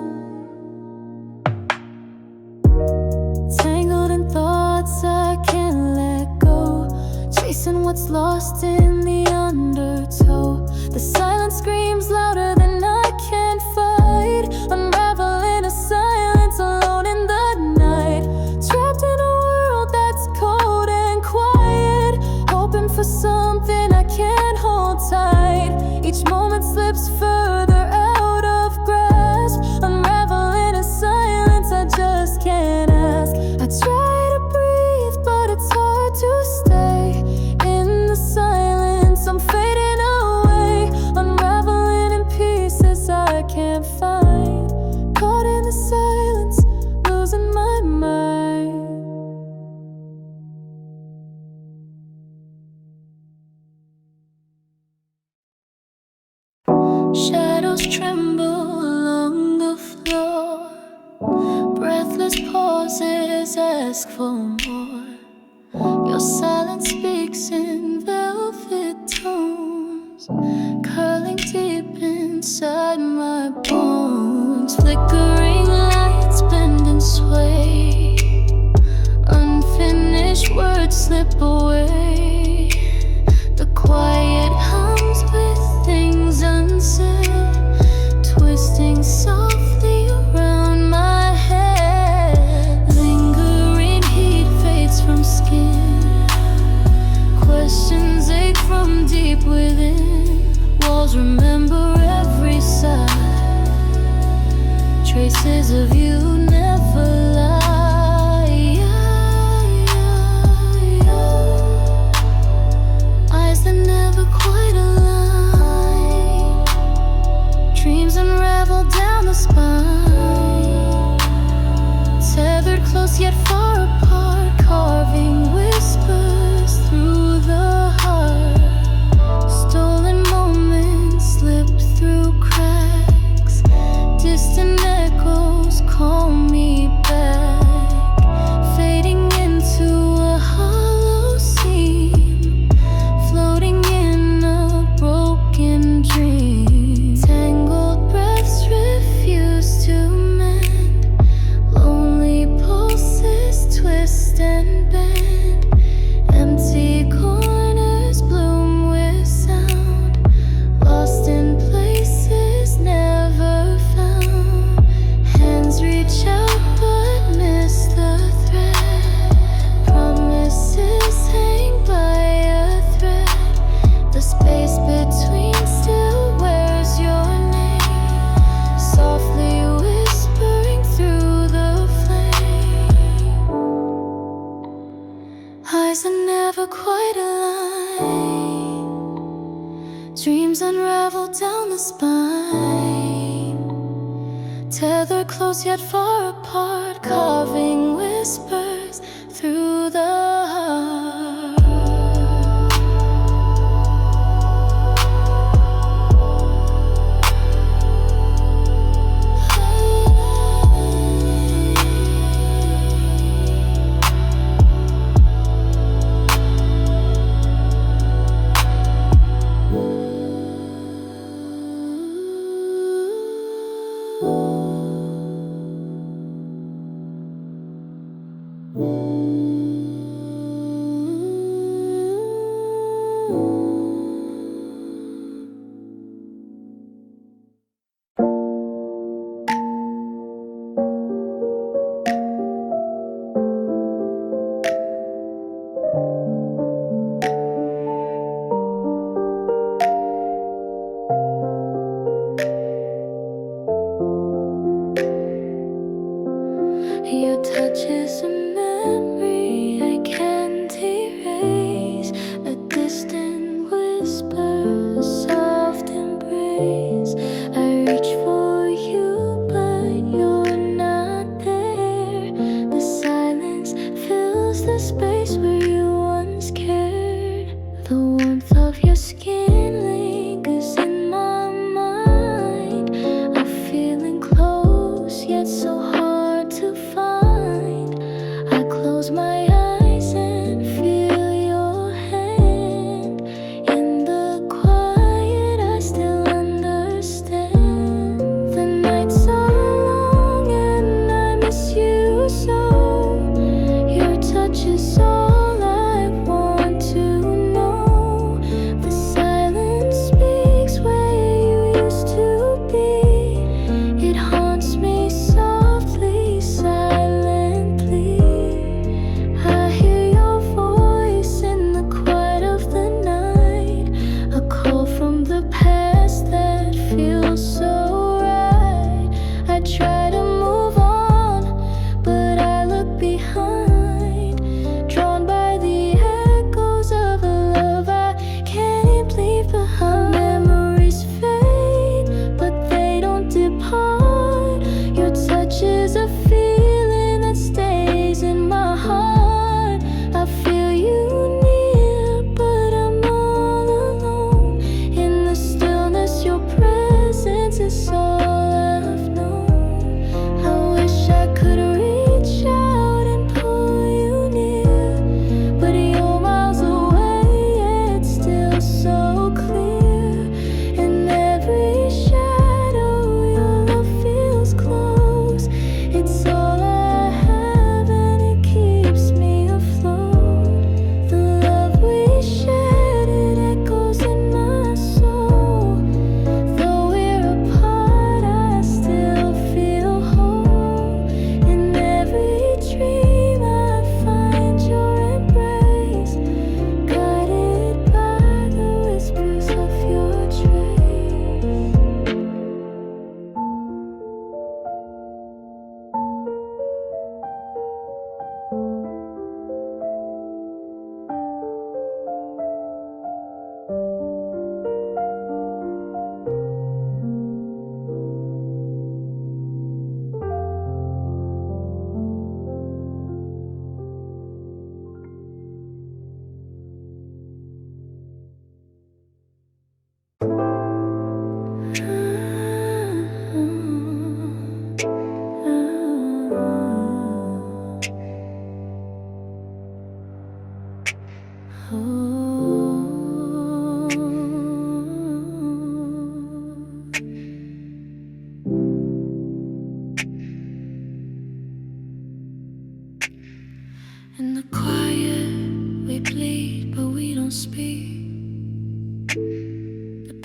Tangled in thoughts I can't let go, chasing what's lost in the undertow. The silence screams louder than I can fight. Unraveling in silence, alone in the night. Trapped in a world that's cold and quiet, hoping for something I can't hold tight. Each moment slips further out of grasp. Unraveling in silence, I just can't ask. I try to breathe, but it's hard to stay. In the silence, I'm fading away. Unraveling in pieces I can't find. Caught in the silence, losing my mind. Shadows tremble along the floor. Breathless pauses ask for more. Your silence speaks in velvet tones, curling deep inside my bones. Flickering lights bend and sway. Unfinished words slip away. The quiet hums with things unsaid, twisting softly around my head. Lingering heat fades from skin. Questions ache from deep within. Walls remember every sigh. Traces of you never lie. Eyes that never quite align. Dreams unravel down the spine. Tethered close yet far apart, carving whispers through the heart. Stolen moments slip through cracks. Distant echoes call me back, fading into a hollow seam, floating in a broken dream. Tangled breaths refuse to mend. Lonely pulses twist and bend. Empty corners bloom with sound. Lost in places never found. Hands reach out but miss the thread. Promises hang by a thread. The space between still wears your name, softly whispering through the flame. Eyes that never quite align. Dreams unravel down the spine. Tethered close yet far apart, carving whispers through the heart.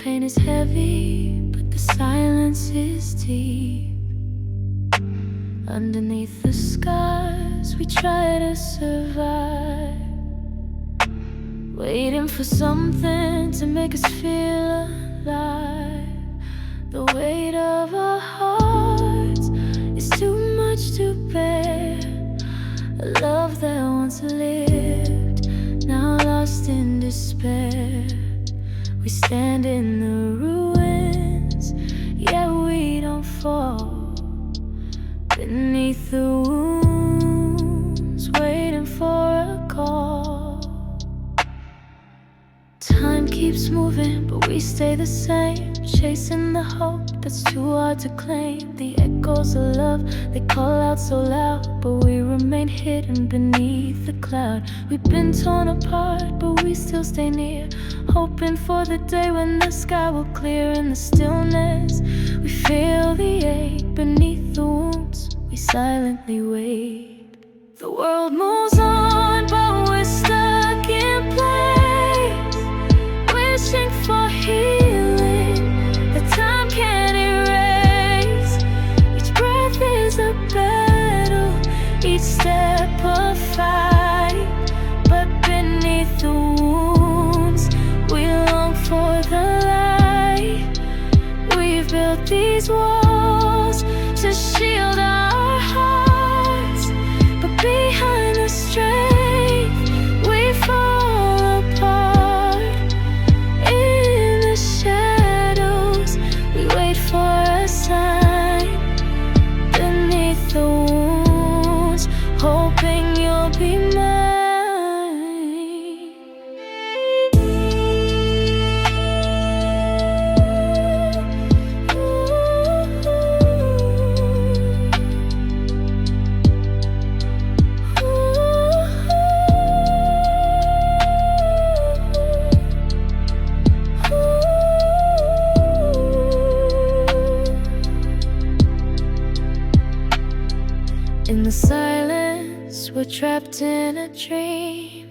pain is heavy, but the silence is deep. Underneath the scars, we try to survive, waiting for something to make us feel alive. The weight of our hearts is too much to bear. A love that once lived, now lost in despair. We stand in the ruins, yet we don't fall. Beneath the wounds, waiting for a call. Time keeps moving, but we stay the same, chasing the hope that's too hard to claim. The echoes of love, they call out so loud, but we remain hidden beneath the cloud. We've been torn apart, but we still stay near, hoping for the day when the sky will clear. In the stillness, we feel the ache. Beneath the wounds, we silently wait. The world moves on, but we're stuck in place, wishing for healing that time can't erase. Each breath is a battle, each step a fight, but beneath the wounds, we long for the light. We've built these walls to shield our hearts, but behind the strength, we fall apart. In the shadows, we wait for a sign. Beneath the wounds, hoping you'll be mine. In the silence, we're trapped in a dream,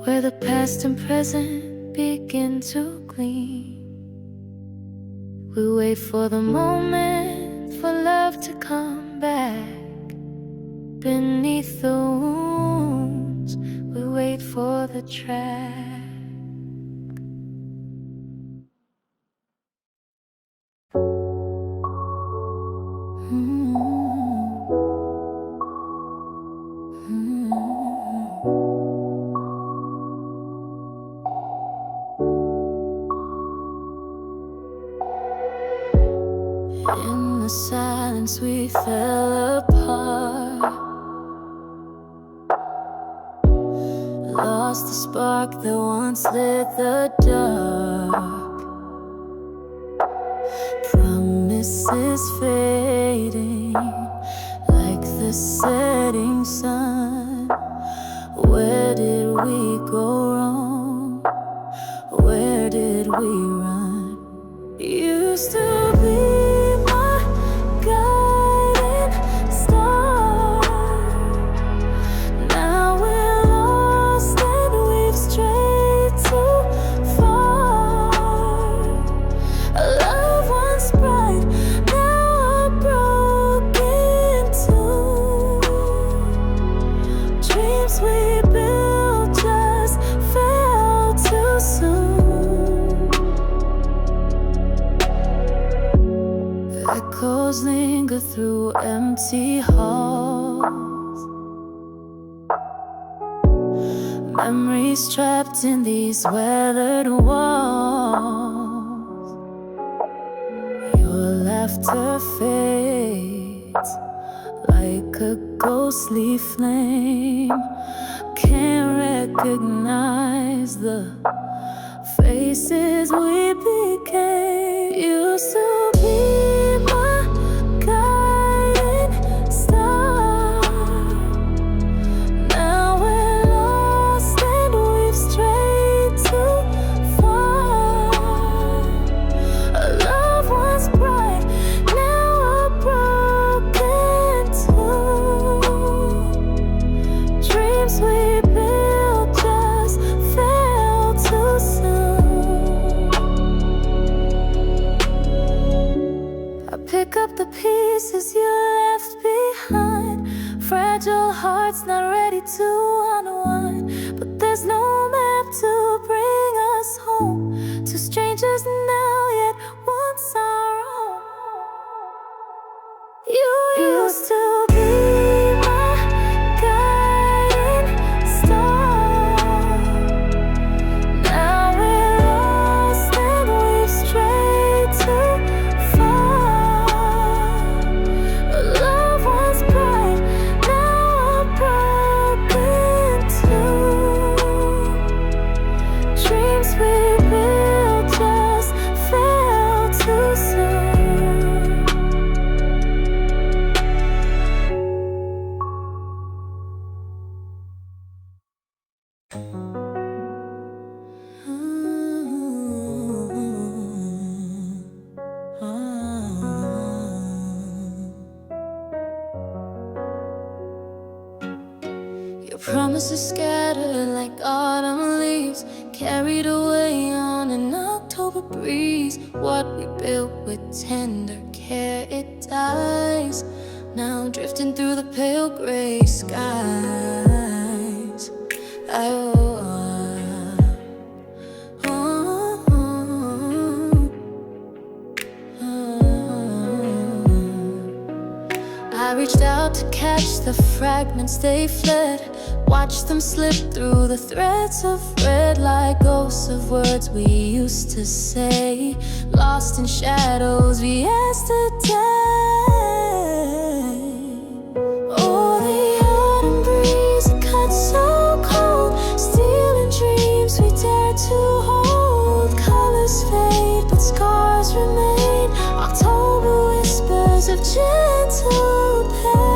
where the past and present begin to gleam. We wait for the moment for love to come back. Beneath the wounds, we wait for the track. In the silence, we fell apart, lost the spark that once lit the dark. Promises fading like the setting sun. Where did we go wrong? Where did we run? Used to be echoes linger through empty halls, memories trapped in these weathered walls. Your laughter fades like a ghostly flame. Can't recognize the faces we became. Used to be my guiding star. Now we're lost and we've strayed too far. A love once bright, now a broken too. Dreams we built just fell too soon. Two strangers now, yet once our own. You used to be my guiding star. Now we're lost and we've strayed too far. Love once bright, now broken too. Dreams we built just fell too soon. Your promises scattered like autumn leaves, carried away on an October breeze. What we built with tender care, it dies, now drifting through the pale gray skies. I reached out to catch the fragments they fled, watched them slip through the threads of red like ghosts of words we used to say, lost in shadows of yesterday. Oh, the autumn breeze, it cut so cold, stealing dreams we dared to hold. Colors fade, but scars remain, October whispers of gentle pain.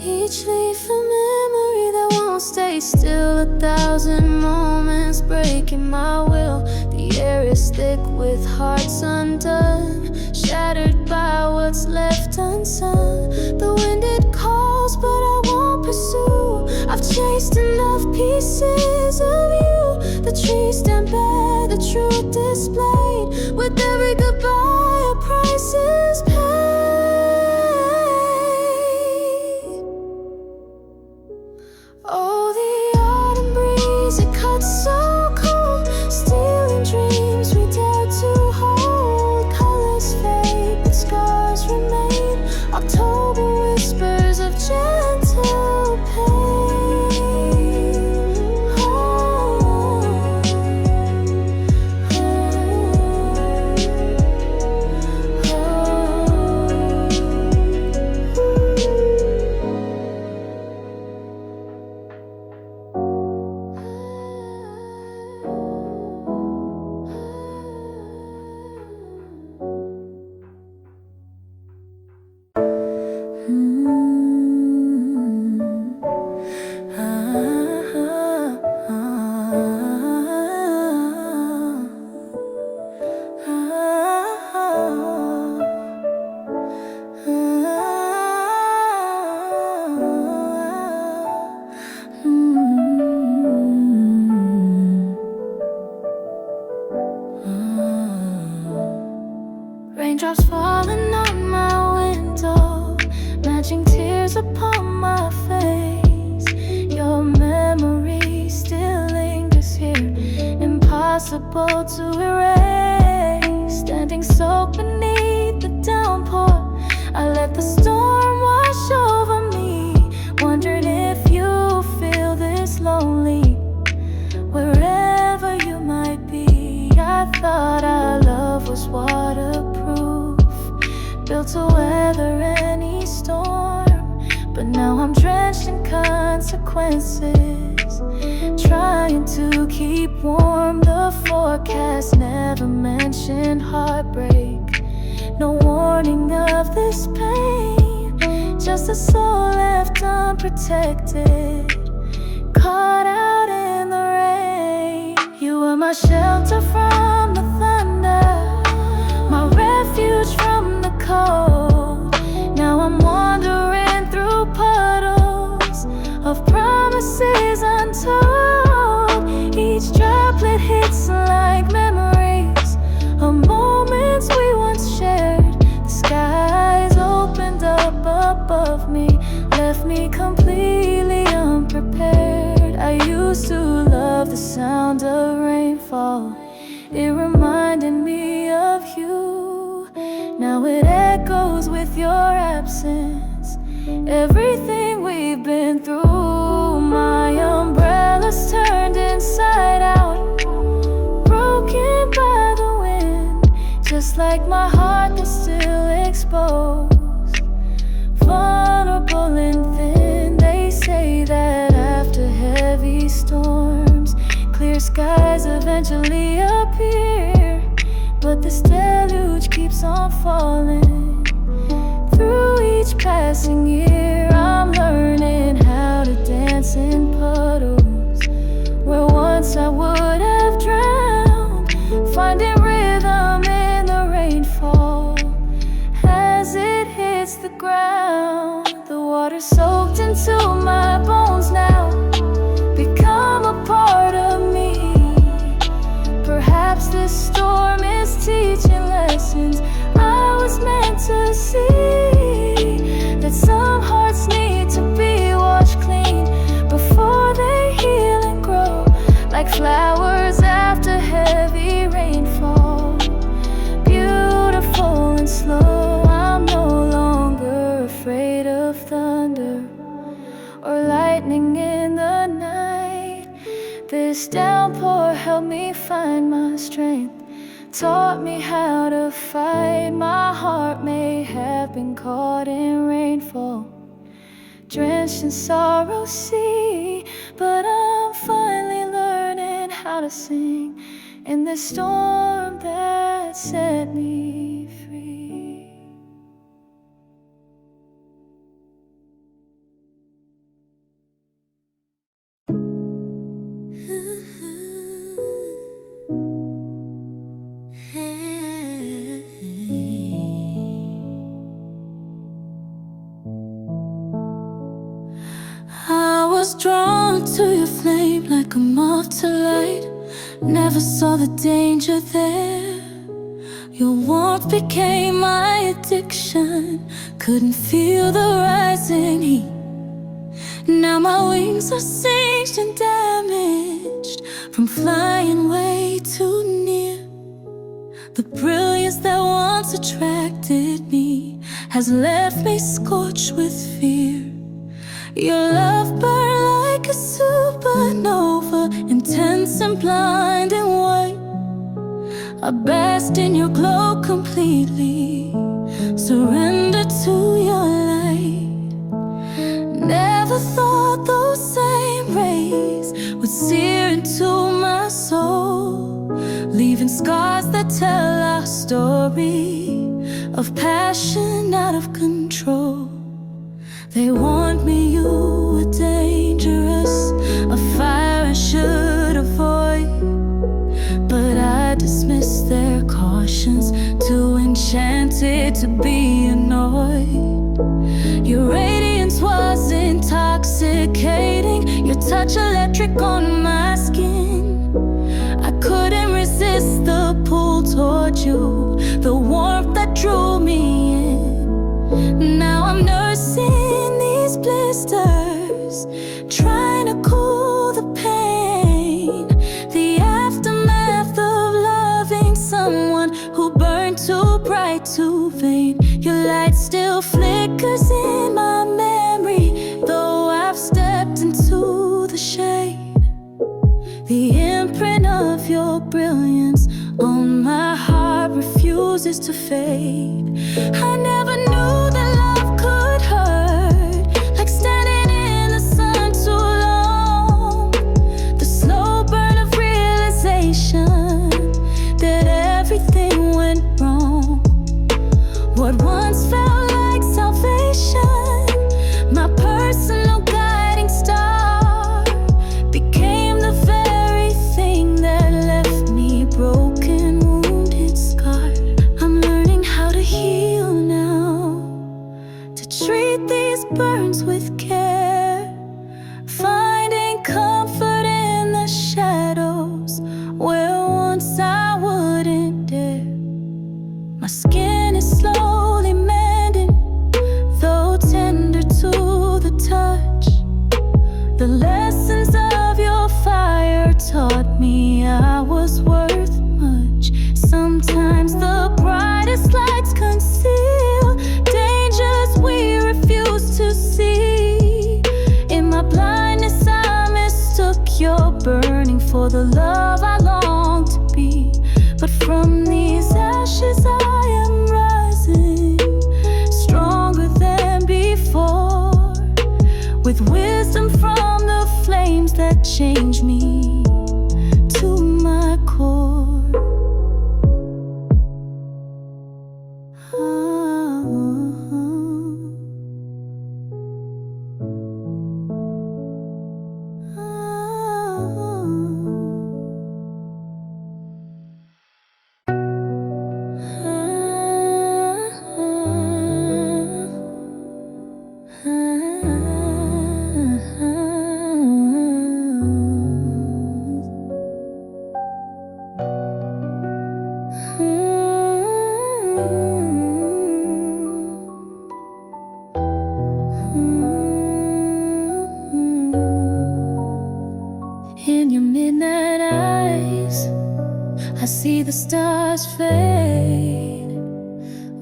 Each leaf a memory that won't stay still, 1,000 moments breaking my will. The air is thick with hearts undone, shattered by what's left unsung. The wind it calls, but I won't pursue. I've chased enough pieces of you. The trees stand bare, the truth displayed. With every goodbye, a price is paid. Oh, the autumn breeze, it cuts so cold, stealing dreams we dared to hold. Colors fade, but scars remain, October whispers of gentle pain. Raindrops falling on my window, matching tears upon my face. Your memory still lingers here, impossible to erase. Standing soaked beneath the downpour, I let the storm wash over me. Wondered if you feel this lonely, wherever you might be. I thought our love was waterproof, built to weather any storm. But now I'm drenched in consequences, trying to keep warm. The forecast never mentioned heartbreak, no warning of this pain. Just a soul left unprotected, caught out in the rain. You were my shelter from the thunder, my refuge from the cold. Now I'm wandering through puddles of promises untold. Each droplet hits like memories of moments sound of rainfall. It reminded me of you. Now it echoes with your absence. Everything we've been through. My umbrella's turned inside out, broken by the wind, just like my heart that's still exposed, vulnerable and thin. They say that after heavy storms, clear skies eventually appear, but this deluge keeps on falling. Through each passing year, I'm learning how to dance in puddles where once I would have drowned, finding rhythm in the rainfall as it hits the ground. The water soaked into my bones now, become a part of me. Perhaps this storm is teaching lessons I was meant to see, that some hearts need to be washed clean before they heal and grow like flowers after heavy rainfall. Beautiful and slow, I'm no longer afraid of thunder or lightning in the night. This downpour helped me find my strength, taught me how to fight. My heart may have been caught in rainfall, drenched in sorrow, see, but I'm finally learning how to sing in this storm that set me free. I was drawn to your flame like a moth to light. Never saw the danger there. Your warmth became my addiction. Couldn't feel the rising heat. Now my wings are singed and damaged from flying way too near. The brilliance that once attracted me has left me scorched with fear. Your love burned like a supernova, intense and blinding white. I basked in your glow completely, surrendered to your light. Never thought those same rays would sear into my soul, leaving scars that tell our story of passion out of control. They warned me you were dangerous, a fire I should avoid, but I dismissed their cautions, too enchanted to be annoyed. Your radiance was intoxicating, your touch electric on my skin. I couldn't resist the pull toward you, the warmth that drew me in. Now I'm nursing these blisters, trying to cool the pain, the aftermath of loving someone who burned too bright, too vain. Your light still flickers in my memory, though I've stepped into the shade. The imprint of your brilliance on my heart refuses to fade. I never knew that love could hurt, like standing in the sun too long. The slow burn of realization that everything went wrong. What once felt like salvation, my personal guiding star, became the very thing that left me broken, wounded, scarred. I'm learning how to heal now, to treat these burns with care, finding comfort in the shadows where once I wouldn't dare. My skin is slowly mending, though tender to the touch. The lessons of your fire taught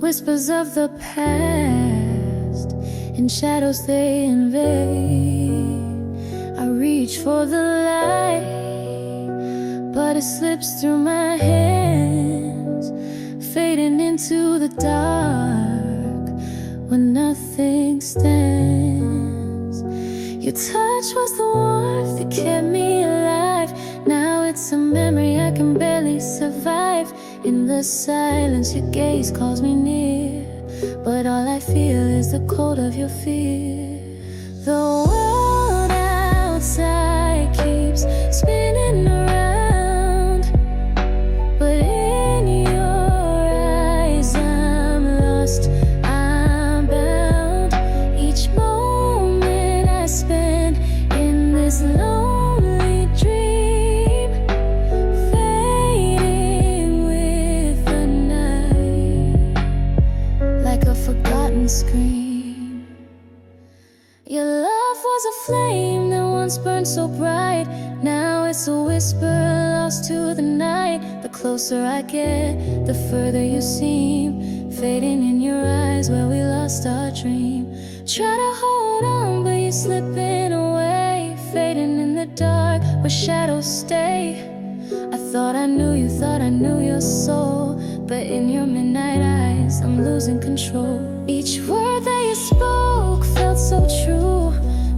whispers of the past, in shadows they invade. I reach for the light, but it slips through my hands, fading into the dark when nothing stands. Your touch was the warmth that kept me alive. Now it's a memory I can barely survive. In the silence your gaze calls me near, but all I feel is the cold of your fear. The world outside keeps spinning around, but in your eyes I'm lost, I'm bound. Each moment I spend in this lonely dream, fading with the night, like a forgotten scream. Your love was a flame that once burned so bright. Now it's a whisper lost to the night. The closer I get, the further you seem, fading in your eyes where we lost our dream. Try to hold on, but you're slipping away, fading in the dark where shadows stay. I thought I knew you, thought I knew your soul, but in your midnight eyes I'm losing control. Each word that you spoke felt so true.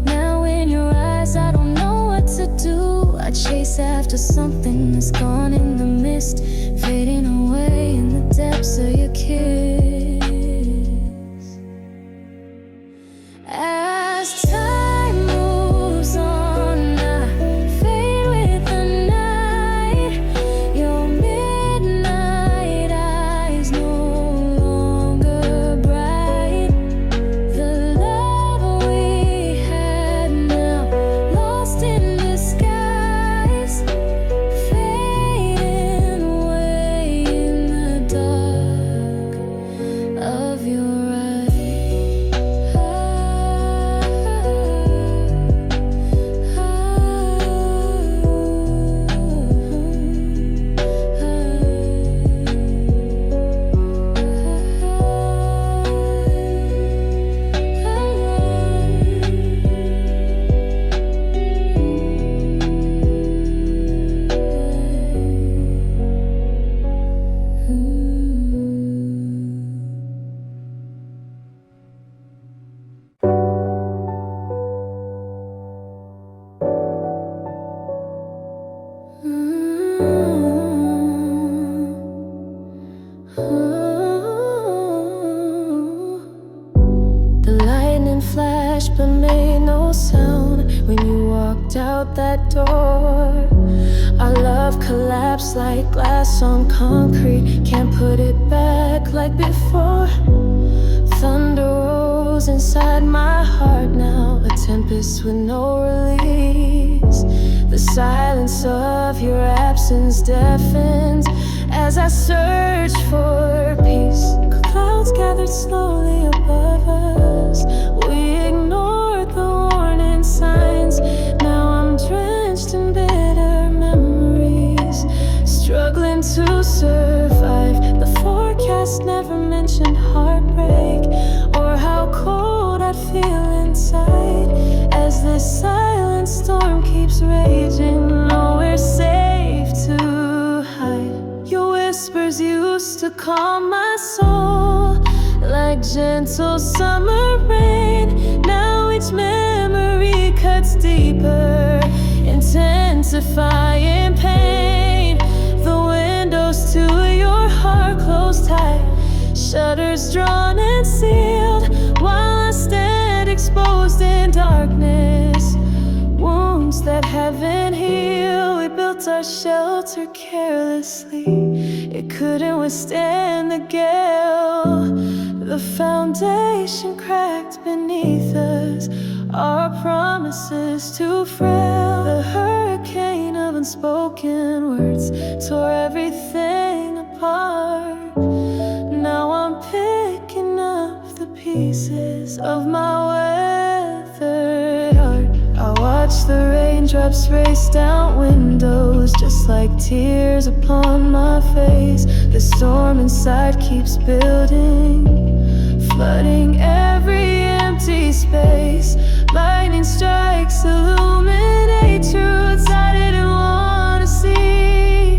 Now in your eyes I don't know what to do. I chase after something that's gone in the mist, fading away in the depths of your kiss. As time moves on, I fade with the night. Your midnight eyes no longer bright. The love we had now lost in disguise, fading away in the dark of your eyes. The lightning flashed but made no sound when you walked out that door. Our love collapsed like glass on concrete, can't put it back like before. Thunder rose inside my heart now, a tempest with no release. The silence of your absence deafens as I search for peace. Clouds gathered slowly above us, we ignored the warning signs. Now I'm drenched in bitter memories, struggling to survive. The forecast never mentioned heartbreak or how cold I'd feel inside. As this silent storm keeps raging, nowhere safe to hide. Your whispers used to calm my soul like gentle summer rain. Now each memory cuts deeper, intensifying pain. The windows to your heart closed tight, shutters drawn and sealed, while I stand exposed in darkness. Wounds that haven't healed. We built our shelter carelessly, it couldn't withstand the gale. The foundation cracked beneath us, our promises too frail. The hurricane of unspoken words tore everything apart. Now I'm picking up the pieces of my weathered heart. I watch the raindrops race down windows, just like tears upon my face. The storm inside keeps building, flooding every empty space. Lightning strikes, illuminate truths I didn't want to see.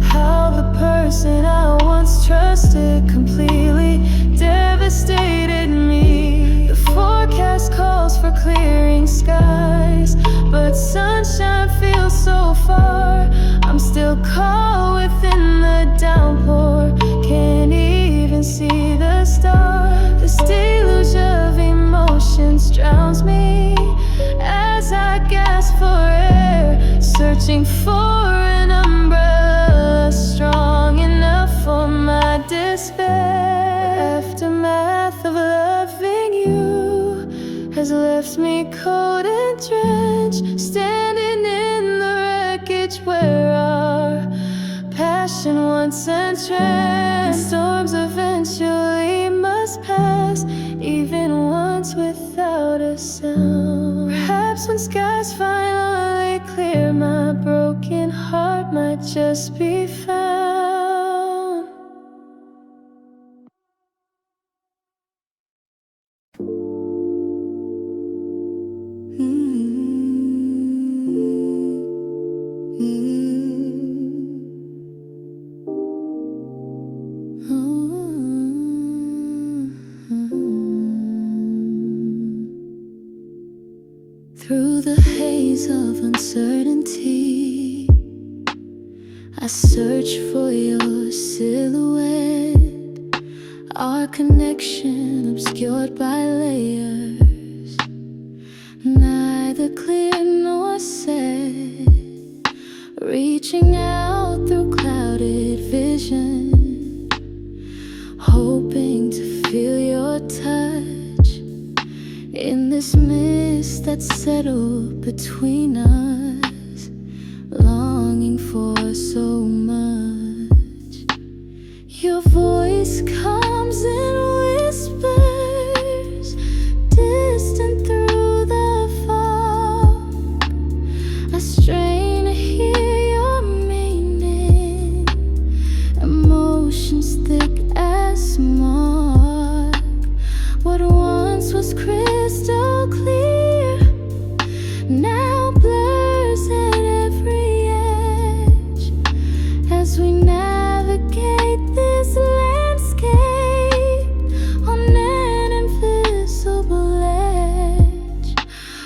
How the person I once trusted completely devastated me. The forecast calls for clearing skies, but sunshine feels so far. I'm still caught within the downpour, can't even see the stars. This deluge of emotions drowns me as I gasp for air, searching for an umbrella strong enough for my despair. Aftermath of loving you has left me cold and drenched, standing in the wreckage where our passion once entrenched. Storms eventually must pass, even once without a sound. Perhaps when skies finally clear, my broken heart might just be found. Through the haze of uncertainty, I search for your silhouette, our connection obscured by layers, neither clear nor set, reaching out through clouded vision, hoping to feel your touch in this mist that settled between us, longing for so much. Your voice comes in whispers, distant through the fog. I strain to hear your meaning, emotions thick as smog. What once was crystal clear now blurs at every edge as we navigate this landscape on an invisible edge.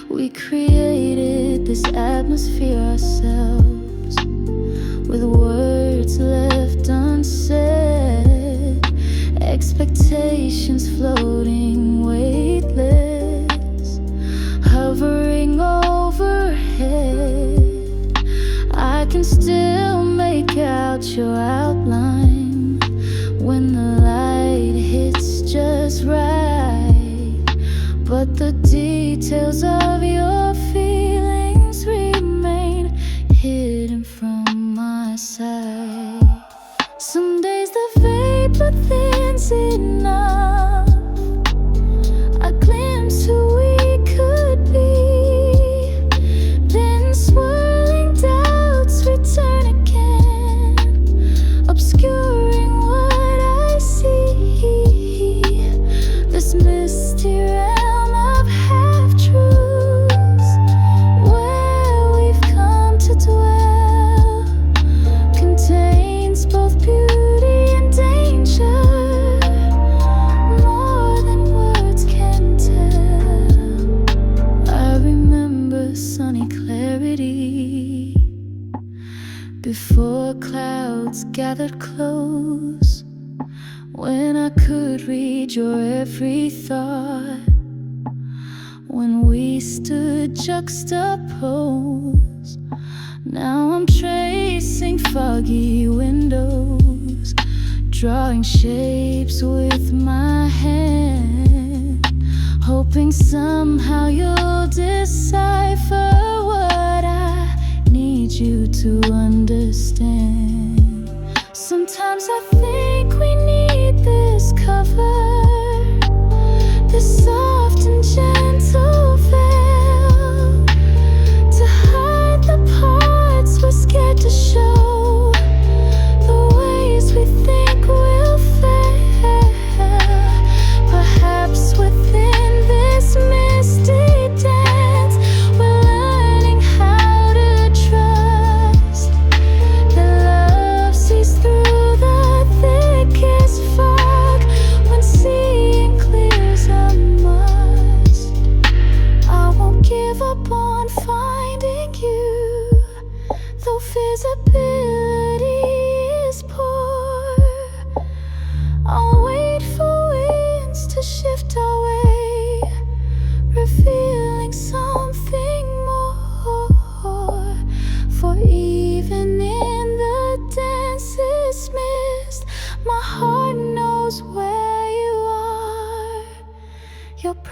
We created this atmosphere ourselves with words left unsaid, expectations floating weightless, hovering overhead. I can still make out your outline when the light hits just right, but the details of your feelings remain hidden from my sight. Some days the vapor thins enough, a glimpse who we could be, then swirling doubts return again, obscuring what I see. This misty realm of half-truths where we've come to dwell contains both beauty and danger, more than words can tell. I remember sunny clarity before clouds gathered close, when I could read your every thought, when we stood juxtaposed. Now I'm tracing foggy windows, drawing shapes with my hand, hoping somehow you'll decipher what I need you to understand. Sometimes I think we need this cover, this soft and gentle veil,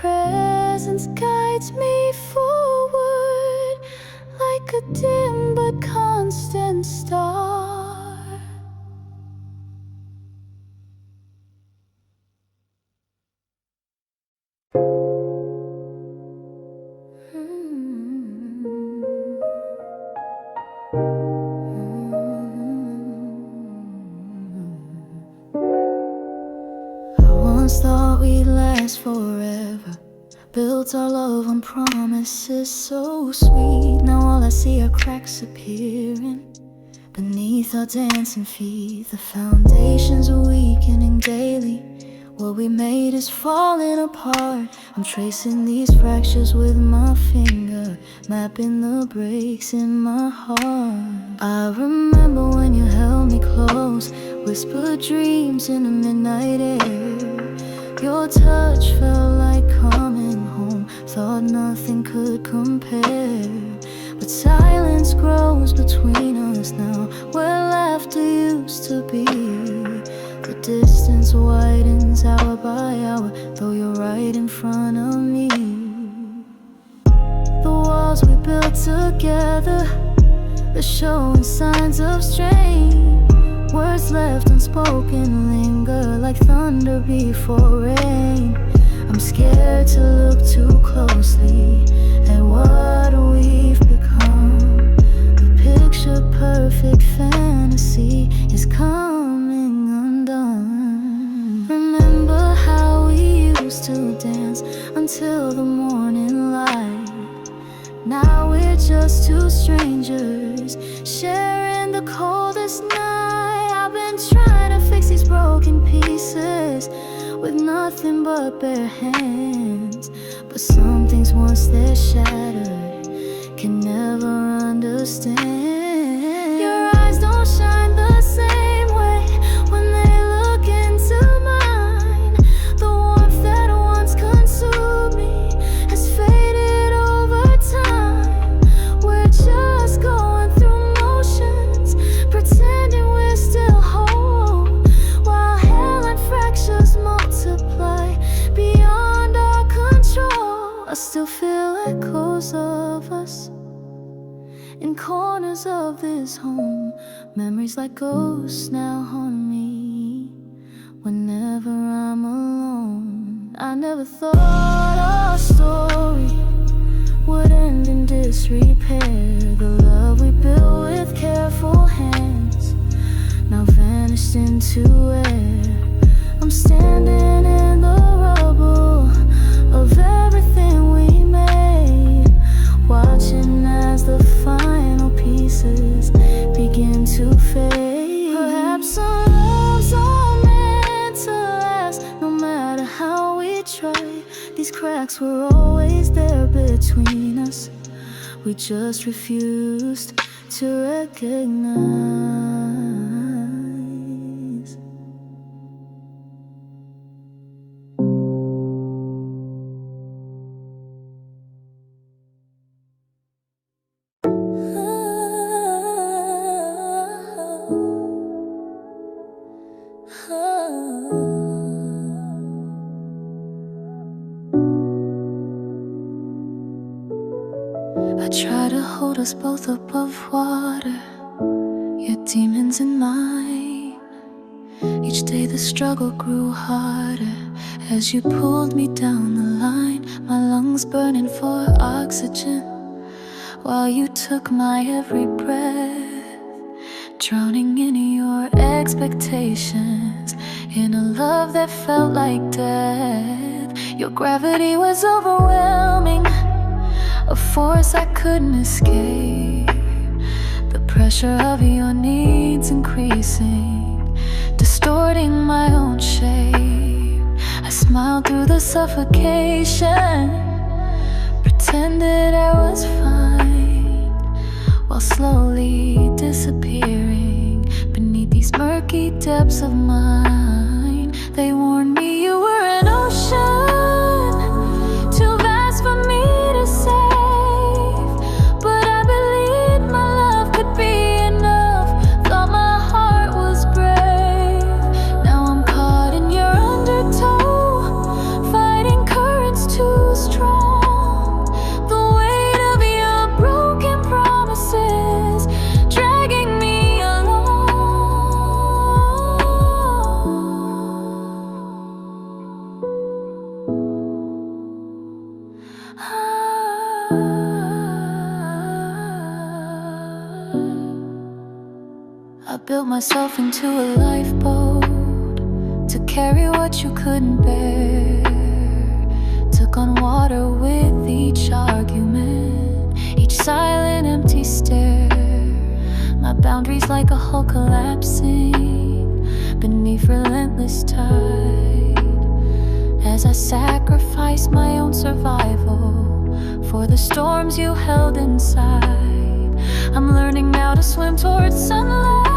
presence guides me forward like a dim but constant star. Thought we'd last forever, built our love on promises so sweet. Now all I see are cracks appearing beneath our dancing feet. The foundations are weakening daily. What we made is falling apart. I'm tracing these fractures with my finger, mapping the breaks in my heart. I remember when you held me close, whispered dreams in the midnight air. Your touch felt like coming home, thought nothing could compare. But silence grows between us now, where laughter used to be. The distance widens hour by hour, though you're right in front of me. The walls we built together, they're showing signs of strain. Words left unspoken linger like thunder before rain. I'm scared to look too closely at what we've become. The picture-perfect fantasy is coming undone. Remember how we used to dance until the morning light. Now we're just two strangers sharing the coldest night. I've been trying to fix these broken pieces with nothing but bare hands. But some things once they're shattered can never understand. Your eyes don't shine the same way when they look into mine. The warmth that once consumed me has faded over time. We're just going through motions, pretending we're still whole, while hell and fractures multiply beyond our control. I still feel echoes of us in corners of this home. Memories like ghosts now haunt me whenever I'm alone. I never thought our story would end in disrepair. The love we built with careful hands now vanished into air. I'm standing in the rubble of everything we made, watching as the final pieces begin to fade. Perhaps some loves are meant to last, no matter how we try. These cracks were always there between us, we just refused to recognize. I try to hold us both above water, your demons and mine. Each day the struggle grew harder as you pulled me down the line. My lungs burning for oxygen while you took my every breath, drowning in your expectations, in a love that felt like death. Your gravity was overwhelming, a force I couldn't escape. The pressure of your needs increasing, distorting my own shape. I smiled through the suffocation, pretended I was fine, while slowly disappearing beneath these murky depths of mine. They warned me you were an ocean, too vast for me to save, but I believed my love could be enough. Thought my heart was brave. Now I'm caught in your undertow, fighting currents too built myself into a lifeboat to carry what you couldn't bear. Took on water with each argument, each silent empty stare. My boundaries like a hull collapsing beneath relentless tide, as I sacrificed my own survival for the storms you held inside. I'm learning now to swim towards sunlight,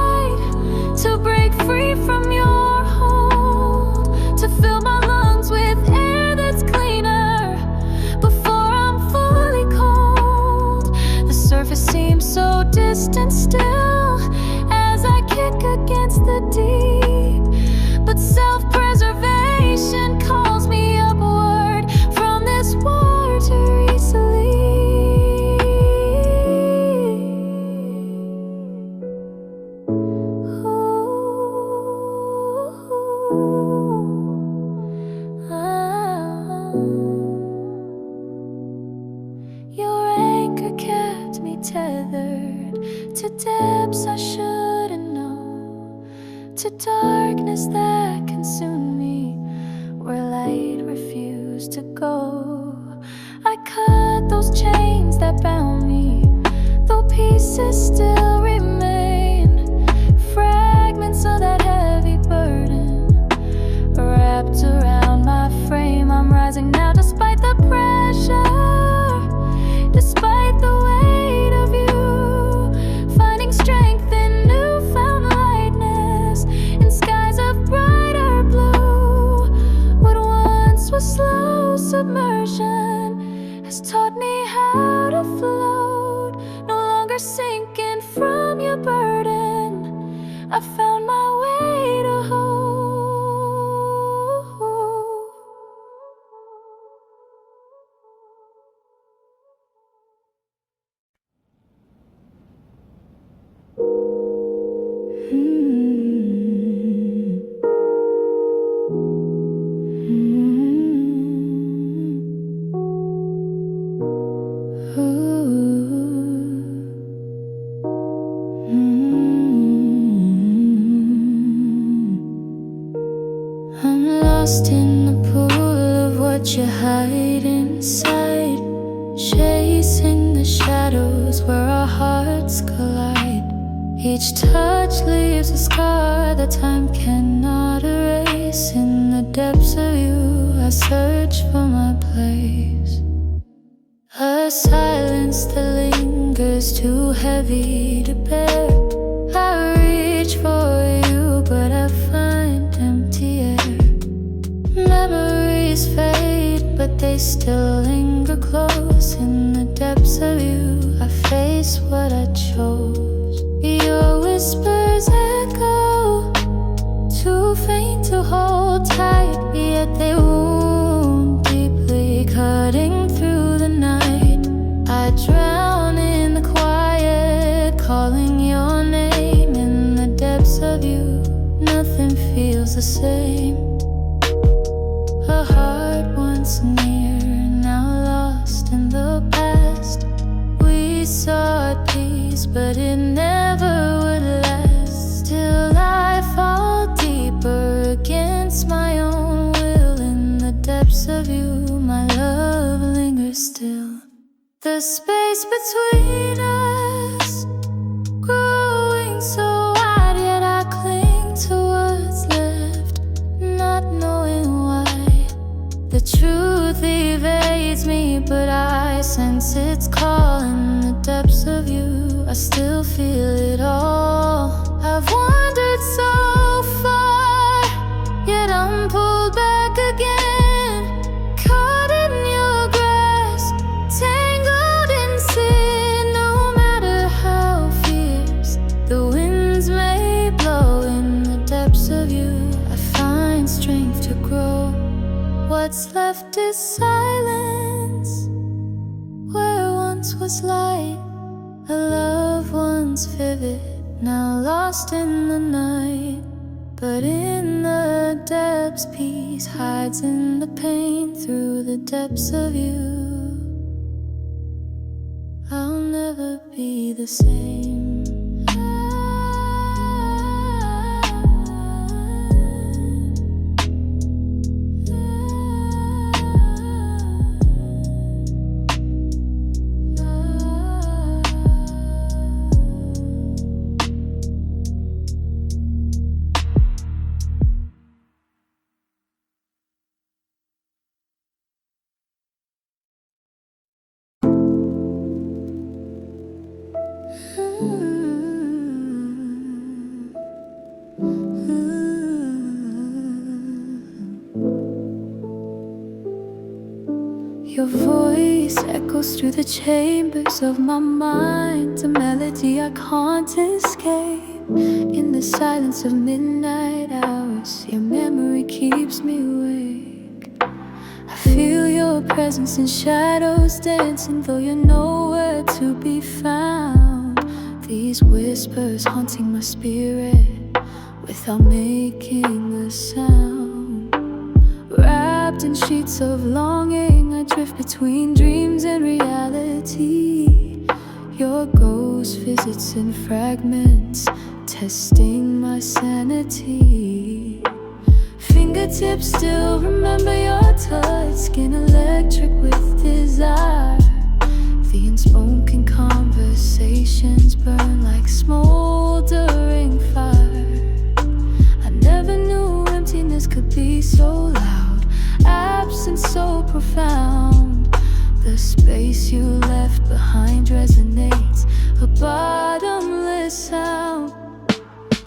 to break free from your hold, to fill my lungs with air that's cleaner before I'm fully cold. The surface seems so distant still as I kick against the deep, but self-preservation calls me upward from this watery sleep. Your anchor kept me tethered to depths I shouldn't know, to darkness that consumed me, where light refused to go. I cut those chains that bound me, though pieces still remain, fragments of that heavy burden wrapped around my frame. I'm rising now despite the pressure, despite the weight of you, finding strength in newfound lightness, in skies of brighter blue. What once was slow submersion has taught me how to float, no longer sinking from your burden. I found my way to hold. I'm lost in the pool of what you hide inside, chasing the shadows where our hearts collide. Each touch leaves a scar that time cannot erase. In the depths of you, I search for my place, a silence that lingers too heavy to bear. I reach for you, but I find empty air. Memories fade, but they still linger close. In the depths of you, I face what I chose. Your whispers echo, too faint to hold tight, yet they wound deeply, cutting through the night. I drown in the quiet, calling your name. In the depths of you, nothing feels the same. A heart once near, now lost in the past. We sought peace, but it never would last. Still I fall deeper against my own will. In the depths of you, my love lingers still. The space between us growing so wide, yet I cling to what's left, not knowing why. The truth evades me, but I sense its call. In the depths of you, I still feel it all. I've wandered so far, yet I'm pulled back again, caught in your grasp, tangled in sin. No matter how fierce the winds may blow, in the depths of you, I find strength to grow. What's left is silence, where once was light, a love once vivid, now lost in the night. But in the depths, peace hides in the pain. Through the depths of you, I'll never be the same. Your voice echoes through the chambers of my mind, a melody I can't escape. In the silence of midnight hours, your memory keeps me awake. I feel your presence in shadows dancing, though you're nowhere to be found. These whispers haunting my spirit without making a sound. Wrapped in sheets of longing, I drift between dreams and reality. Your ghost visits in fragments, testing my sanity. Fingertips still remember your touch, skin electric with desire. The unspoken conversations burn like smoldering fire. I never knew emptiness could be so loud, absence so profound. The space you left behind resonates, a bottomless sound.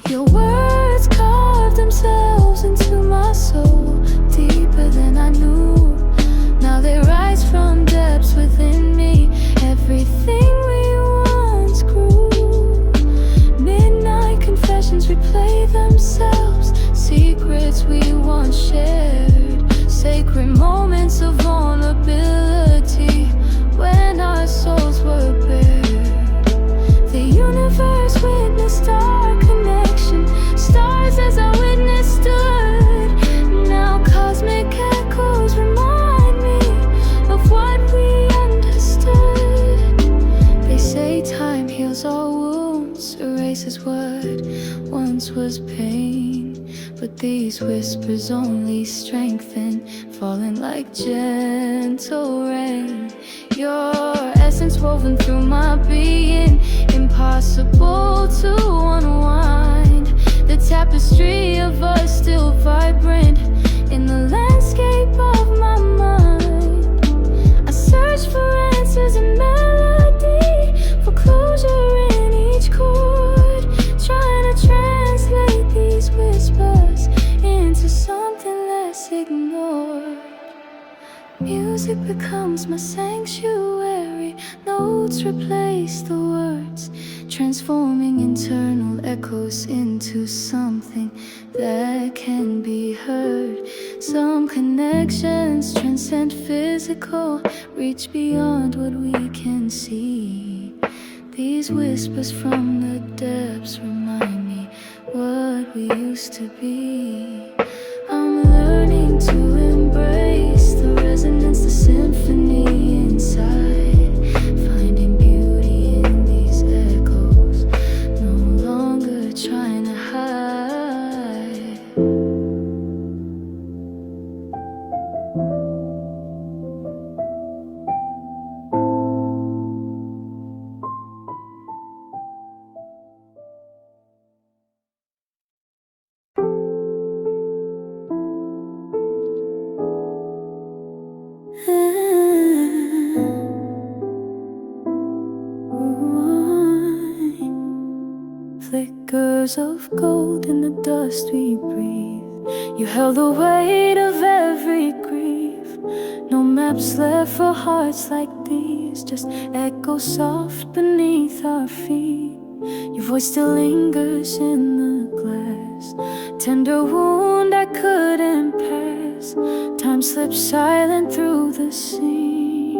Your words carved themselves into my soul, deeper than I knew. Now they rise from depths within me, everything we once grew. Midnight confessions replay themselves, secrets we once shared, sacred moments of vulnerability when our souls were bare. The universe witnessed our connection, stars as our witness stood. Now cosmic echoes remind me of what we understood. They say time heals all wounds, erases what once was pain, but these whispers only strengthen, falling like gentle rain. Your essence woven through my being, impossible to unwind. The tapestry of us still vibrant in the landscape of my mind. I search for answers in melody, for closure in each chord, trying to translate these whispers into something less ignored. Music becomes my sanctuary, notes replace the words, transforming internal echoes into something that can be heard. Some connections transcend physical, reach beyond what we can see. These whispers from the depths remind me what we used to be. I'm learning to embrace the resonance, the symphony inside, finding beauty in these echoes, no longer trying to hide. Flickers of gold in the dust we breathe. You held the weight of every grief. No maps left for hearts like these, just echo soft beneath our feet. Your voice still lingers in the glass, tender wound I couldn't pass. Time slips silent through the sea.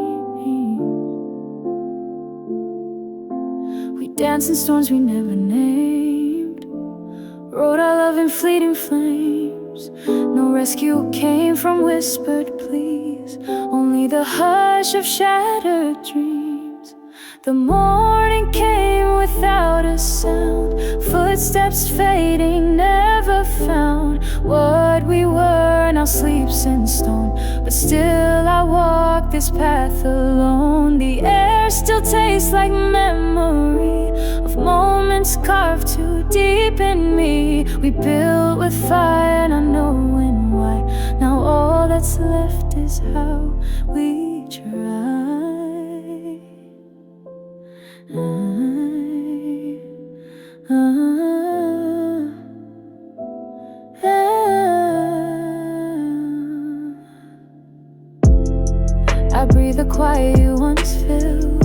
We dance in storms we never named, wrote our love in fleeting flames. No rescue came from whispered pleas, only the hush of shattered dreams. The morning came without a sound, footsteps fading, never found. What we were now sleeps in stone, but still I walk this path alone. The air still tastes like memory of moments carved too deep in me. We built with fire, not knowing why. Now all that's left is how we try. I breathe the quiet you once filled.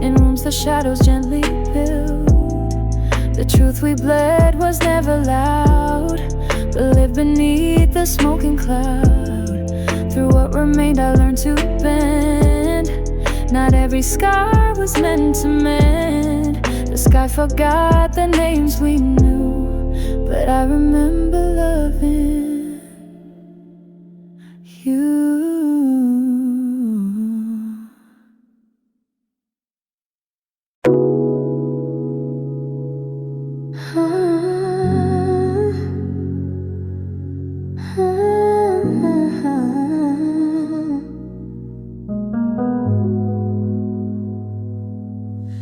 In rooms the shadows gently build. The truth we bled was never loud, but lived beneath the smoking cloud. Through what remained I learned to bend. Not every scar was meant to mend. The sky forgot the names we knew, but I remember loving you.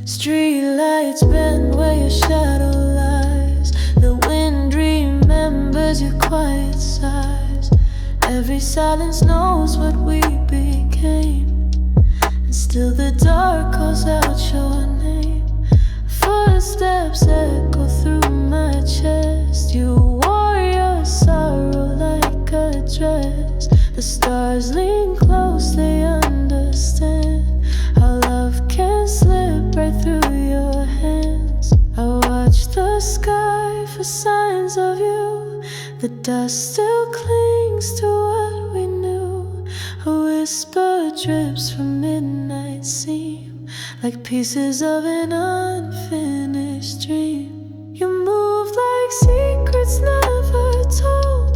Streetlights bend where your shadow lies. The wind remembers your quiet sighs. Every silence knows what we became, and still the dark calls out your name. Footsteps echo through my chest. You wore your sorrow like a dress. The stars lean close, they understand how love can slip right through your hands. I watch the sky for signs of you. The dust still clings to what we knew. A whisper drips from midnight seam, like pieces of an unfinished dream. You move like secrets never told,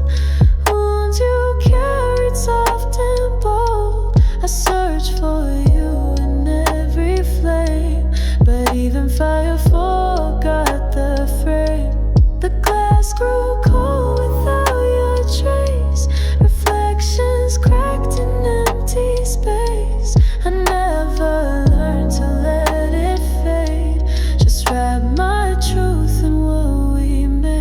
wounds you carried soft and bold. I search for you in every flame, but even fire forgot the frame. The glass grew cold without your trace. Reflections cracked in empty space. I never learned to let it fade. Just wrap my truth in what we made.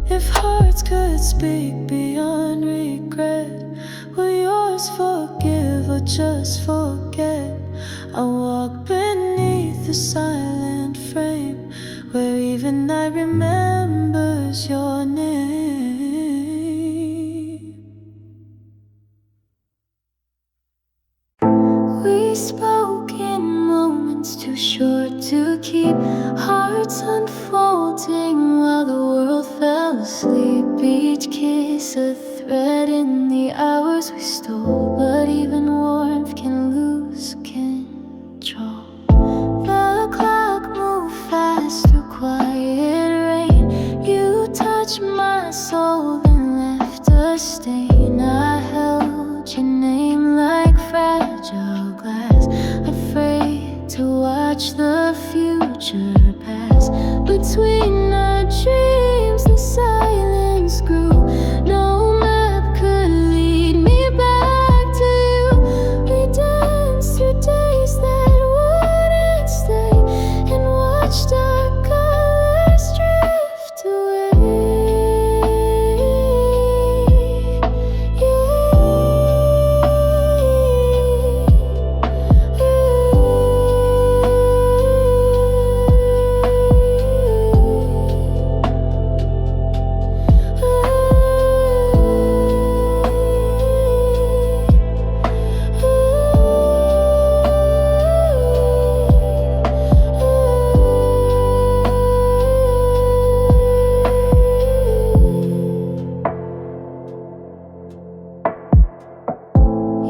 If hearts could speak beyond regret, will yours forgive or just forget? I walk beneath the silent frame, where even night remembers your name. We spoke in moments too short to keep, hearts unfolding while the world fell asleep. Each kiss a thread in the hours we stole, but even warmth can lose control. The clock moved fast through quiet rain. You touched my soul and left a stain. I held your name like fragile glass, afraid to watch the future pass. Between our dreams the silence grew. No map could lead me back to you. We danced through days that wouldn't stay, and watched our colors drift away.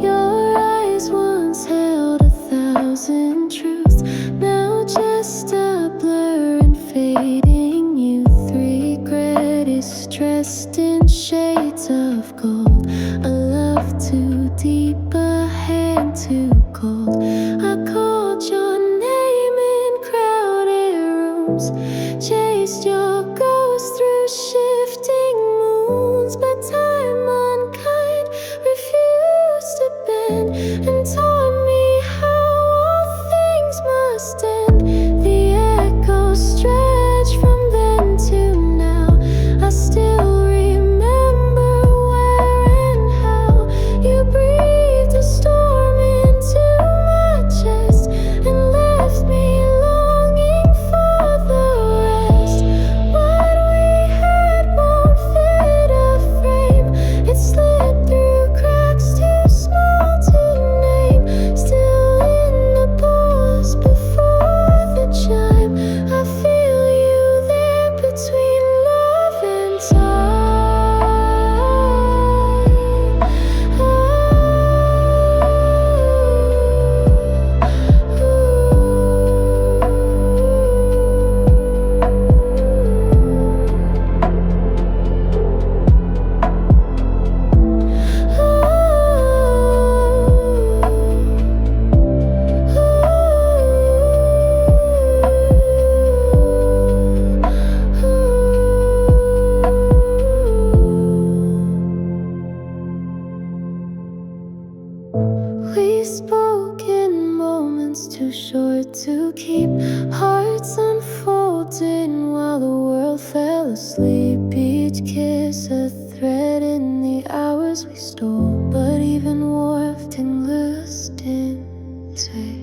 Your eyes once held 1,000 truths, now just a blur and fading youth. Regret is dressed in shades of gold, a love too deep, a hand too cold. I called your name in crowded rooms, chased your ghost through shifting moons, but time unkind refused to bend and taught me how all things must end. The echoes stretch from then to now. I still remember where thread in the hours we stole, but even warped and loosed in space.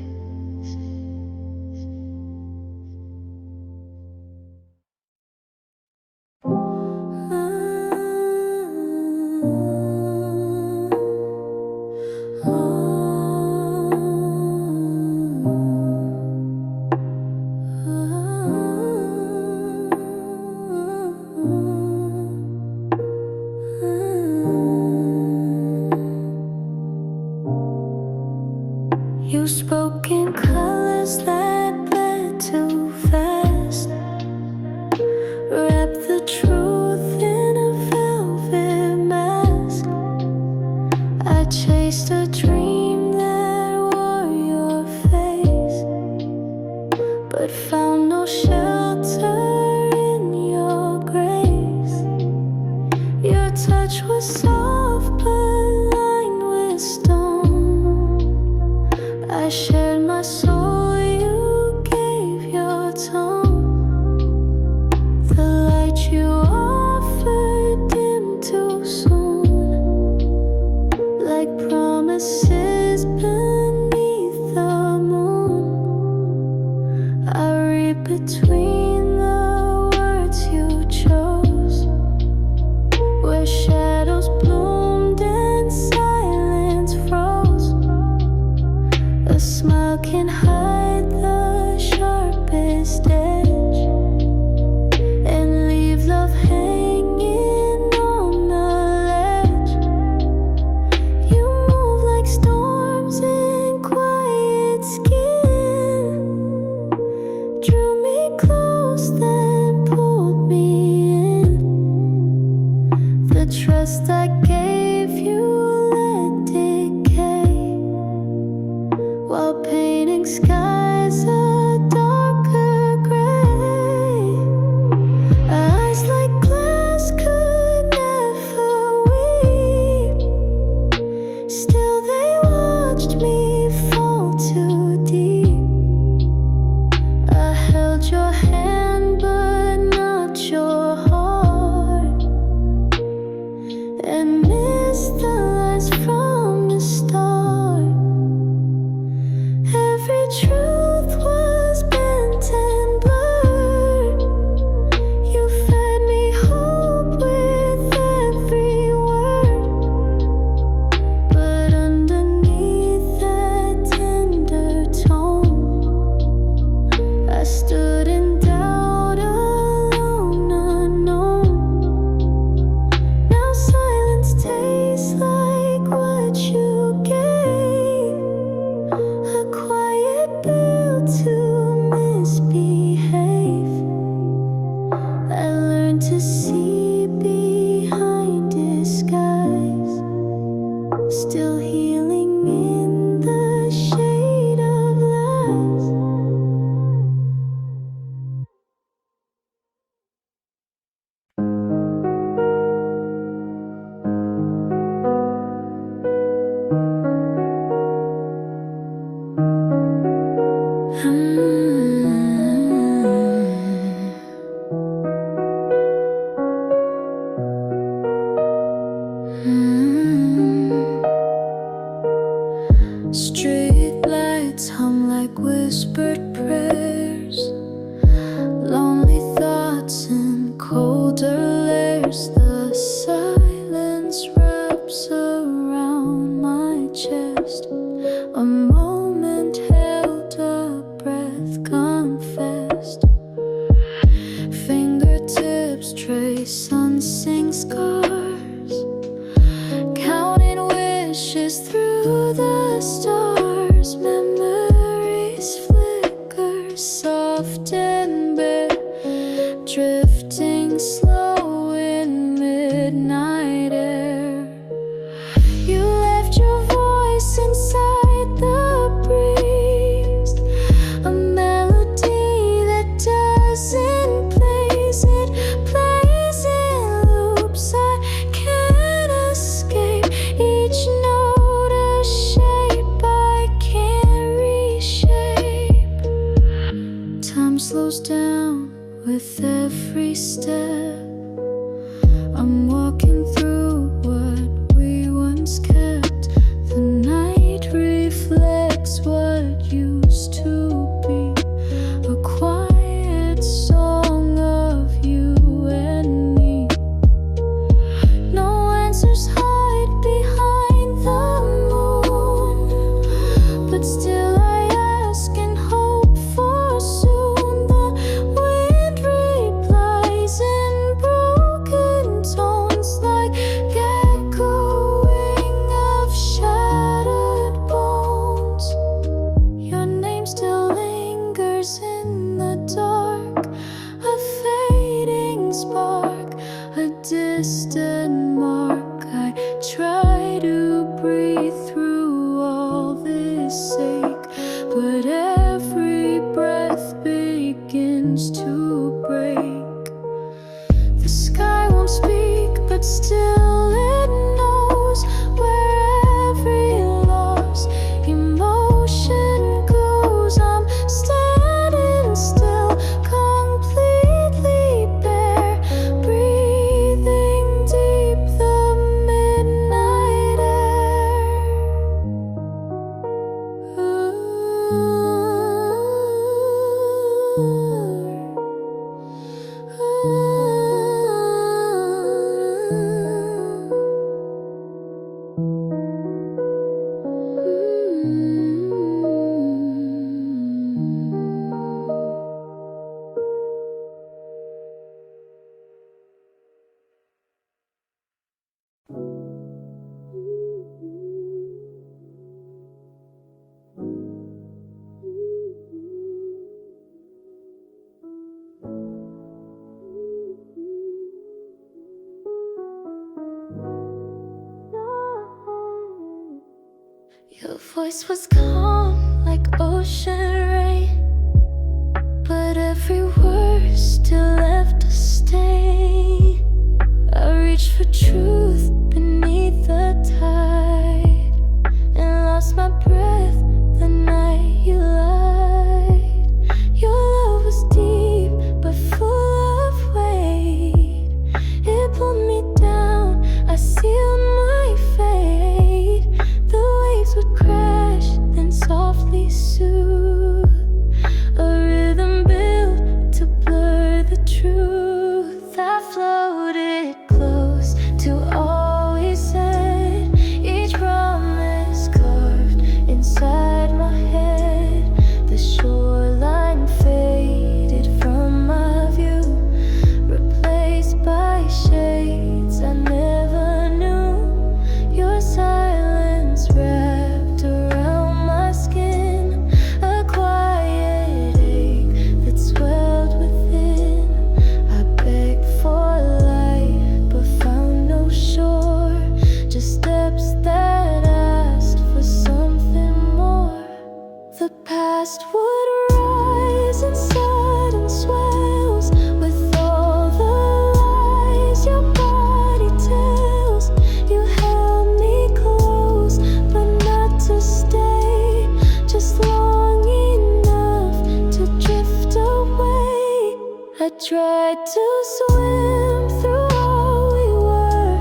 You spoke in colors that bled too fast. Wrapped the truth in a velvet mask. I chased a dream that wore your face, but found no shelter in your grace. Your touch was soft but lined with stone. I shared my soul, you gave your tone. The light you offered dimmed too soon, like promises beneath the moon. I read between the words you chose, where shadows bloomed and silence froze. A smile can hide the sharpest edge and leave love hanging on the ledge. You move like storms in quiet skin, drew me close then pulled me in. The trust I gave you let decay, while painting skies a darker gray. Eyes like glass could never weep, still they watched me fall too deep. I held your hand but not your heart, and missed the lies from the start. Every truth was bent and blurred. You fed me hope with every word, but underneath that tender tone, I stood in doubt, alone, unknown. Now silence tastes like what you gave, a quiet bill to misbehave. I learned to see behind disguise, still healing in the shade of lies. Street lights hum like whispered prayers, lonely thoughts in colder layers. The silence wraps around my chest, a moment held, a breath confessed. Fingertips trace unseen scars, counting wishes through the stars. Memories flicker, soft and bare, drifting slow in midnight air. You left your voice inside the breeze, a melody that doesn't plays, it plays in loops. I can't escape each note, a shape landmark. I try to breathe through all this ache, but every breath begins to break. The sky won't speak, but still it knows where every lost emotion goes. I'm standing still, completely bare, breathing deep the midnight air. Your voice was calm like ocean rain, but every word still left a stain. I reached for truth beneath the tide and lost my breath the night you lied. Your love was deep but full of weight. It pulled me down, I sealed my fate. The waves would crash, then softly soothe. A rhythm built to blur the truth. I floated close to all we said, each promise carved inside my head. The shoreline faded from my view, replaced by shades I never knew. Your silence wrapped around my skin, a quiet ache that swelled within. I begged for light but found no shore, just steps that asked for something more. The past would rise in sudden swells with all the lies your body tells. You held me close, but not to stay, just long enough to drift away. I tried to swim through all we were,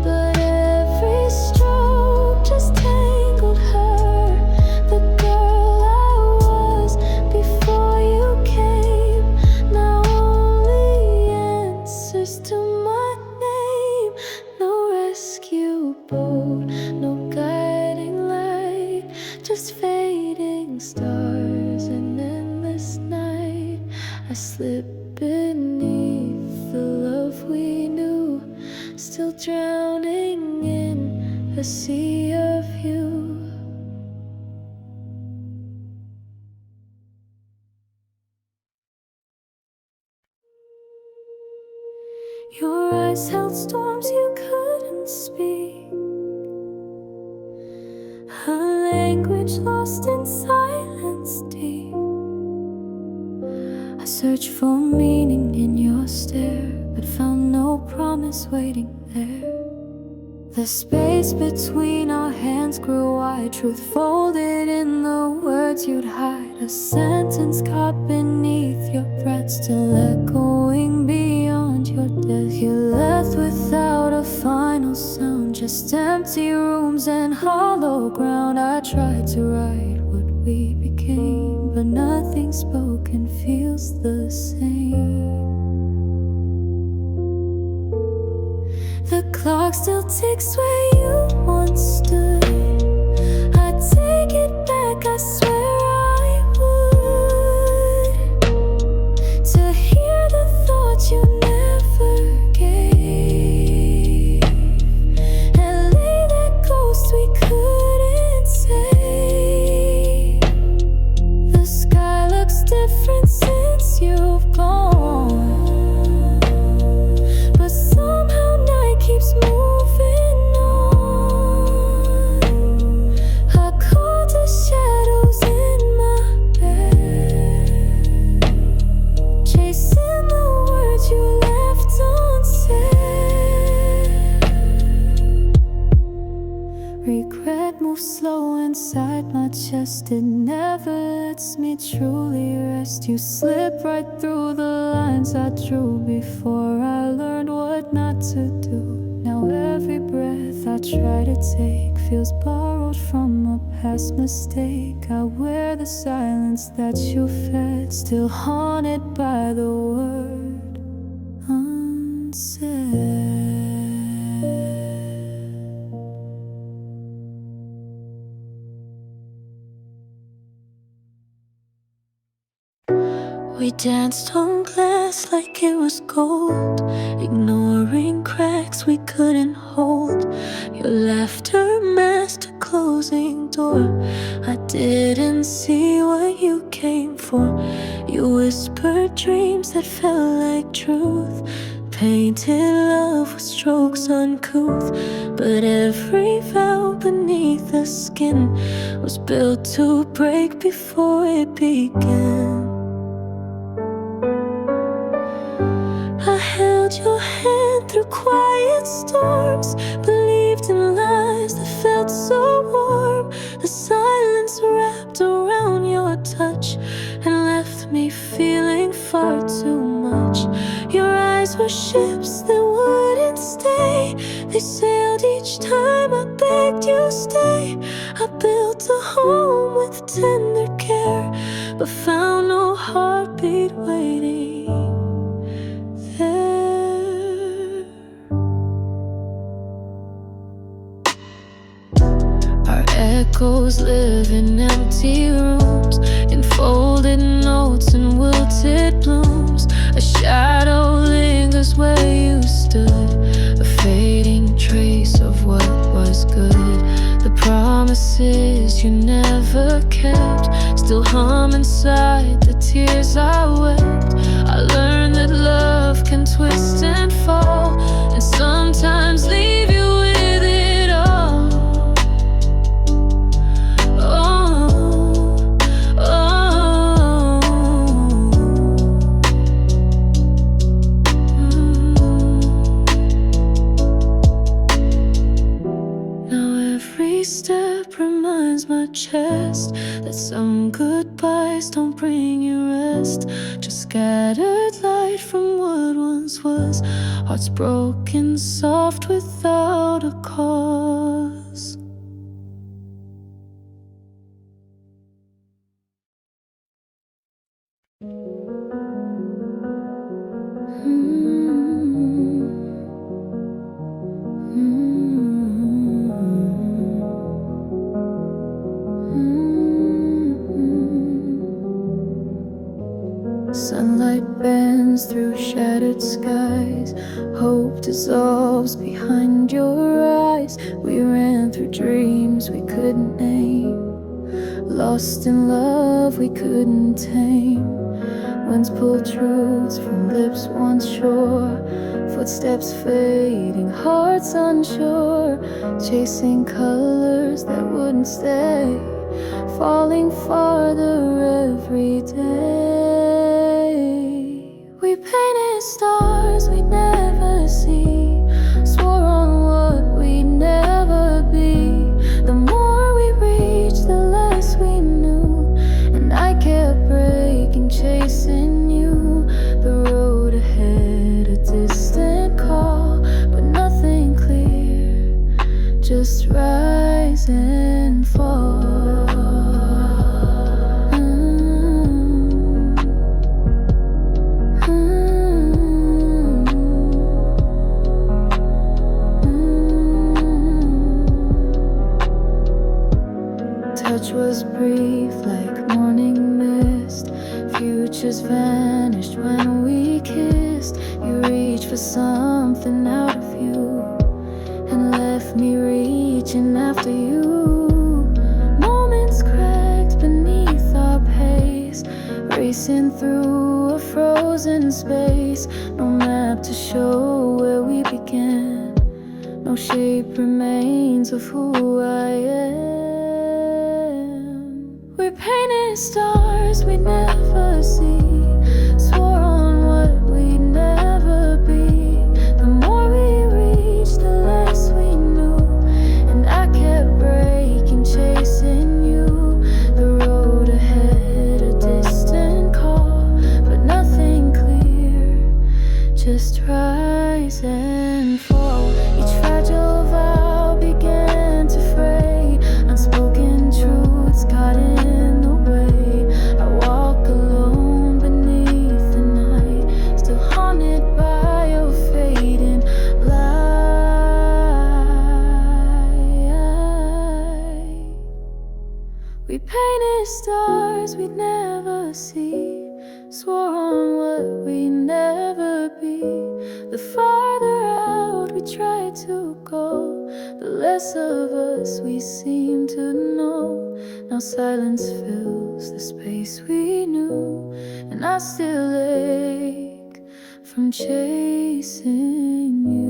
but every stroke just tangled her. The girl I was before you came, now only answers to my name. No rescue boat, no guiding light, just fading stars and endless night. I slip beneath the love we knew, still drowning in a sea of you. Your eyes held storms you couldn't speak, a language lost in silence deep. I searched for meaning in your stare, but found no promise waiting there. The space between our hands grew wide, truth folded in the words you'd hide. A sentence caught beneath your breath, still echoing beyond your death. You left without a final sound, just empty rooms and hollow ground. I tried to write what we became, but nothing spoken feels the same. The clock still ticks where you once stood. I take it back, I swear I would, to hear the thoughts you never gave, and lay that ghost we couldn't save. The sky looks different since you've gone, but somehow night keeps moving moves slow inside my chest. It never lets me truly rest. You slip right through the lines I drew before I learned what not to do. Now every breath I try to take feels borrowed from a past mistake. I wear the silence that you fed, still haunted by the word unsaid. We danced on glass like it was gold, ignoring cracks we couldn't hold. Your laughter masked a closing door. I didn't see what you came for. You whispered dreams that felt like truth, painted love with strokes uncouth. But every vow beneath the skin was built to break before it began. I held your hand through quiet storms, believed in lies that felt so warm. The silence wrapped around your touch and left me feeling far too much. Your eyes were ships that wouldn't stay. They sailed each time I begged you stay. I built a home with tender care, but found no heartbeat waiting there. Our echoes live in empty rooms, in folded notes and wilted blooms. A shadow lingers where you stood, a fading trace of what was good. The promises you never kept still hum inside the tears I wept. I learned that love can twist and fall, and sometimes leave you with it all. Oh, oh. Now every step reminds my chest that some goodbyes don't bring you rest, just scattered light from what once was, hearts broken soft without a cause. Sunlight bends through shattered skies, hope dissolves behind your eyes. We ran through dreams we couldn't name, lost in love we couldn't tame. Winds pull truths from lips once sure, footsteps fading, hearts unsure, chasing colors that wouldn't stay, falling farther every day. We painted stars we'd never see, swore on what we'd never be. The more we reached, the less we knew, and I kept breaking, chasing you. The road ahead, a distant call, but nothing clear, just rise and fall. Touch was brief like morning mist, futures vanished when we kissed. You reached for something out of you and left me reaching after you. Moments cracked beneath our pace, racing through a frozen space. No map to show where we began, no shape remains of who I am. We're painted stars we'd never see, swore on what we'd never be. The more we reached, the less we knew, and I kept breaking, stars we'd never see, swore on what we'd never be. The farther out we tried to go, the less of us we seemed to know. Now silence fills the space we knew, and I still ache from chasing you.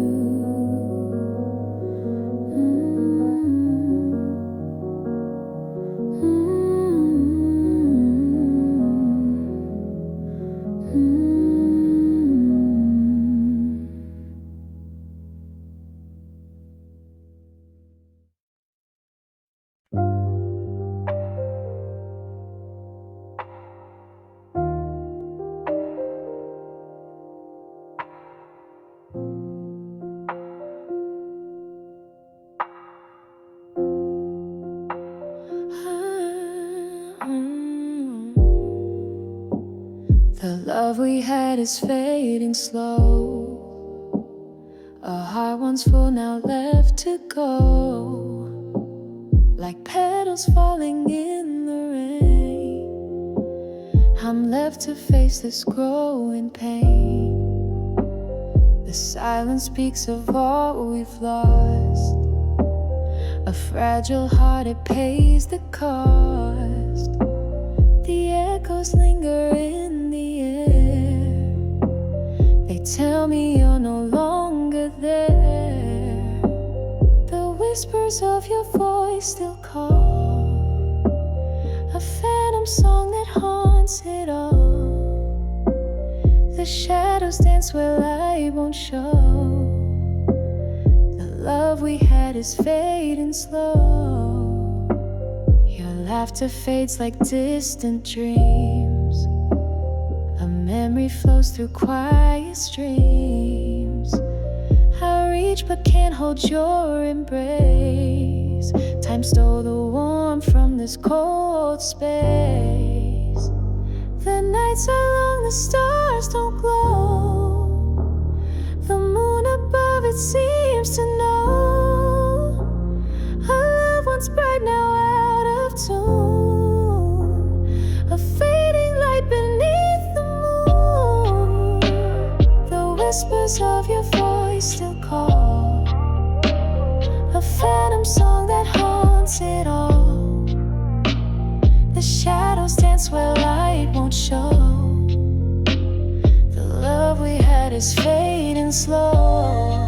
The love we had is fading slow. Our heart once full, now left to go, like petals falling in the rain. I'm left to face this growing pain. The silence speaks of what we've lost. A fragile heart, it pays the cost. The echoes linger in the air. They tell me you're no longer there. The whispers of your voice still call, a phantom song that haunts it all. The shadows dance where light won't show. The love we had is fading slow. Your laughter fades like distant dreams. A memory flows through quiet streams. I reach but can't hold your embrace. Time stole the warmth from this cold space. The nights are long, the stars don't glow. The moon above it seems to know. Our love once bright, now out of tune. A fading light beneath the moon. The whispers of your voice still call, a phantom song that haunts it all. The shadows dance where light won't show. The love we had is fading slow.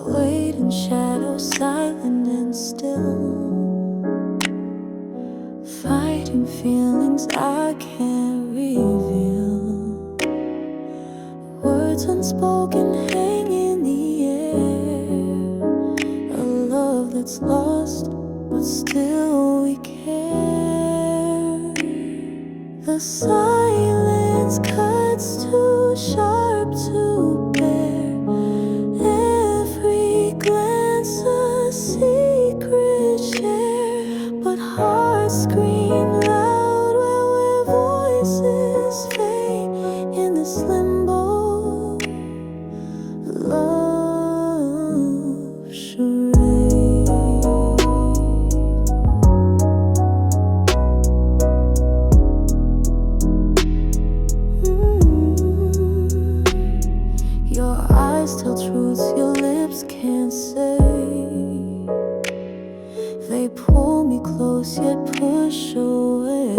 Waiting shadows, silent and still, fighting feelings I can't reveal. Words unspoken hang in the air. A love that's lost, but still we care. The silence cuts too sharp to bear. Every glance a secret share, but hearts scream loud where voices fade in this limbo. Love charade. Your eyes tell truths your lips can't say. They pull me close yet push away.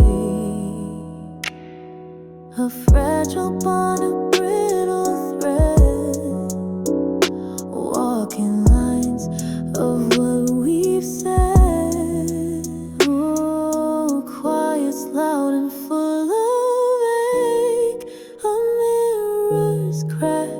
A fragile bond, a brittle thread, walking lines of what we've said. Oh, quiet's loud and full of ache. A mirror's crack,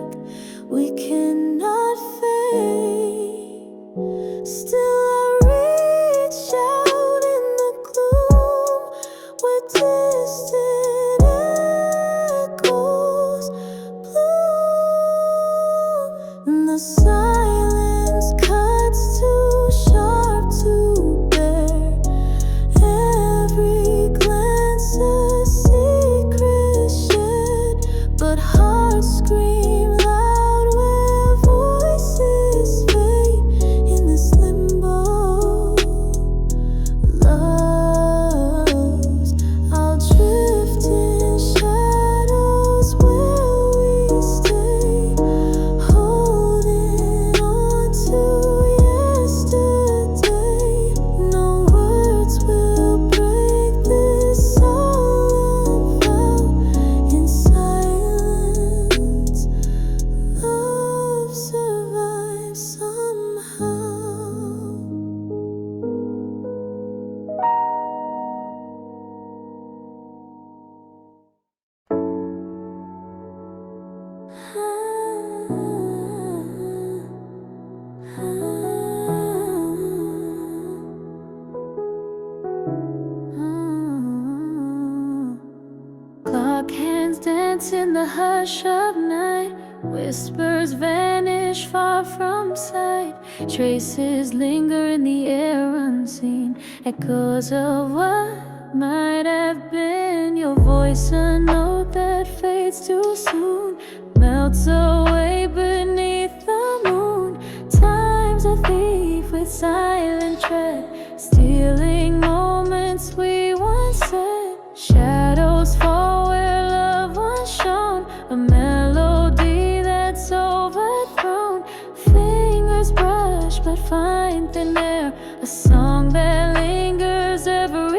silence in the hush of night. Whispers vanish far from sight. Traces linger in the air unseen. Echoes of what might have been. Your voice a note that fades too soon. Melts away beneath the moon. Time's a thief with silent tread, stealing moments we once said. Shadows fall where love once shone. A melody that's overthrown. Fingers brush but find thin air. A song that lingers everywhere.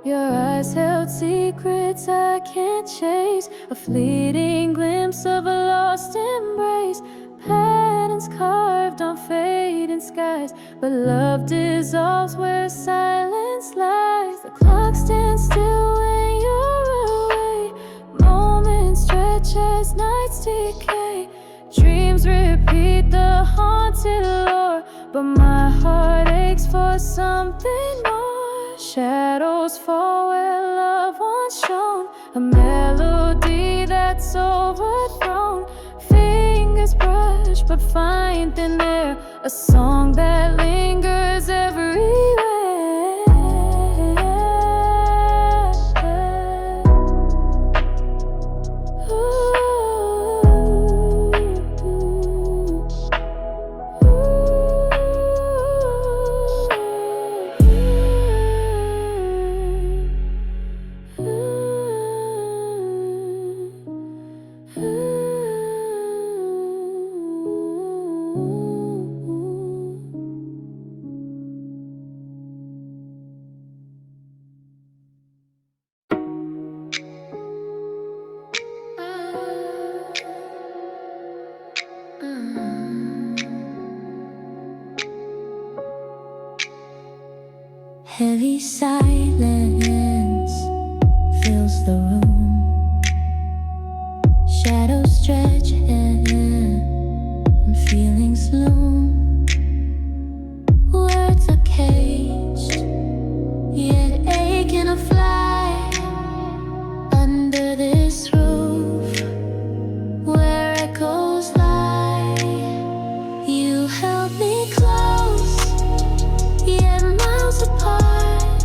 Your eyes held secrets I can't chase. A fleeting glimpse of a lost embrace. Patterns carved on fading skies. But love dissolves where silence lies. The clock stands still when you're away. Moments stretch as nights decay. Dreams repeat the haunted lore. But my heart aches for something more. Shadows fall where love once shone. A melody that's overthrown. Fingers brush but find thin air. A song that lingers everywhere. Heavy silence fills the room. Shadows stretch and feelings loom. Words are caged, yet aching to fly under this roof where echoes lie. You held me close, yet miles apart.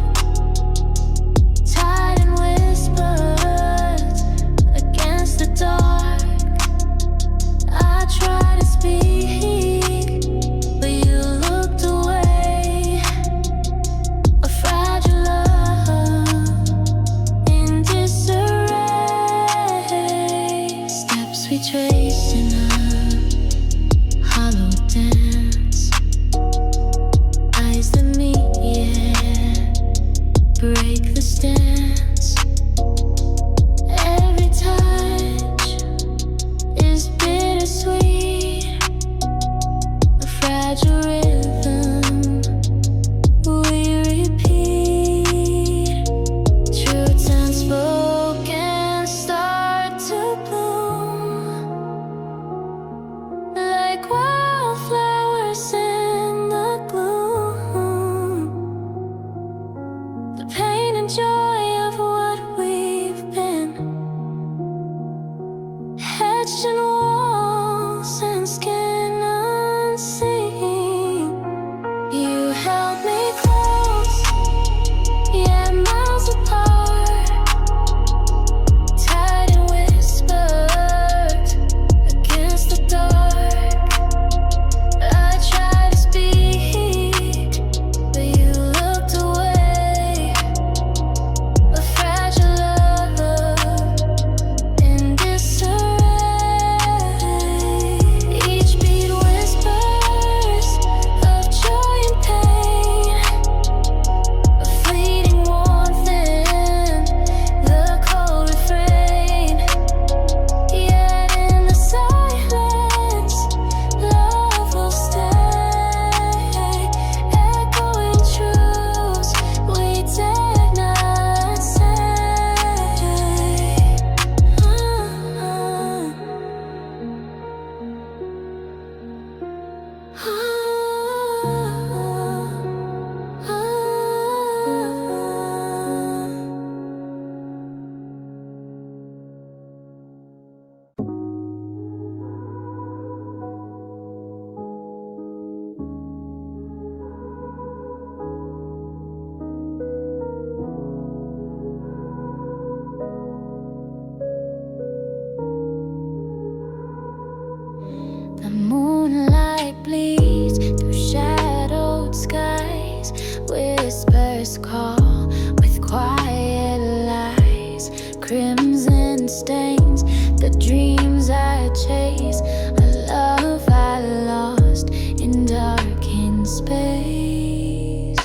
crimson stains the dreams I chase, a love I lost in darkened space.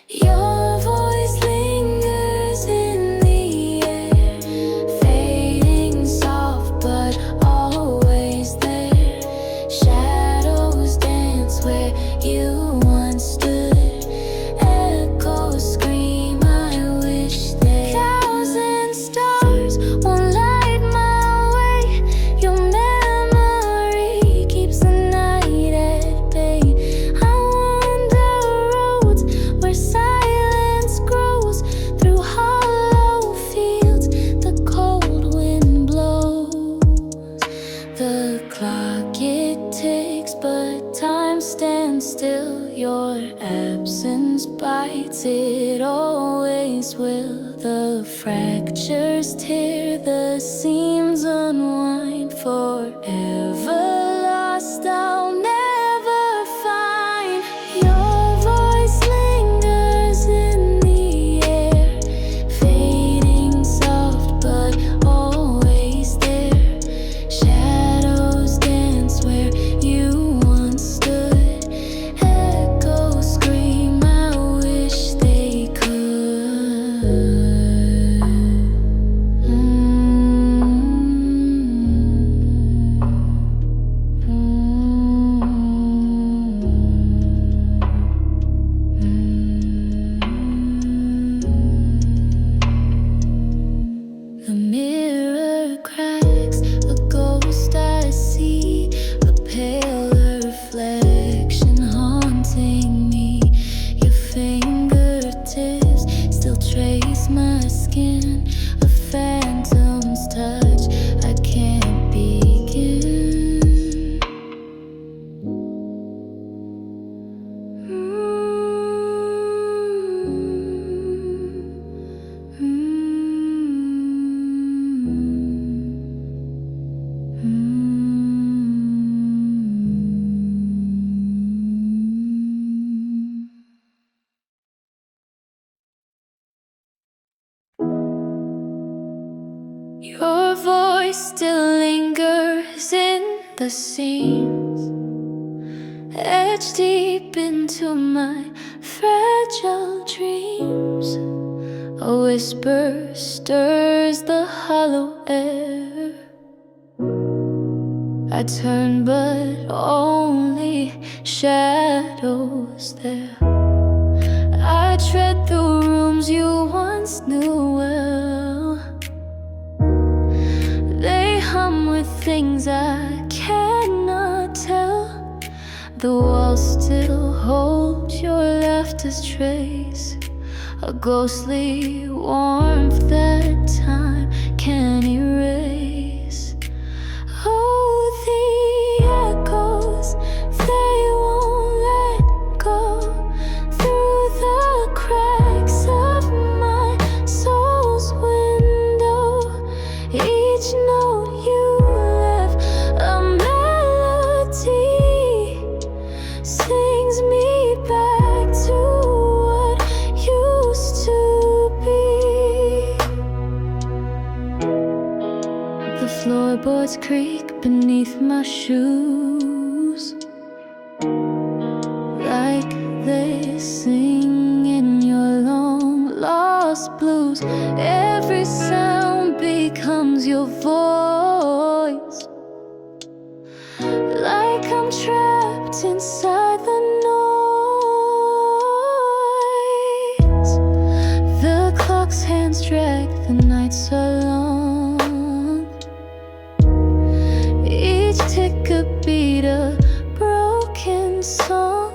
Your voice lingers in the air, fading soft but always there. Shadows dance where you once stood, echoes scream I wish they. Thousand stars won't light my way, your memory keeps the night at bay. I wander roads where silence grows, through hollow fields the cold wind blows. The clock it ticks but time stands still, your absence bites, it always will. The fractures tear, the seams unwind, forever lost I'll never find. Your voice lingers in the air, fading soft but always there. Shadows dance where you once stood, echoes scream I wish they could. The mirror cracks, a ghost I see, a paler reflection haunting me. Your fingertips still trace my skin, a phantom's touch I can't begin. Your voice still lingers in the seams, etched deep into my fragile dreams. A whisper stirs the hollow air. I turn but only shadows there. I tread through rooms you once knew well. They hum with things I cannot tell. The walls still hold your laughter's trace, a ghostly warmth that time can erase. Oh, the echoes, they won't let go, through the cracks of my soul's window. Each note you left a melody, sings me back to what used to be. The floorboards creak beneath my shoes, like they sing in your long lost blues. Every sound becomes your voice, like I'm trapped inside the noise. The clock's hands drag, the nights are long, each tick a beat, a broken song.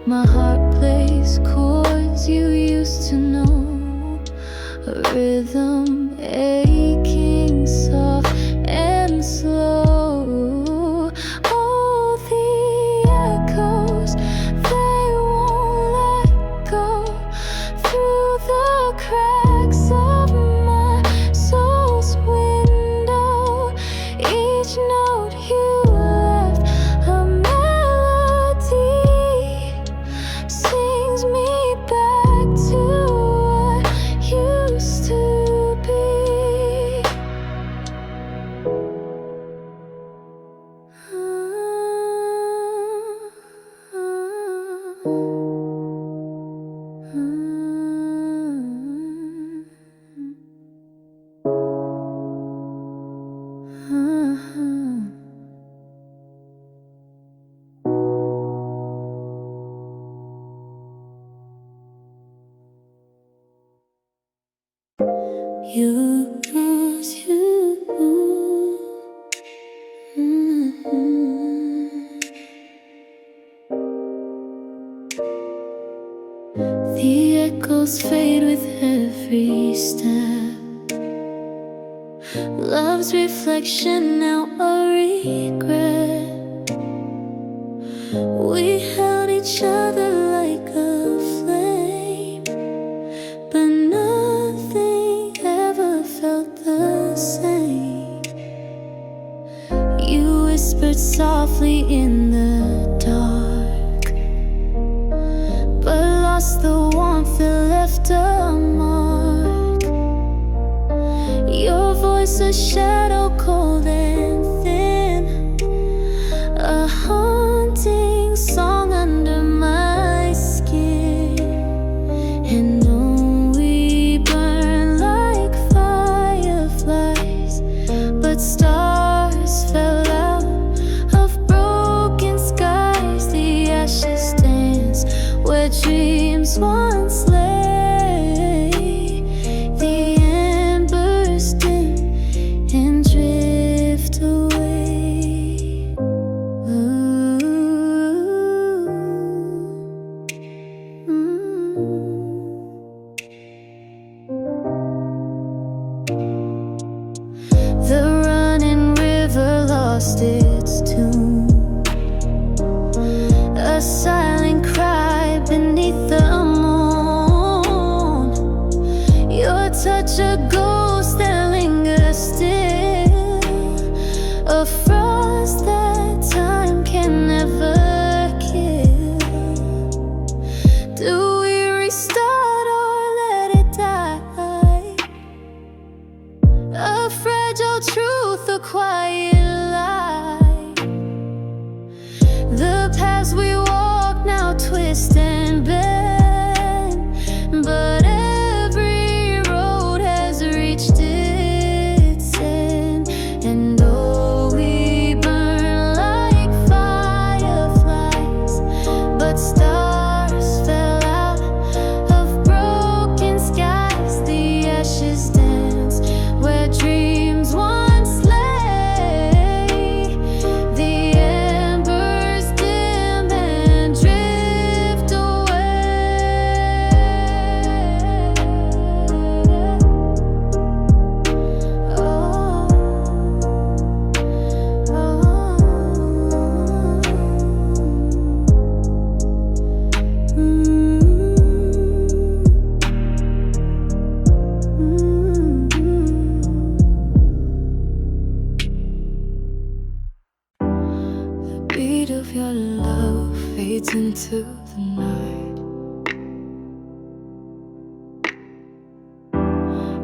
My heart plays chords you used to know, a rhythm aching soft and slow. Oh, the echoes, they won't let go, through the cracks of my soul's window. Each note you left a melody, sings me back to what used to be. You, The echoes fade with every step. Love's reflection, now a regret. We held each other like a flame, but nothing ever felt the same. You whispered softly in the dark, but lost the warmth that left a mark. Your voice a shadow cold and thin, a haunting song under my skin. And though we burn like fireflies, but stars fell out of broken skies. The ashes dance where dreams once lay. The embers dim and drift away. The running river lost its tune, a silent cry beneath the moon. Your touch a ghost that lingers still, a frost that time can never kill. Do we restart or let it die? A fragile truth, a quiet lie. The paths we walk now twist and bend, but every road has reached its end. And though we burn like fireflies, but stars fell out of broken skies. The ashes dance where dreams once lay. The embers dim and drift away. The beat of your love fades into the night.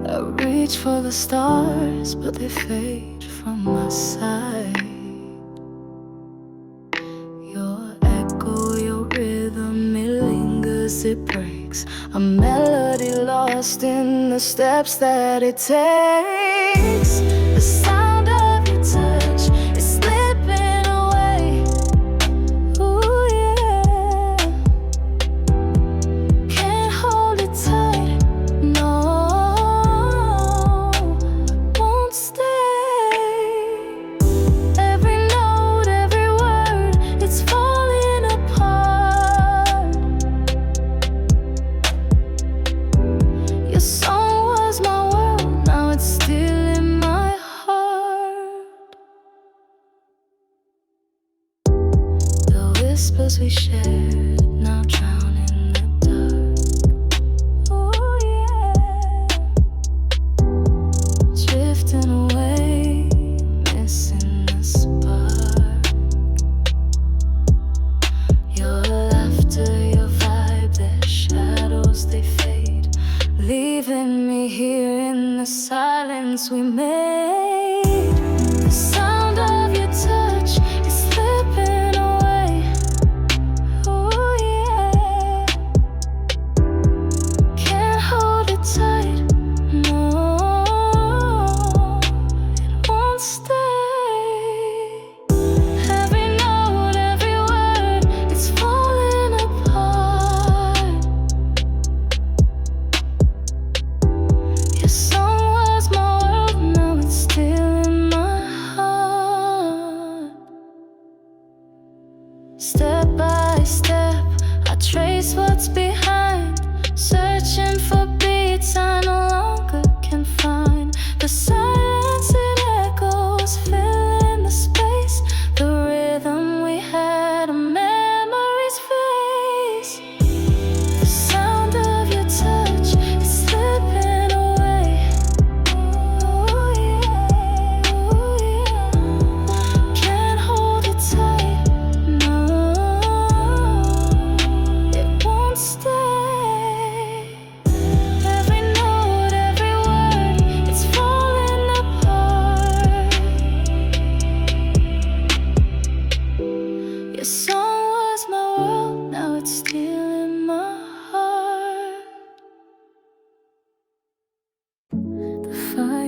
I reach for the stars, but they fade from my sight. Your echo, your rhythm, it lingers, it breaks. A melody lost in the steps that it takes. The sound of your touch is slipping away. Ooh, yeah. Can't hold it tight. No, won't stay. Every note, every word, it's falling apart. Your song was my world, now it's still in my heart. The whispers we shared now drown in the dark. Oh yeah, drifting away, missing the spark. Your laughter, your vibe, their shadows, they fade, leaving me here in the silence we made. The sound of your touch is slipping away. Oh yeah, can't hold it tight. No, it won't stay. Every note, every word, it's falling apart. Your song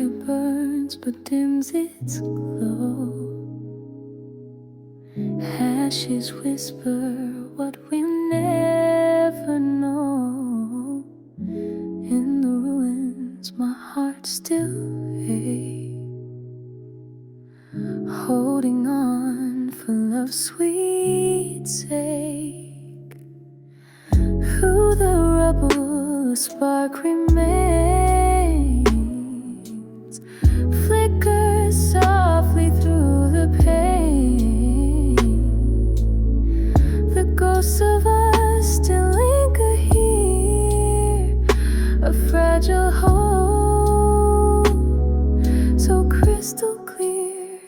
fire burns but dims its glow. Ashes whisper what we'll never know. In the ruins my heart still aches, holding on for love's sweet sake. Through the rubble a spark remains, flickers softly through the pain. The ghosts of us still linger here, a fragile hope, so crystal clear.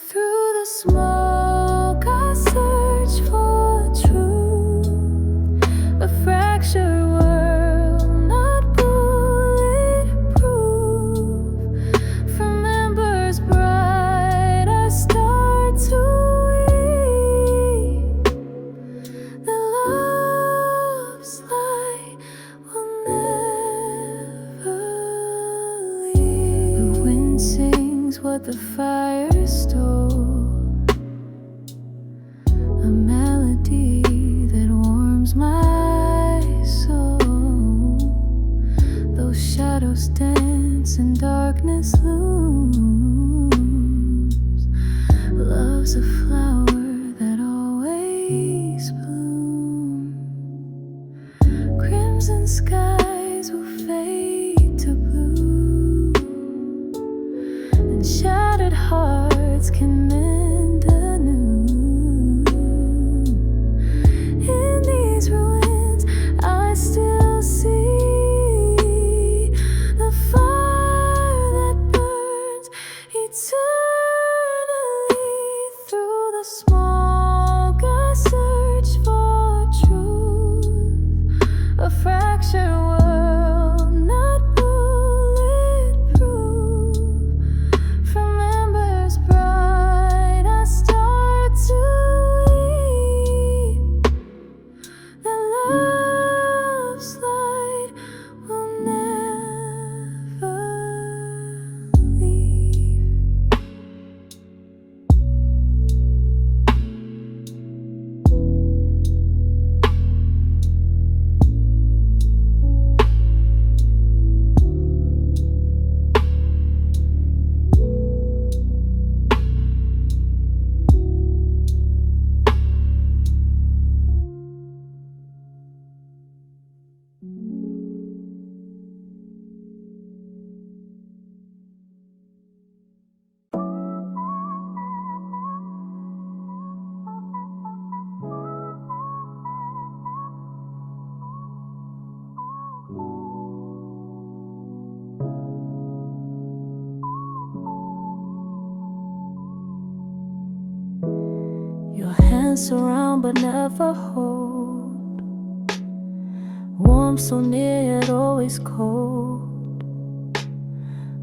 Through the smoke I search for truth, a fractured world not bulletproof. From embers bright I start to weep. The love's light will never leave. The wind sings what the fire stole, a melody that warms my soul. Those shadows dance and darkness looms. Love's a flower that always blooms. Crimson skies will fade to blue, and shattered hearts can mend anew. In these ruins I still see the fire that burns eternally. Through the smoke I search for truth, a fractured world not bulletproof. From embers bright I start to weep. The love's light will never leave. Your hands surround but never hold, warm so near yet always cold.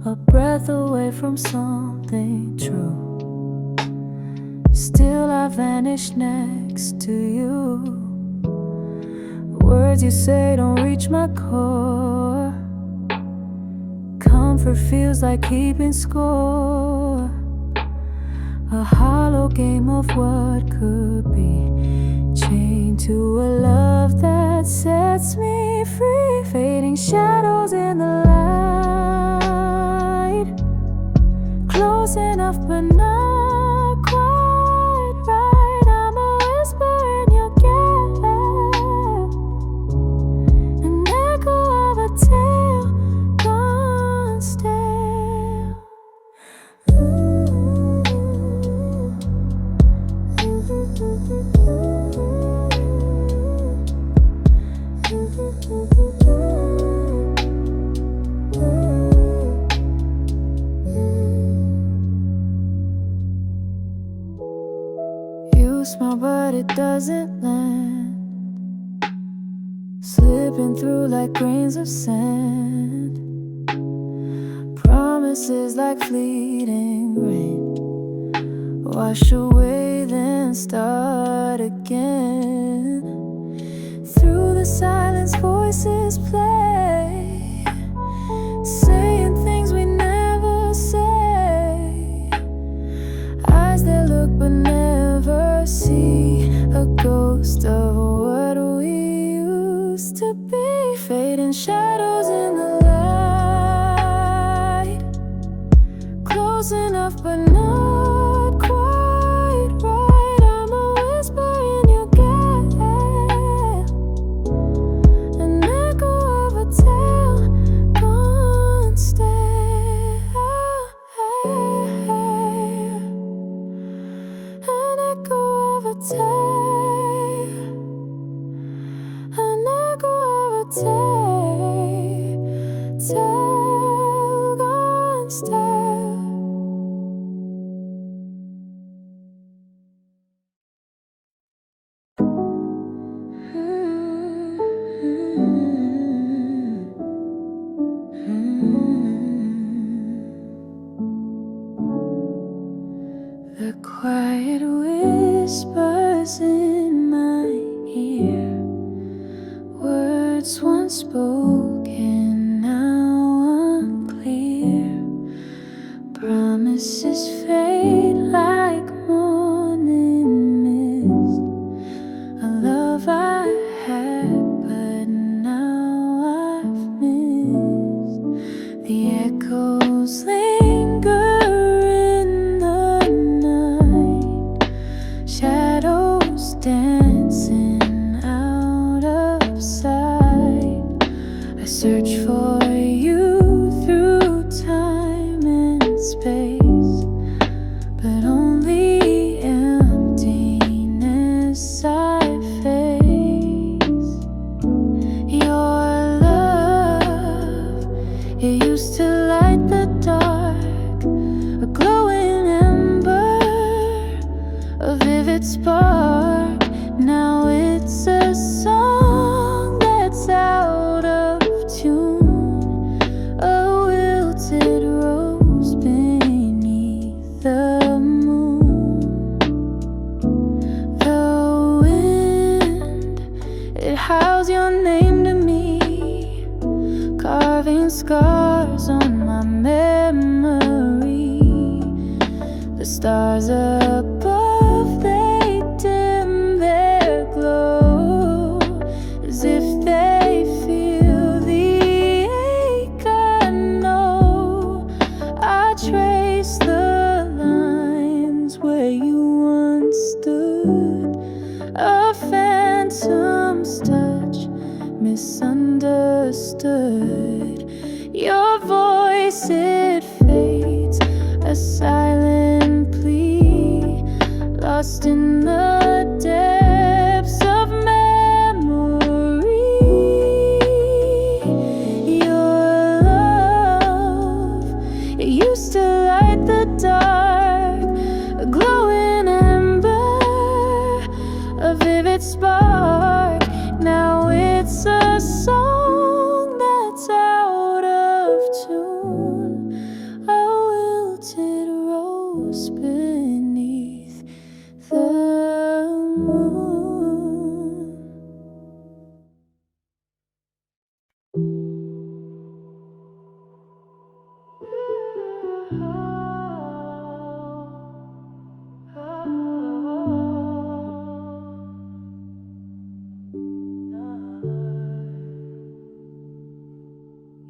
A breath away from something true. Still I vanish next to you. Words you say don't reach my core. Comfort feels like keeping score. A hollow game of what could be, chained to a love that sets me free. Fading shadows in the light, close enough but not quite right. I'm a whisper in your gap, an echo of a tale gone stale. You smile but it doesn't land, slipping through like grains of sand. Promises like fleeting rain, wash away then start again. Through the silence voices play, saying things we never enough, but not quite right. I'm a whisper in your gap, an echo of a tale gone stale. An echo of a tale, an echo of a tale gone stale. The quiet whispers in my ear, words once spoken, now unclear. Promises fade like morning mist. A love I had, but now I've missed. The echoes linger in the night, shadows dancing out of sight. I search for you through time and space, but only emptiness I face. Your love, it used to light the dark, a glowing ember, a vivid spark. Now it's a song that's out of tune, a wilted rose beneath the moon. The wind, it howls your name to me, carving scars on my memory. The stars above, they dim their glow, as if they feel the ache I know. I trace the lines where you once stood, a phantom's touch, misunderstood. Your voice, it fades, a silent plea, lost in the depths of memory. Your love, it used to light the dark, a glowing ember, a vivid spark. Now it's a song that's out of tune, a wilted rose beneath the moon.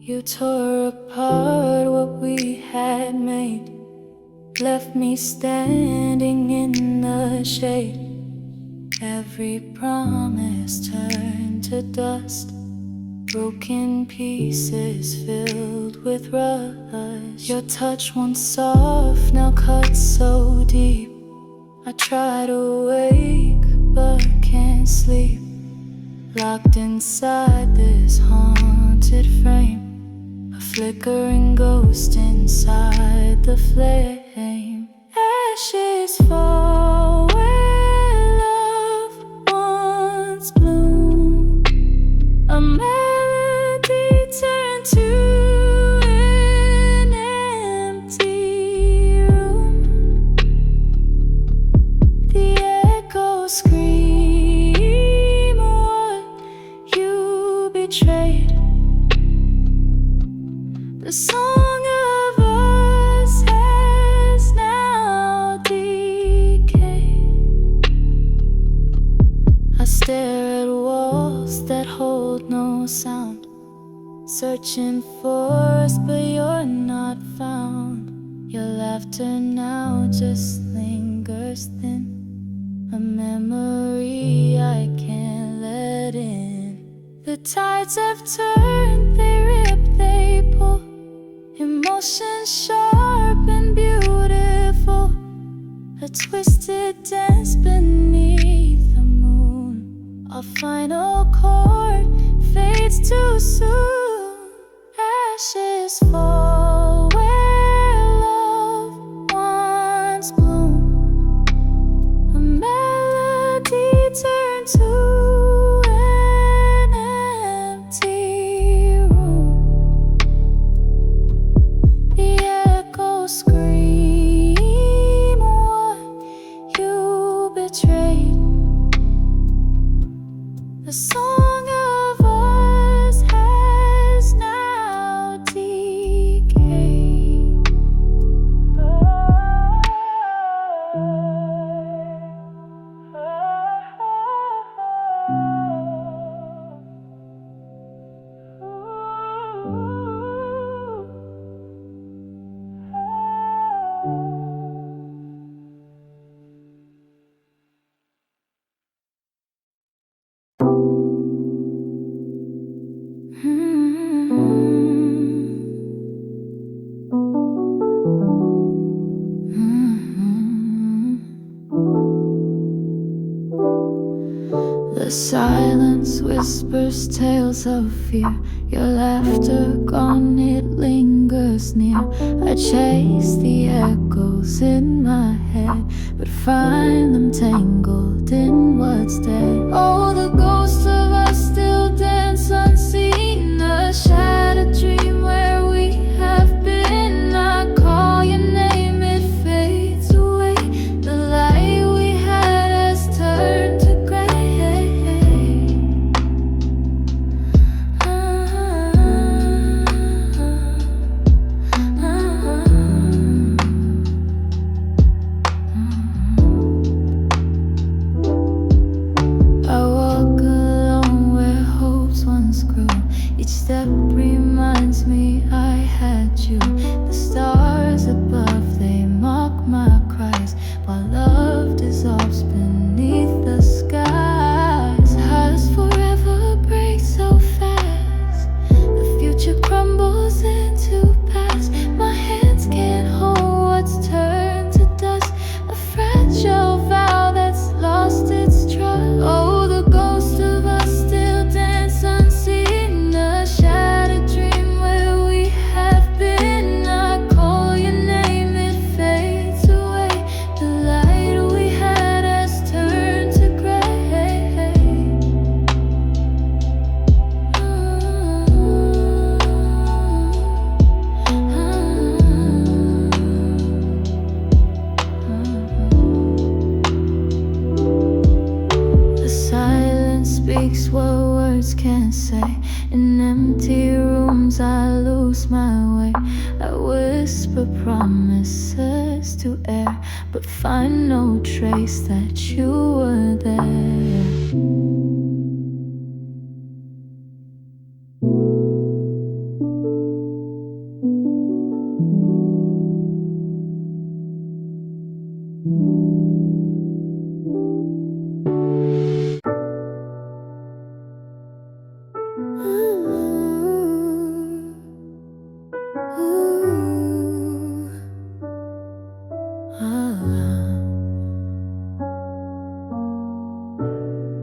You tore apart what we had made, left me standing in the shade. Every promise turned to dust, broken pieces filled with rust. Your touch once soft, now cut so deep. I try to wake, but can't sleep, locked inside this haunted frame, a flickering ghost inside the flame. Ashes fall where love once bloomed, a melody turned to an empty room. The echoes scream what you betrayed. The song of us has now decayed. I stare at walls that hold no sound, searching for us, but you're not found. Your laughter now just lingers thin, a memory I can't let in. The tides have turned, they rip, they pull, emotions sharp and beautiful, a twisted dance beneath the moon. Our final chord fades too soon. Ashes fall where love once bloomed, a melody turned to an empty room. The echoes scream what you betrayed. The song of us has now decayed. The silence whispers tales of fear. Your laughter gone, it lingers near. I chase the echoes in my head, but find them tangled in what's dead. Oh, the ghosts of us still dance unseen, a shattered dream where we have been. I call your name, it fades away. The light we had has turned to gray. Each step reminds me I had you. The stars above, they mock my cries, while love dissolves beneath the skies. Hearts forever break so fast, the future crumbles into past. My hands can't hold what's turned to dust, a fragile vow that's lost its trust. Oh, the ghost of us still dance unseen, a shattered dream where we have been. I call your name, it fades away. The light we had has turned to gray. The silence speaks what words can't say. In empty rooms I lose my way. I whisper promises to air, but find no trace that you were there.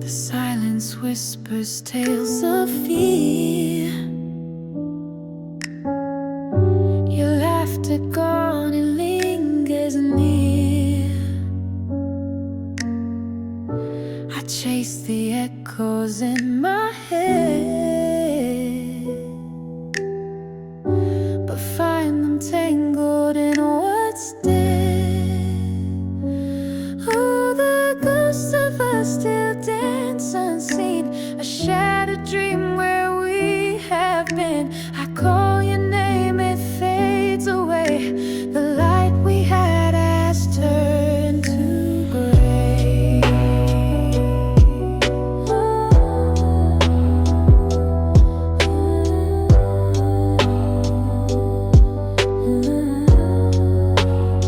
The silence whispers tales of fear. Your laughter gone, it lingers near. I chase the echoes in my head, but find them tangled in what's dead. Oh, the ghosts of us still dance unseen, a shattered dream where we have been. I call your name, it fades away. The light we had has turned to gray. Oh. 'Cause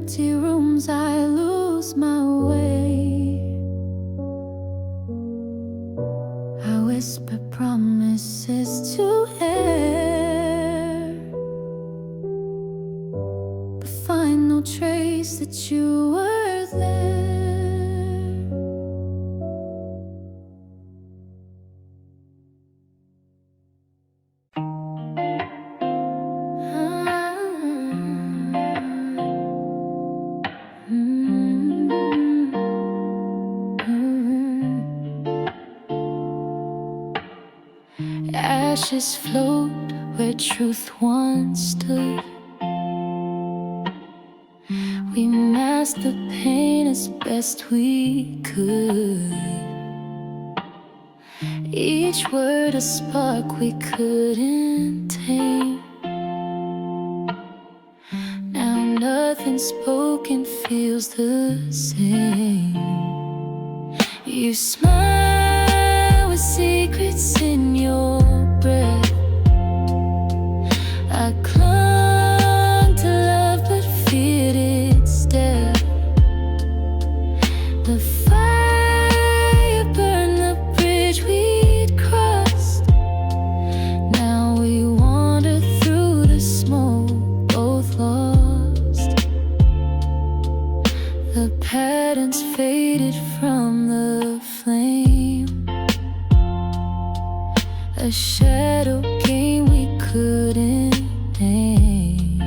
empty rooms I lose my way. I whisper promises to air, but find no trace that you were there. Ashes float where truth once stood. We masked the pain as best we could. Each word a spark we couldn't tame. Now nothing spoken feels the same. You smile with secrets in your breath. I clung to love but feared its death. The fire burned the bridge we'd crossed. Now we wander through the smoke, both lost. The patterns faded from the flame. A shadow game we couldn't name.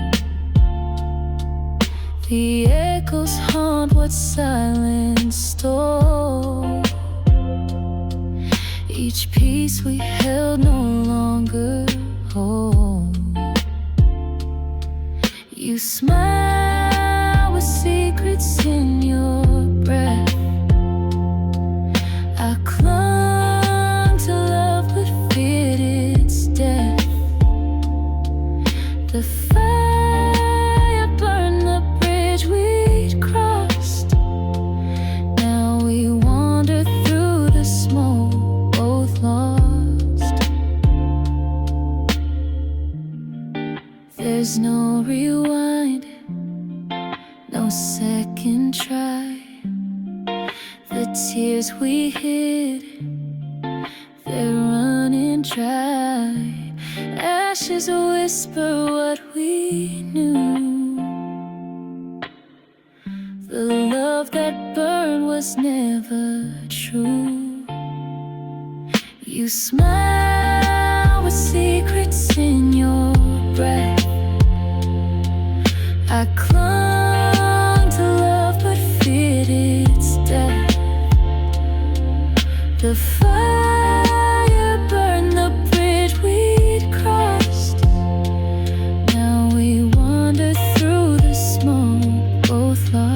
The echoes haunt what silence stole. Each piece we held no longer whole. You smile with secrets in your breath. I clung to love but feared its death. The fire burned the bridge we'd crossed. Now we wander through the smoke, both lost. There's no rewind, no second try. The tears we hid, they're running dry. Ashes whisper what we knew. The love that burned was never true. You smile with secrets in your breath. I clung to love but feared its death. The fire burned the bridge we'd crossed. Now we wander through the smoke, both lost.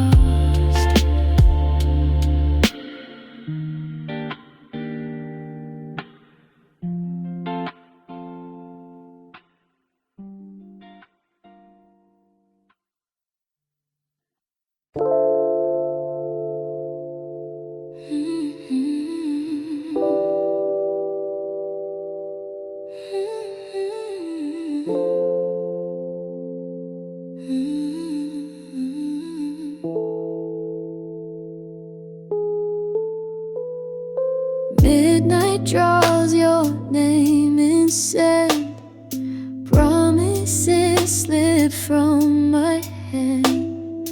Midnight draws your name in sand. Promises slip from my hand.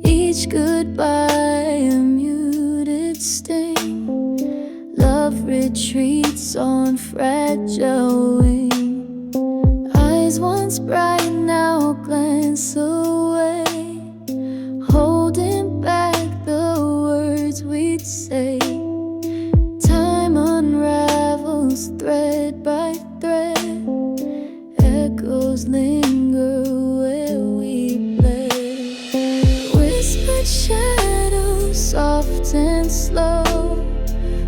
Each goodbye a muted stain. Love retreats on fragile wing. Eyes once bright now glance away, holding back the words we'd say. Time unravels thread by thread. Echoes linger where we bled. Whispered shadows, soft and slow.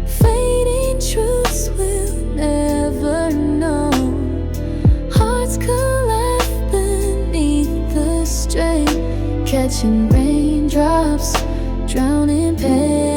Fading truths we'll never know. Hearts collapse beneath the strain, catching raindrops, drowning pain.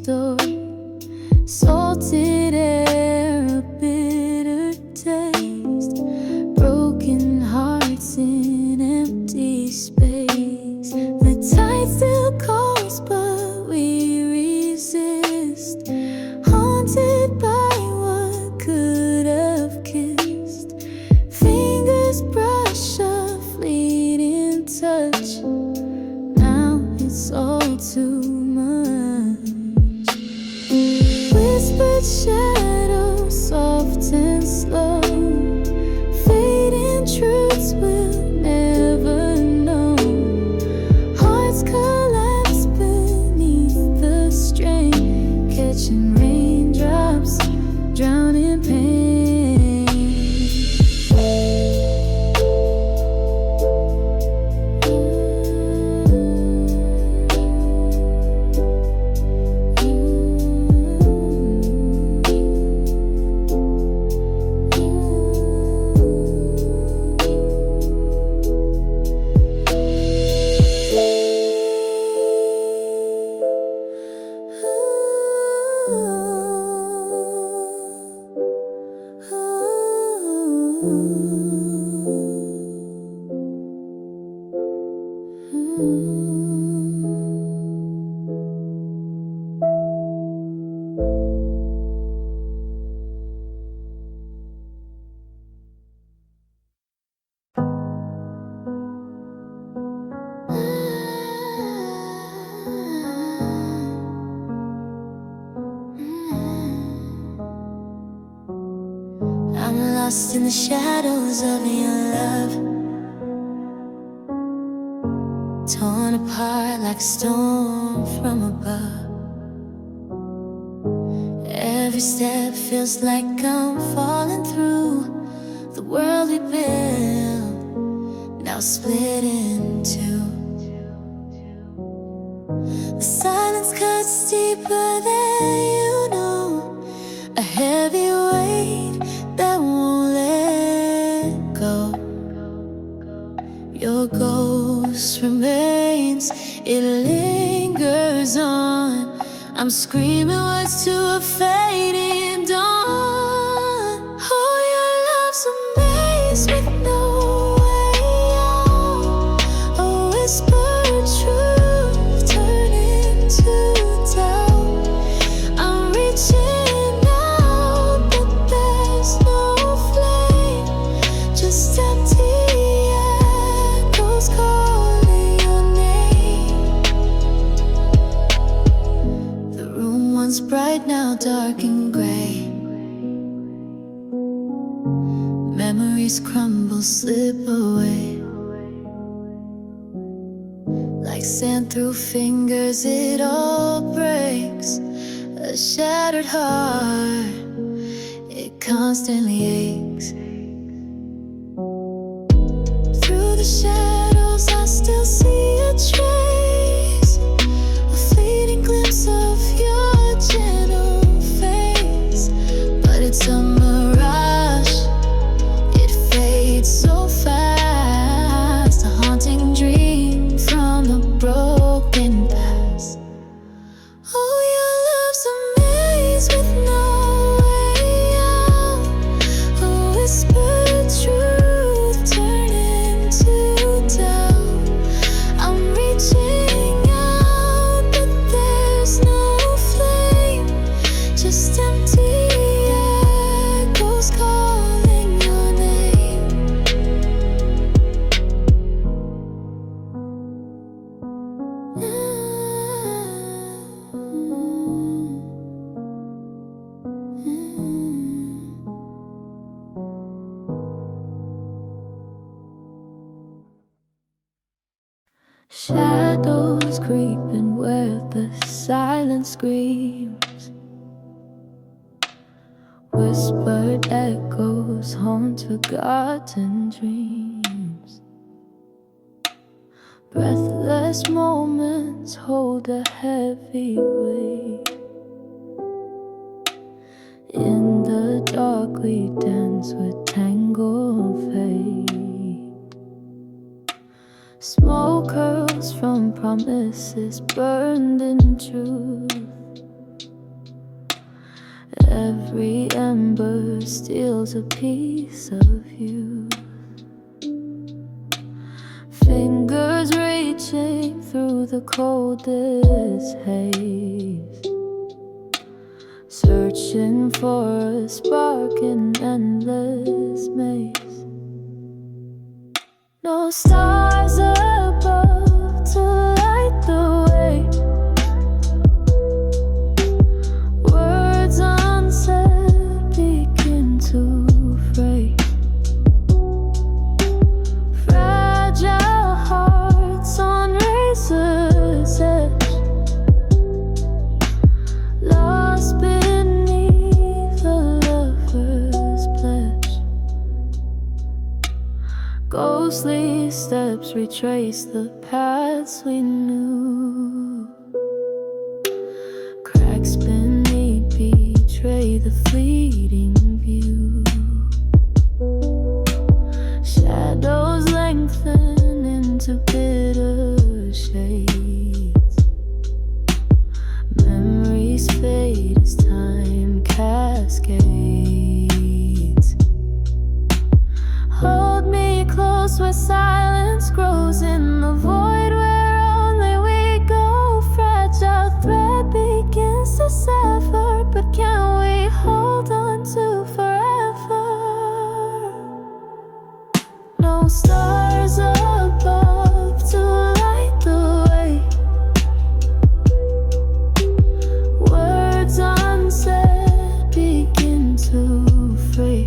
store. Salted air, a bitter taste, broken hearts in empty space. The tide still calls, but we resist, haunted by what could have kissed. Fingers brush a fleeting touch. Now it's all too much. Whispered shadows, soft and slow, fading truths we'll never know. Hearts collapse beneath the strain, catching raindrops, drowning pain. I'm lost in the shadows of your love, torn apart like a storm from above. Every step feels like I'm falling through the world we built, now split in two. The silence cuts deeper than you know, a heavy weight that won't let go. Your ghost remains, it lingers on. I'm screaming words to a fading dawn. Oh, your love's a maze with no way out, a whispered truth turning to doubt. I'm reaching out, but there's no flame, just empty echoes calling your name. The room once bright, now dark and gray. Memories crumble, slip away. Like sand through fingers, it all breaks. A shattered heart, it constantly aches. Through the shadows, I still see a trace, a fleeting glimpse of your gentle face. But it's a mirage, it fades so fast, a haunting dream from a broken past. Oh, your love's a maze with no way out, a whispered truth turning to doubt. I'm reaching out, but there's no flame, just empty echoes calling your name. Shadows creeping where the silence screams, whispered echoes haunt forgotten dreams. Breathless moments hold a heavy weight. In the dark we dance with tangled fate. Smoke curls from promises burned in truth. Every ember steals a piece of you. Fingers reaching through the coldest haze, searching for a spark in endless maze. No stars above to light the way. Words unsaid begin to fray. Fragile hearts on razor's edge, lost beneath a lover's pledge. Ghostly steps retrace the paths we knew. Cracks beneath betray the fleeting view. Shadows lengthen into bitter shades. Memories fade as time cascades. Hold me close where silence grows in the void where only we go. Fragile thread begins to sever, but can we hold on to forever? No stars above to light the way. Words unsaid begin to fray.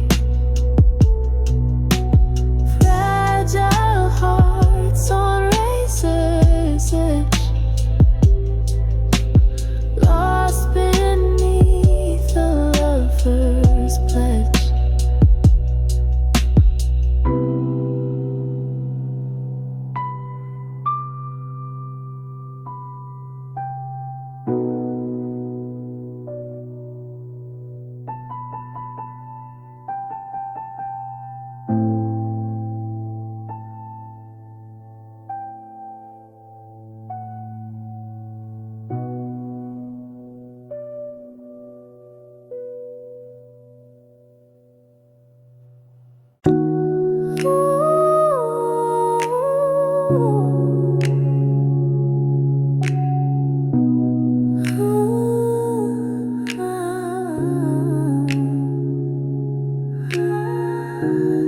Fragile hearts on razor's edge, lost beneath a lover's pledge.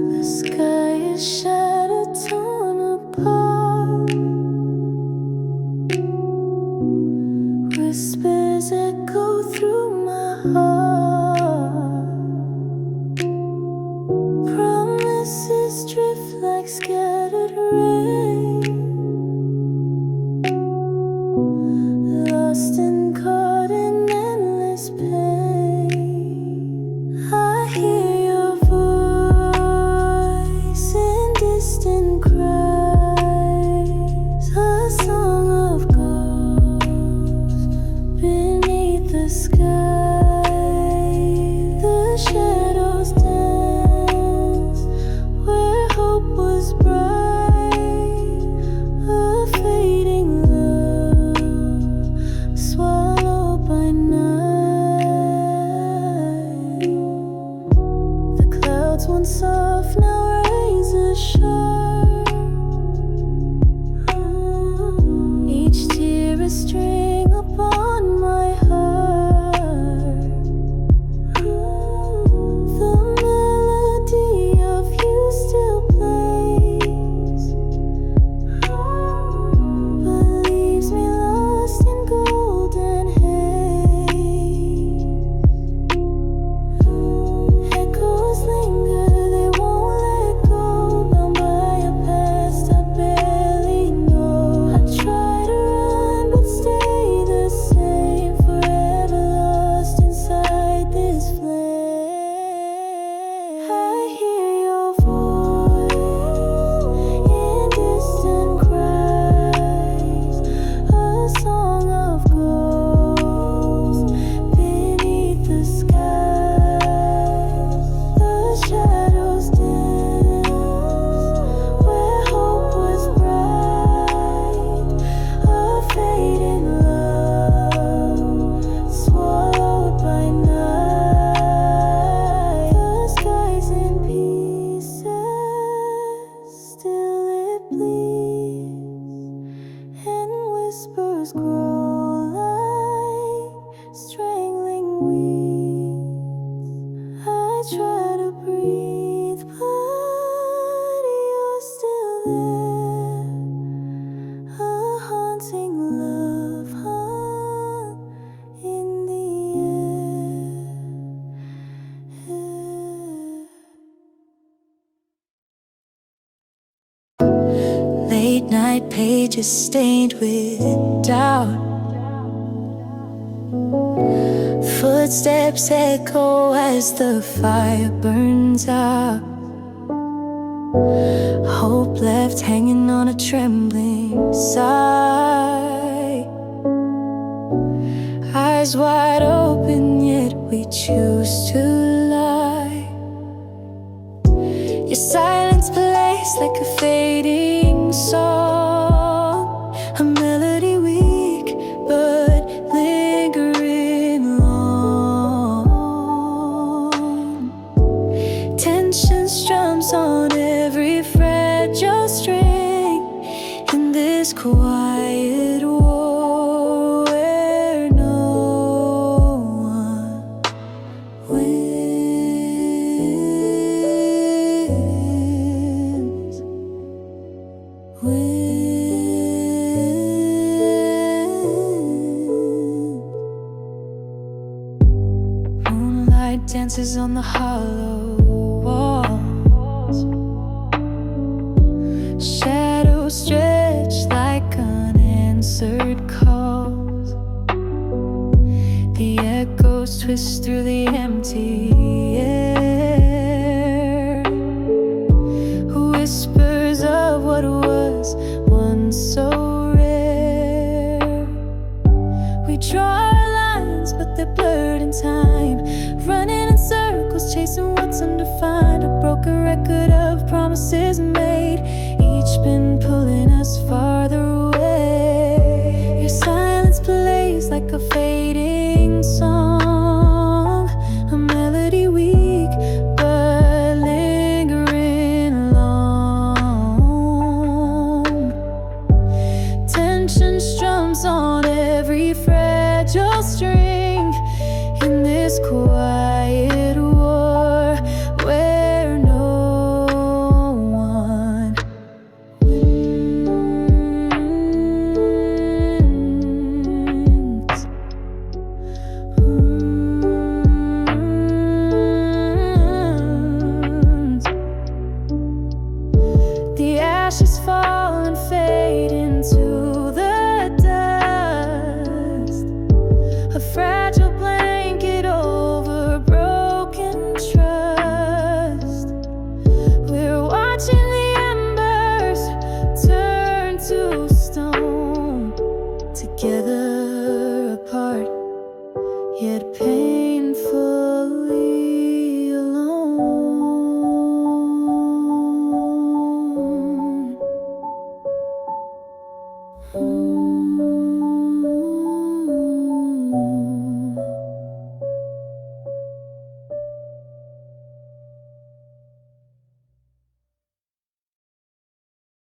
The sky is shattered, torn apart. Whispers echo through my heart. Promises drift like scattered rain, lost and caught in endless pain. I hear your voice in distant cries, a song of ghosts beneath the sky. The shadows dance where hope was bright, a fading love swallowed by night. The clouds once soft now razor sharp, each tear a string upon my heart. The melody of you still plays, but leaves me lost in golden haze. Echoes linger, they won't let go, bound by a past I barely know. I try to run but stay whispers grow like strangling weeds. I try to breathe, but you're still there. A haunting love hung in the air. Late night pages stained with doubt. Footsteps echo as the fire burns out. Hope left hanging on a trembling sigh. Eyes wide open, yet we choose to lie. Your silence plays like a fading song, a melody weak but lingering long. Tension strums on every fragile string in this quiet war where no one wins. Moonlight dances on the hollow walls. Shadows stretch like unanswered calls. The echoes twist through the empty air. Whispers of what was once so rare. We draw our lines, but they're blurred in time. Running in circles, chasing what's undefined. A broken record of promises made, each been pulling us farther away. Your silence plays like a fading song, a melody weak but lingering long. Tension strums on every fragile string in this quiet war where no one wins. The ashes fall and fade into the dust, a fragile blanket over broken trust. We're watching the embers turn to stone together.